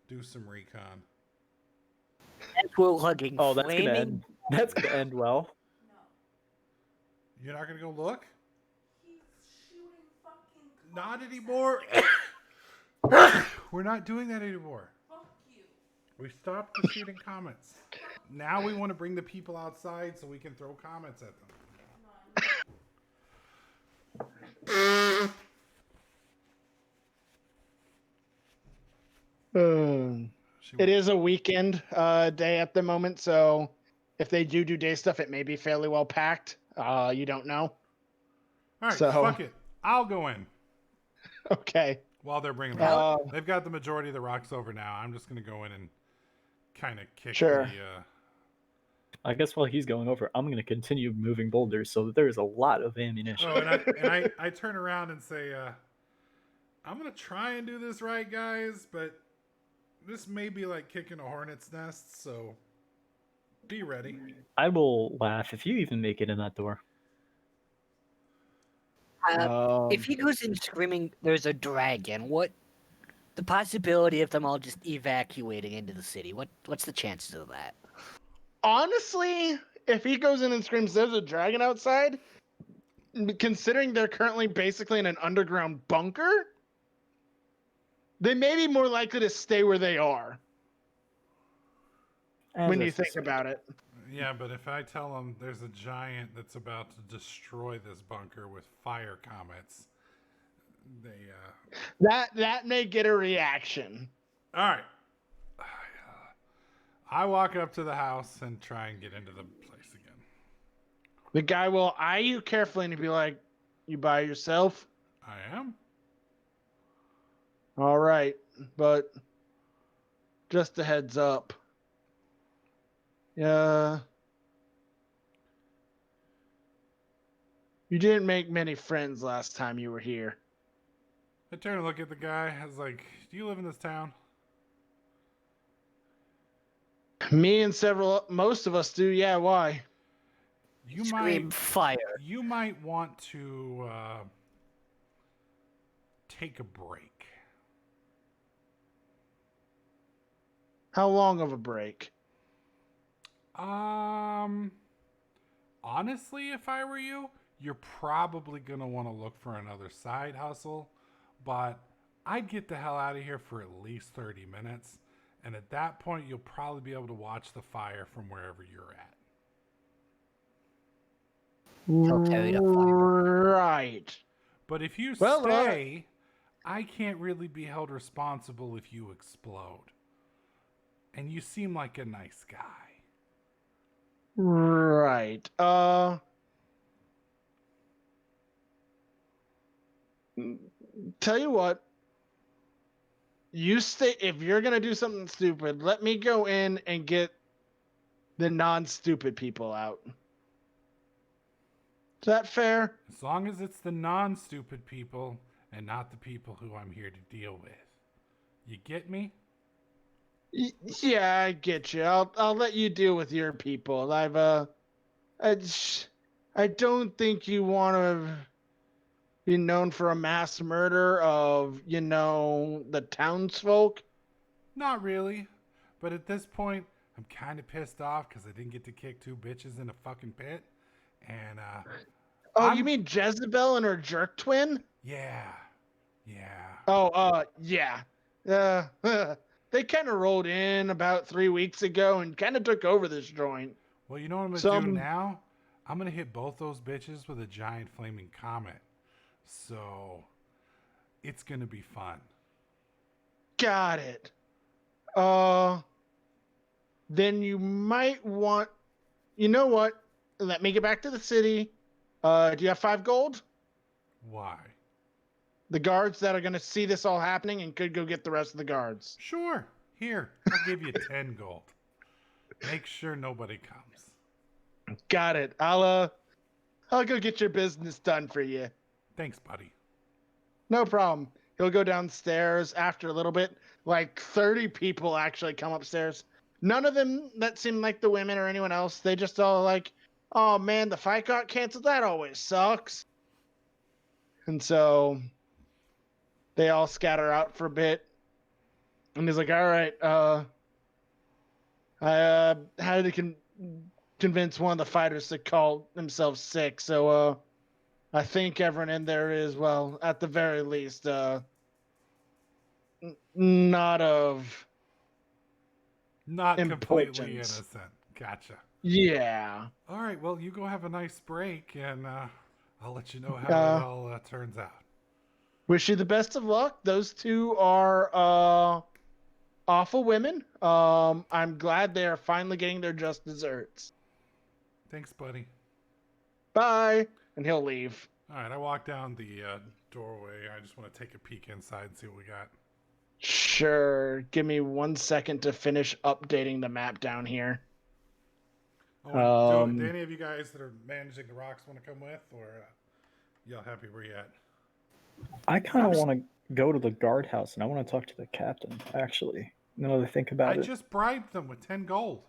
do some recon. As we're hugging Oh, that's gonna flaming. end. That's gonna end well. You're not gonna go look? Not anymore. We're not doing that anymore. We stopped the shooting comments. Now we want to bring the people outside so we can throw comments at them. It is a weekend day at the moment, so if they do day stuff, it may be fairly well packed. You don't know. All right, So- fuck it. I'll go in Okay. while they're bringing them out. They've got the majority of the rocks over now. I'm just going to go in and kind of kick Sure. the... I guess while he's going over, I'm gonna continue moving boulders so that there's a lot of ammunition. Oh, and I turn around and say, I'm going to try and do this right, guys, but this may be like kicking a hornet's nest, so be ready. I will laugh if you even make it in that door. If he goes in screaming, "There's a dragon," what? The possibility of them all just evacuating into the city. What's the chances of that? Honestly, if he goes in and screams, "There's a dragon outside," considering they're currently basically in an underground bunker, they may be more likely to stay where they are when you think about it. Yeah, but if I tell them there's a giant that's about to destroy this bunker with fire comets, they... That may get a reaction. All right. I walk up to the house and try and get into the place again. The guy will eye you carefully and be like, "You by yourself?" I am. All right, but just a heads up. Yeah. You didn't make many friends last time you were here. I turn and look at the guy. I was like, do you live in this town? Me and most of us do. Yeah, why? You Scream fire. You might want to take a break. How long of a break? Honestly, if I were you, you're probably gonna want to look for another side hustle, but I'd get the hell out of here for at least 30 minutes, and at that point, you'll probably be able to watch the fire from wherever you're at. He'll carry the fire. Right. But if you Well, stay, I can't really be held responsible if you explode. And you seem like a nice guy. Right. Tell you what. You stay. If you're gonna do something stupid, let me go in and get the non-stupid people out. Is that fair? As long as it's the non-stupid people and not the people who I'm here to deal with. You get me? Yeah, I get you. I'll let you deal with your people. I don't think you want to be known for a mass murder of, the townsfolk. Not really. But at this point, I'm kind of pissed off because I didn't get to kick two bitches in a fucking pit. And, you mean Jezebel and her jerk twin? Yeah. Yeah. They kind of rolled in about 3 weeks ago and kind of took over this joint. Well, you know what I'm going to do now? I'm going to hit both those bitches with a giant flaming comet. So, it's going to be fun. Got it. Then you might want... You know what? Let me get back to the city. Do you have 5 gold? Why? The guards that are going to see this all happening and could go get the rest of the guards. Sure. Here, I'll give you 10 gold. Make sure nobody comes. Got it. I'll I'll go get your business done for you. Thanks, buddy. No problem. He'll go downstairs after a little bit. Like 30 people actually come upstairs. None of them that seem like the women or anyone else. They just all like, oh man, the fight got canceled. That always sucks. And so they all scatter out for a bit. And he's like, all right, I had to convince one of the fighters to call themselves sick. So I think everyone in there is, well, at the very least, not of Not completely importance. innocent. Gotcha. Yeah. All right, well, you go have a nice break, and I'll let you know how it all turns out. Wish you the best of luck. Those two are awful women. I'm glad they are finally getting their just desserts. Thanks, buddy. Bye. And he'll leave. All right, I walk down the doorway. I just want to take a peek inside and see what we got. Sure. Give me 1 second to finish updating the map down here. Oh, do any of you guys that are managing the rocks want to come with, or y'all happy where you at? I kind of want to go to the guardhouse and I want to talk to the captain, actually. Now that I think about it. I just bribed them with 10 gold.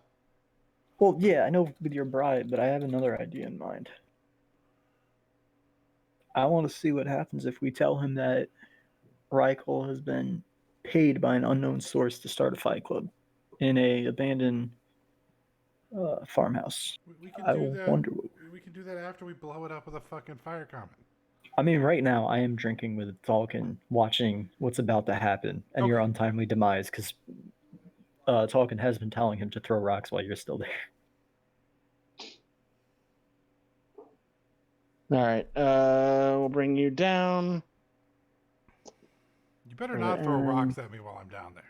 Well, yeah, I know with your bribe, but I have another idea in mind. I want to see what happens if we tell him that Reichel has been paid by an unknown source to start a fight club in a abandoned farmhouse. We can I do that. wonder. We can do that after we blow it up with a fucking fire comet. I mean, right now I am drinking with Tolkien, watching what's about to happen and your untimely demise, because Tolkien has been telling him to throw rocks while you're still there. All right. We'll bring you down. You better not throw rocks at me while I'm down there.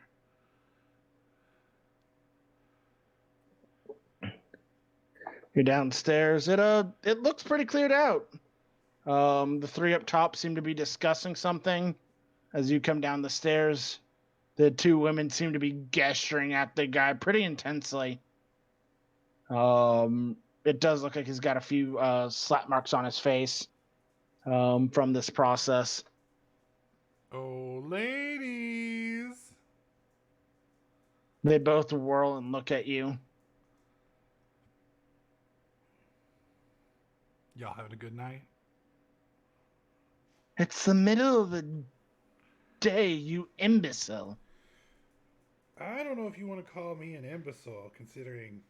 You're downstairs. It looks pretty cleared out. The three up top seem to be discussing something. As you come down the stairs, the two women seem to be gesturing at the guy pretty intensely. It does look like he's got a few slap marks on his face from this process. Oh, ladies! They both whirl and look at you. Y'all having a good night? It's the middle of the day, you imbecile. I don't know if you want to call me an imbecile, considering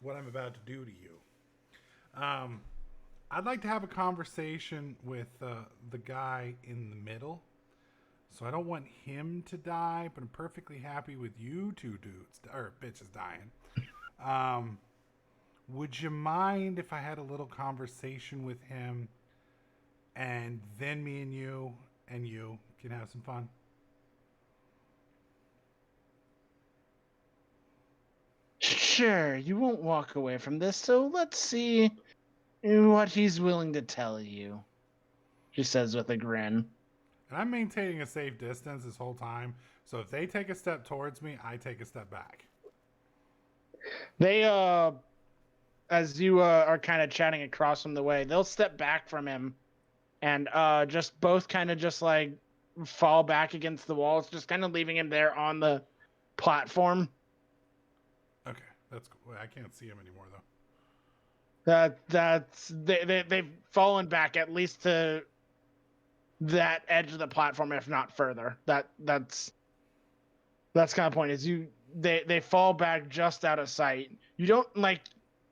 what I'm about to do to you. I'd like to have a conversation with the guy in the middle. So I don't want him to die, but I'm perfectly happy with you two dudes, or bitches dying. Would you mind if I had a little conversation with him, and then me and you can have some fun? Sure, you won't walk away from this, so let's see what he's willing to tell you, she says with a grin. And I'm maintaining a safe distance this whole time, so if they take a step towards me, I take a step back. They, as you are kind of chatting across from the way, they'll step back from him and just both kind of just like fall back against the walls, just kind of leaving him there on the platform. Okay, that's cool. I can't see him anymore though. They've fallen back at least to that edge of the platform, if not further. That's kind of the point. Is they fall back just out of sight. You don't like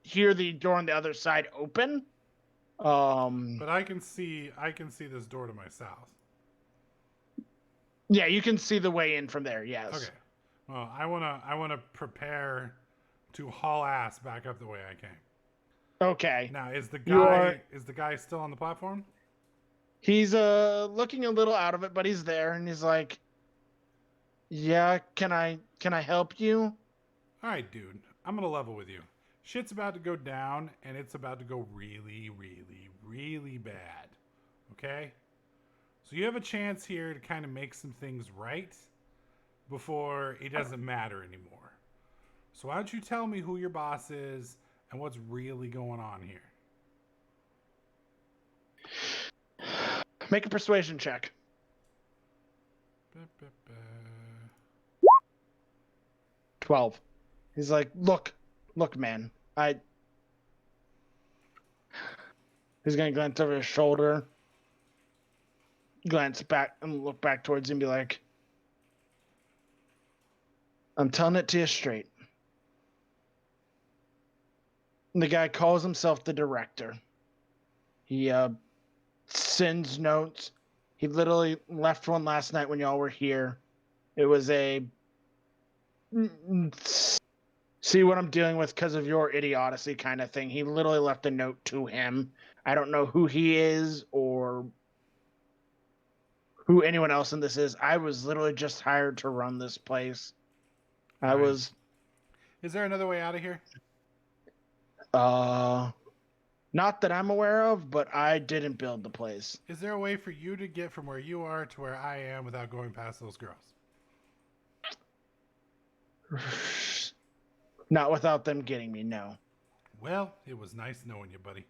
hear the door on the other side open. But I can see this door to my south. Yeah, you can see the way in from there. Yes. Okay. Well, I wanna prepare to haul ass back up the way I came. Okay. Now, is the guy still on the platform? He's looking a little out of it, but he's there, and he's like, "Yeah, can I help you?" All right, dude. I'm gonna level with you. Shit's about to go down, and it's about to go really, really, really bad. Okay? So you have a chance here to kind of make some things right before it doesn't matter anymore. So why don't you tell me who your boss is and what's really going on here? Make a persuasion check. Ba, ba, ba. 12. He's like, look, man. He's gonna glance over his shoulder, glance back, and look back towards him and be like, I'm telling it to you straight. And the guy calls himself the director. He sends notes. He literally left one last night when y'all were here. It was a see what I'm dealing with because of your idiocy kind of thing. He literally left a note to him. I don't know who he is or who anyone else in this is. I was literally just hired to run this place. I Right. was Is there another way out of here? not that I'm aware of, but I didn't build the place. Is there a way for you to get from where you are to where I am without going past those girls? Not without them getting me, no. Well, it was nice knowing you, buddy.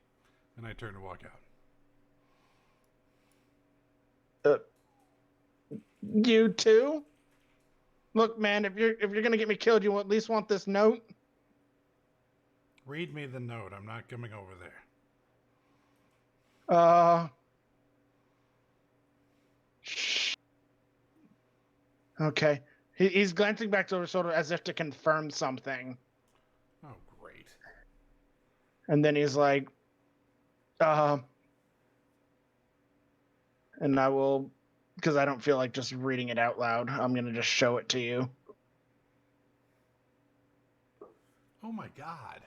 And I turn to walk out. You too? Look, man, if you're gonna get me killed, you at least want this note. Read me the note. I'm not coming over there. Okay. He's glancing back to his shoulder as if to confirm something. Oh, great. And then he's like, and I will, because I don't feel like just reading it out loud, I'm going to just show it to you. Oh my god.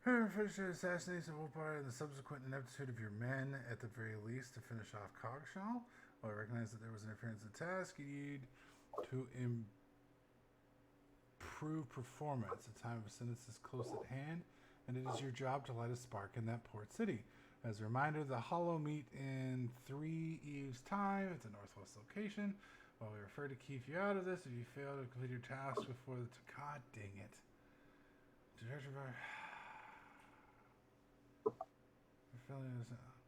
First assassination of Wolfire and the subsequent ineptitude of your men, at the very least, to finish off Cogshaw. While I recognize that there was interference in the task, you need to improve performance. The time of sentence is close at hand, and it is your job to light a spark in that port city. As a reminder, the Hollow meet in 3 Eves' time at the northwest location. While we prefer to keep you out of this, if you fail to complete your task before the... God dang it.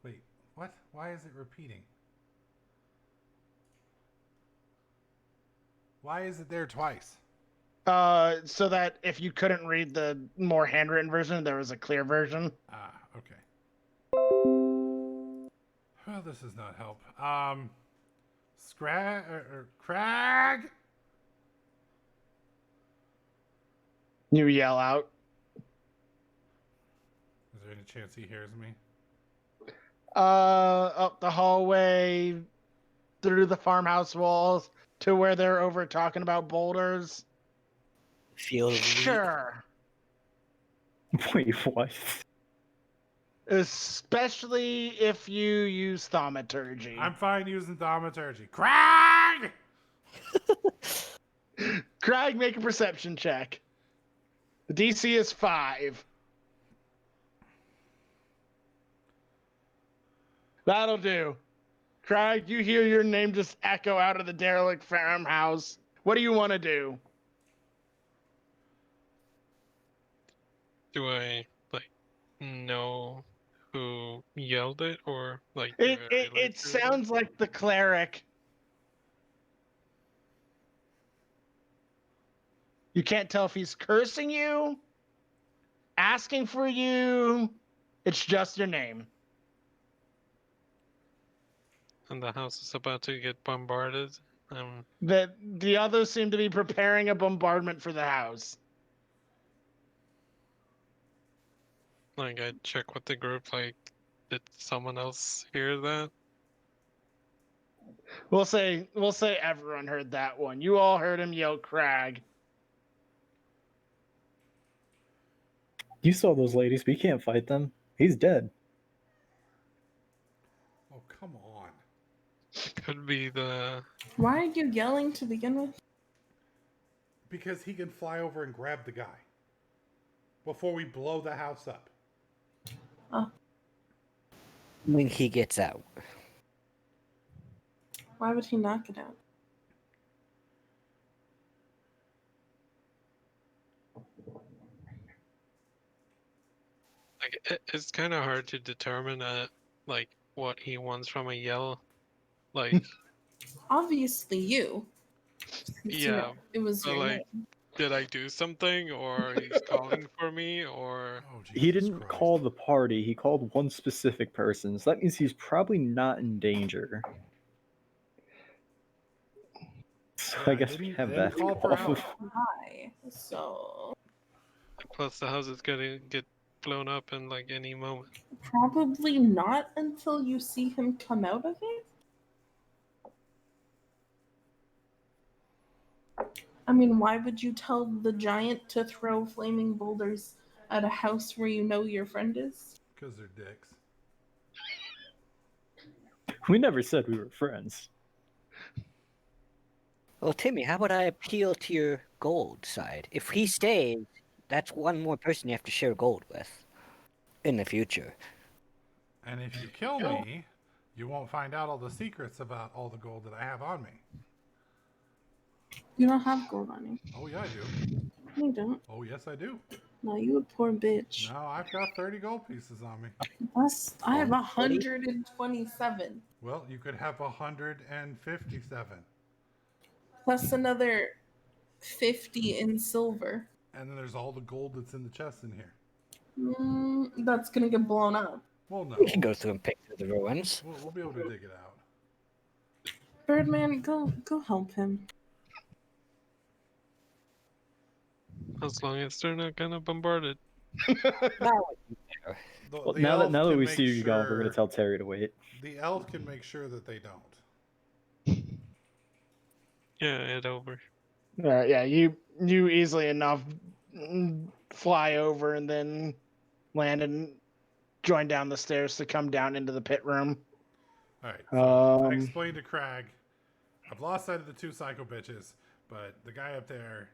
Wait, what? Why is it repeating? Why is it there twice? So that if you couldn't read the more handwritten version, there was a clear version. Ah, okay. Well, this does not help. Crag? You yell out. Is there any chance he hears me? Up the hallway, through the farmhouse walls, to where they're over talking about boulders. Feel the Sure. Wait, what? Especially if you use thaumaturgy. I'm fine using thaumaturgy. Crag! Craig, make a perception check. The DC is 5. That'll do. Craig, you hear your name just echo out of the derelict farmhouse. What do you want to do? Do I know who yelled it, or It sounds like the cleric. You can't tell if he's cursing you, asking for you. It's just your name. And the house is about to get bombarded. The others seem to be preparing a bombardment for the house. I check with the group. Did someone else hear that? We'll say everyone heard that one. You all heard him yell Crag. You saw those ladies. We can't fight them. He's dead. Oh, come on. Could be the. Why are you yelling to begin with? Because he can fly over and grab the guy before we blow the house up. Oh, when he gets out. why would he knock it out? It's kind of hard to determine what he wants from a yell. Like, Obviously, you. Since, you yeah, know, it was but your like, name. did I do something, or he's calling for me, or Oh, Jesus He didn't Christ. call the party. He called one specific person. So that means he's probably not in danger. So Yeah, I guess we have I that didn't to call go for off help. of. Hi. So plus the house is gonna get blown up in like any moment. probably not until you see him come out of it. I mean, why would you tell the giant to throw flaming boulders at a house where you know your friend is? Because they're dicks. We never said we were friends. Well, Timmy, how about I appeal to your gold side? If he stays, that's one more person you have to share gold with in the future. And if you kill me, you won't find out all the secrets about all the gold that I have on me. You don't have gold on you. Oh, yeah, I do. No, you don't. Oh, yes, I do. No, you a poor bitch. No, I've got 30 gold pieces on me. I have 140? 127. Well, you could have 157. Plus another 50 in silver. And then there's all the gold that's in the chest in here. That's gonna get blown up. Well, no. We can go through and pick through the ruins. We'll be able to dig it out. Birdman, go help him. As long as they're not gonna bombard it. That would be fair. Well, The now elf that can we make see you going, we're sure- gonna tell Terry to wait. The elf can make sure that they don't. Yeah, head over. Yeah, you easily enough fly over and then land and join down the stairs to come down into the pit room. All right. So I Um, explained to Crag, I've lost sight of the two psycho bitches, but the guy up there,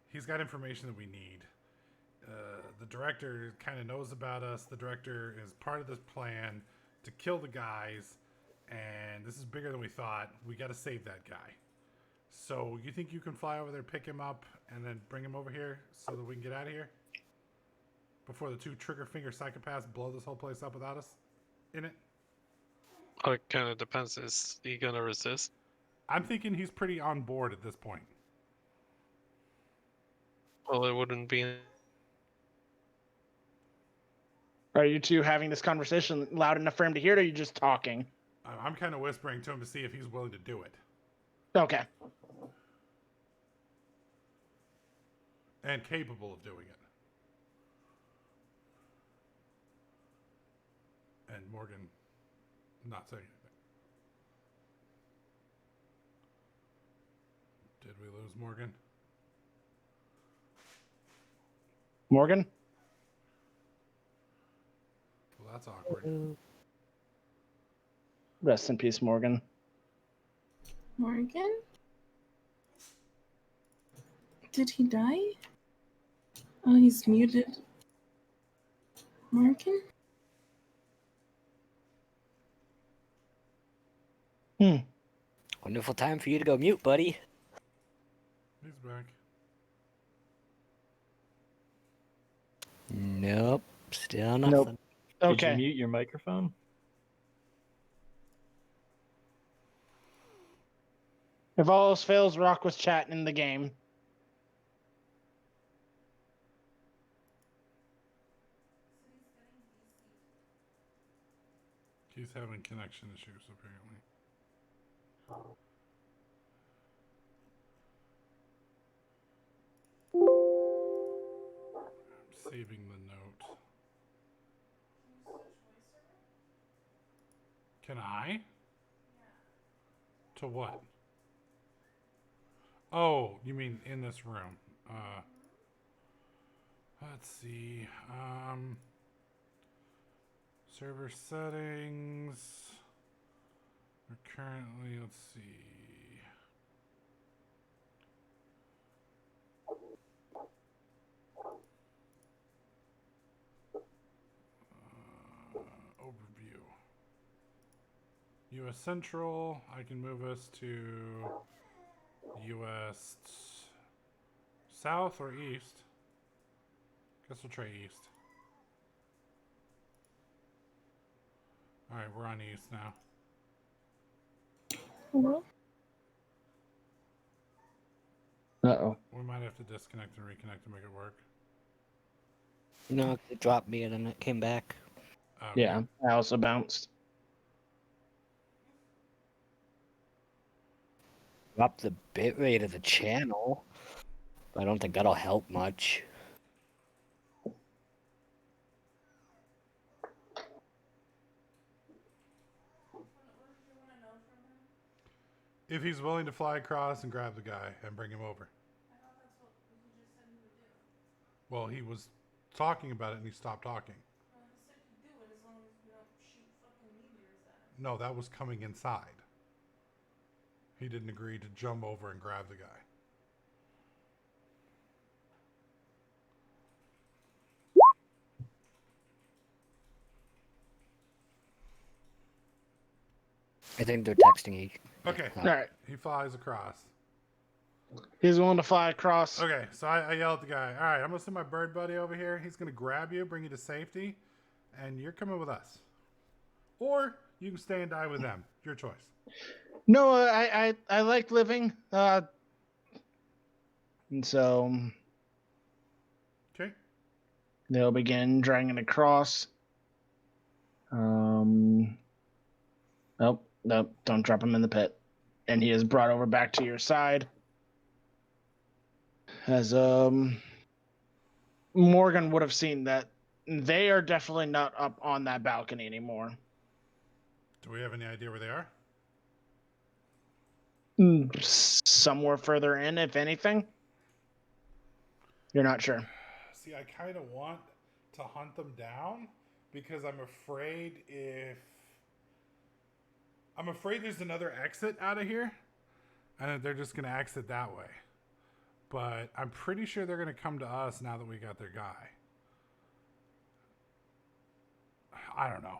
he's got information that we need. The director kind of knows about us. The director is part of this plan to kill the guys, and this is bigger than we thought. We got to save that guy. So you think you can fly over there, pick him up, and then bring him over here so that we can get out of here? Before the two trigger finger psychopaths blow this whole place up without us in it? Oh, it kind of depends. Is he gonna resist? I'm thinking he's pretty on board at this point. Well, it wouldn't be. are you two having this conversation loud enough for him to hear it, or are you just talking? I'm kind of whispering to him to see if he's willing to do it. Okay. And capable of doing it. And Morgan not saying anything. Did we lose Morgan? Morgan? Well, that's awkward. Rest in peace, Morgan. Morgan? Did he die? Oh, he's muted. Morgan? Wonderful time for you to go mute, buddy. He's back. Nope. Still nothing. Nope. Did you Okay. mute your microphone? If all else fails, Rock was chatting in the game. He's having connection issues, apparently. I'm saving the note. Can I? To what? Oh, you mean in this room? Let's see. Server settings. We're currently, let's see. Overview. US Central. I can move us to US South or East. Guess we'll try East. All right, we're on east now. Well, Uh-oh. We might have to disconnect and reconnect to make it work. No, it dropped me and then it came back. Okay. Yeah, I also bounced. Dropped the bitrate of the channel. I don't think that'll help much. If he's willing to fly across and grab the guy and bring him over. Well, he was talking about it and he stopped talking. No, that was coming inside. He didn't agree to jump over and grab the guy. I think they're texting each. Okay. All right. He flies across. He's willing to fly across. Okay, so I yell at the guy. All right, I'm going to send my bird buddy over here. He's going to grab you, bring you to safety, and you're coming with us. Or you can stay and die with them. Your choice. No, I like living. And so Okay. they'll begin dragging across. Nope, don't drop him in the pit. And he is brought over back to your side. As Morgan would have seen that they are definitely not up on that balcony anymore. Do we have any idea where they are? Somewhere further in, if anything. You're not sure. See, I kind of want to hunt them down because I'm afraid there's another exit out of here and that they're just going to exit that way. But I'm pretty sure they're going to come to us now that we got their guy. I don't know.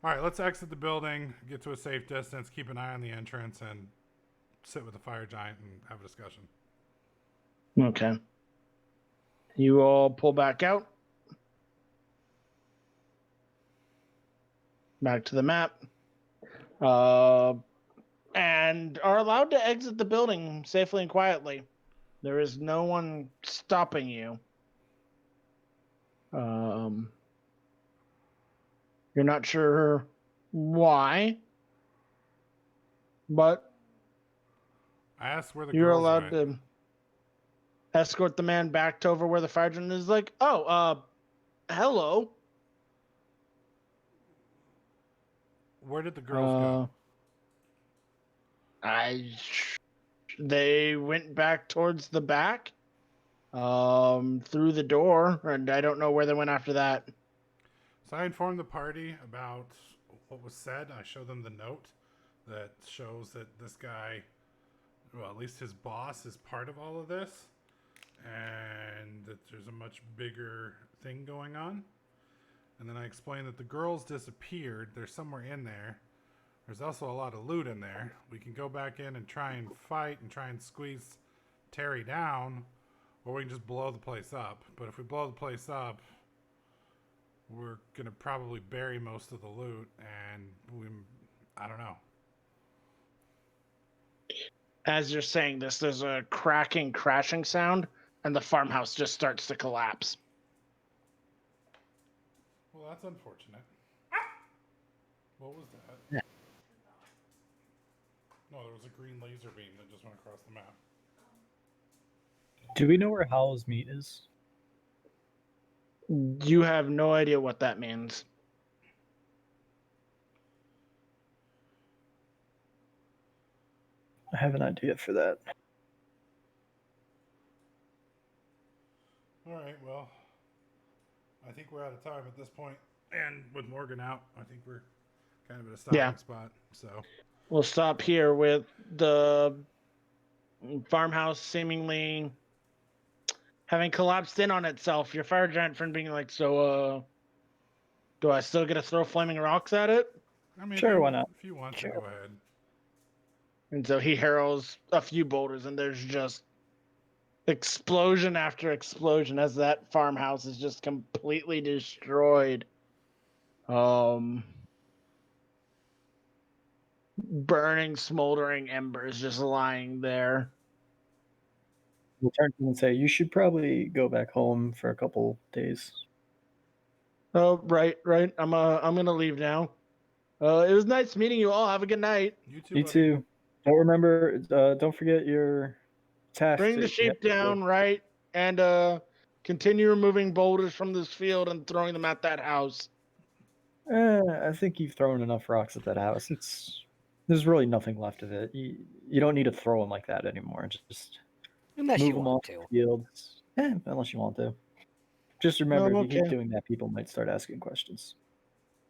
All right, let's exit the building, get to a safe distance, keep an eye on the entrance, and sit with the fire giant and have a discussion. Okay. You all pull back out. Back to the map. And are allowed to exit the building safely and quietly. There is no one stopping you. You're not sure why, but I asked where the you're girls allowed went. to escort the man back to over where the fire giant is like, oh, hello. Where did the girls go? They went back towards the back, through the door, and I don't know where they went after that. So I informed the party about what was said. I showed them the note that shows that this guy, well, at least his boss, is part of all of this, and that there's a much bigger thing going on. And then I explained that the girls disappeared. They're somewhere in there. There's also a lot of loot in there. We can go back in and try and fight and try and squeeze Terry down, or we can just blow the place up. But if we blow the place up, we're going to probably bury most of the loot, and I don't know. As you're saying this, there's a cracking, crashing sound, and the farmhouse just starts to collapse. Well, that's unfortunate. What was that? Yeah. No, there was a green laser beam that just went across the map. Do we know where Howl's meat is? You have no idea what that means. I have an idea for that. All right, well, I think we're out of time at this point. And with Morgan out, I think we're kind of at a stopping spot. So We'll stop here with the farmhouse seemingly having collapsed in on itself. Your fire giant friend being like, so, do I still get to throw flaming rocks at it? I mean, Sure, why not? If you want Sure. to, go ahead. And so he harrows a few boulders, and there's just explosion after explosion as that farmhouse is just completely destroyed. burning, smoldering embers just lying there. We'll turn to him and say, "You should probably go back home for a couple days." Oh, right. I'm gonna leave now. It was nice meeting you all. Have a good night. You too. You buddy. too. Don't forget your task. Bring the that you have sheep to do. down, right? And continue removing boulders from this field and throwing them at that house. I think you've thrown enough rocks at that house. There's really nothing left of it. You don't need to throw them like that anymore. Just Unless move you them want off to. the field. Unless you want to. Just Oh, remember, if you keep okay. doing that, people might start asking questions.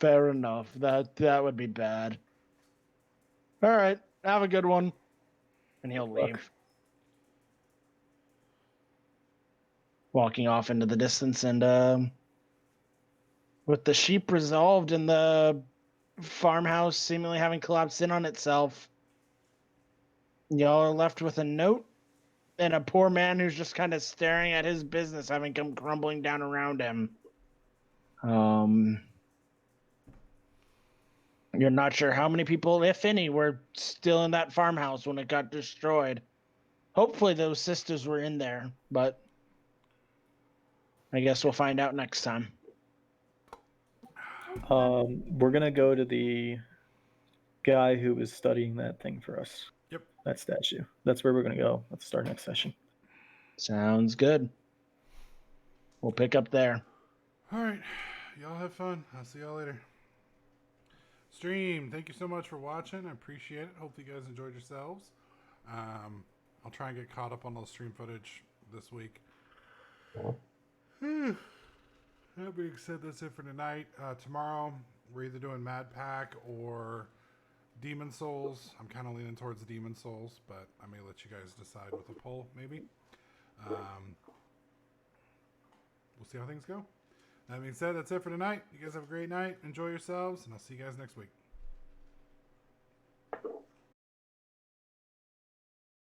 Fair enough. That would be bad. All right. Have a good one. And he'll Good luck. leave. Walking off into the distance, and with the sheep resolved and the farmhouse seemingly having collapsed in on itself, y'all are left with a note and a poor man who's just kind of staring at his business having come crumbling down around him. You're not sure how many people, if any, were still in that farmhouse when it got destroyed. Hopefully those sisters were in there, but I guess we'll find out next time. We're gonna go to the guy who was studying that thing for us. Yep. That statue. That's where we're gonna go. Let's start next session. Sounds good. We'll pick up there. All right. Y'all have fun. I'll see y'all later. Stream, thank you so much for watching. I appreciate it. Hope you guys enjoyed yourselves. I'll try and get caught up on the stream footage this week. That being said, that's it for tonight. Tomorrow, we're either doing Mad Pack or Demon Souls. I'm kind of leaning towards the Demon Souls, but I may let you guys decide with a poll, maybe. We'll see how things go. That being said, that's it for tonight. You guys have a great night. Enjoy yourselves, and I'll see you guys next week.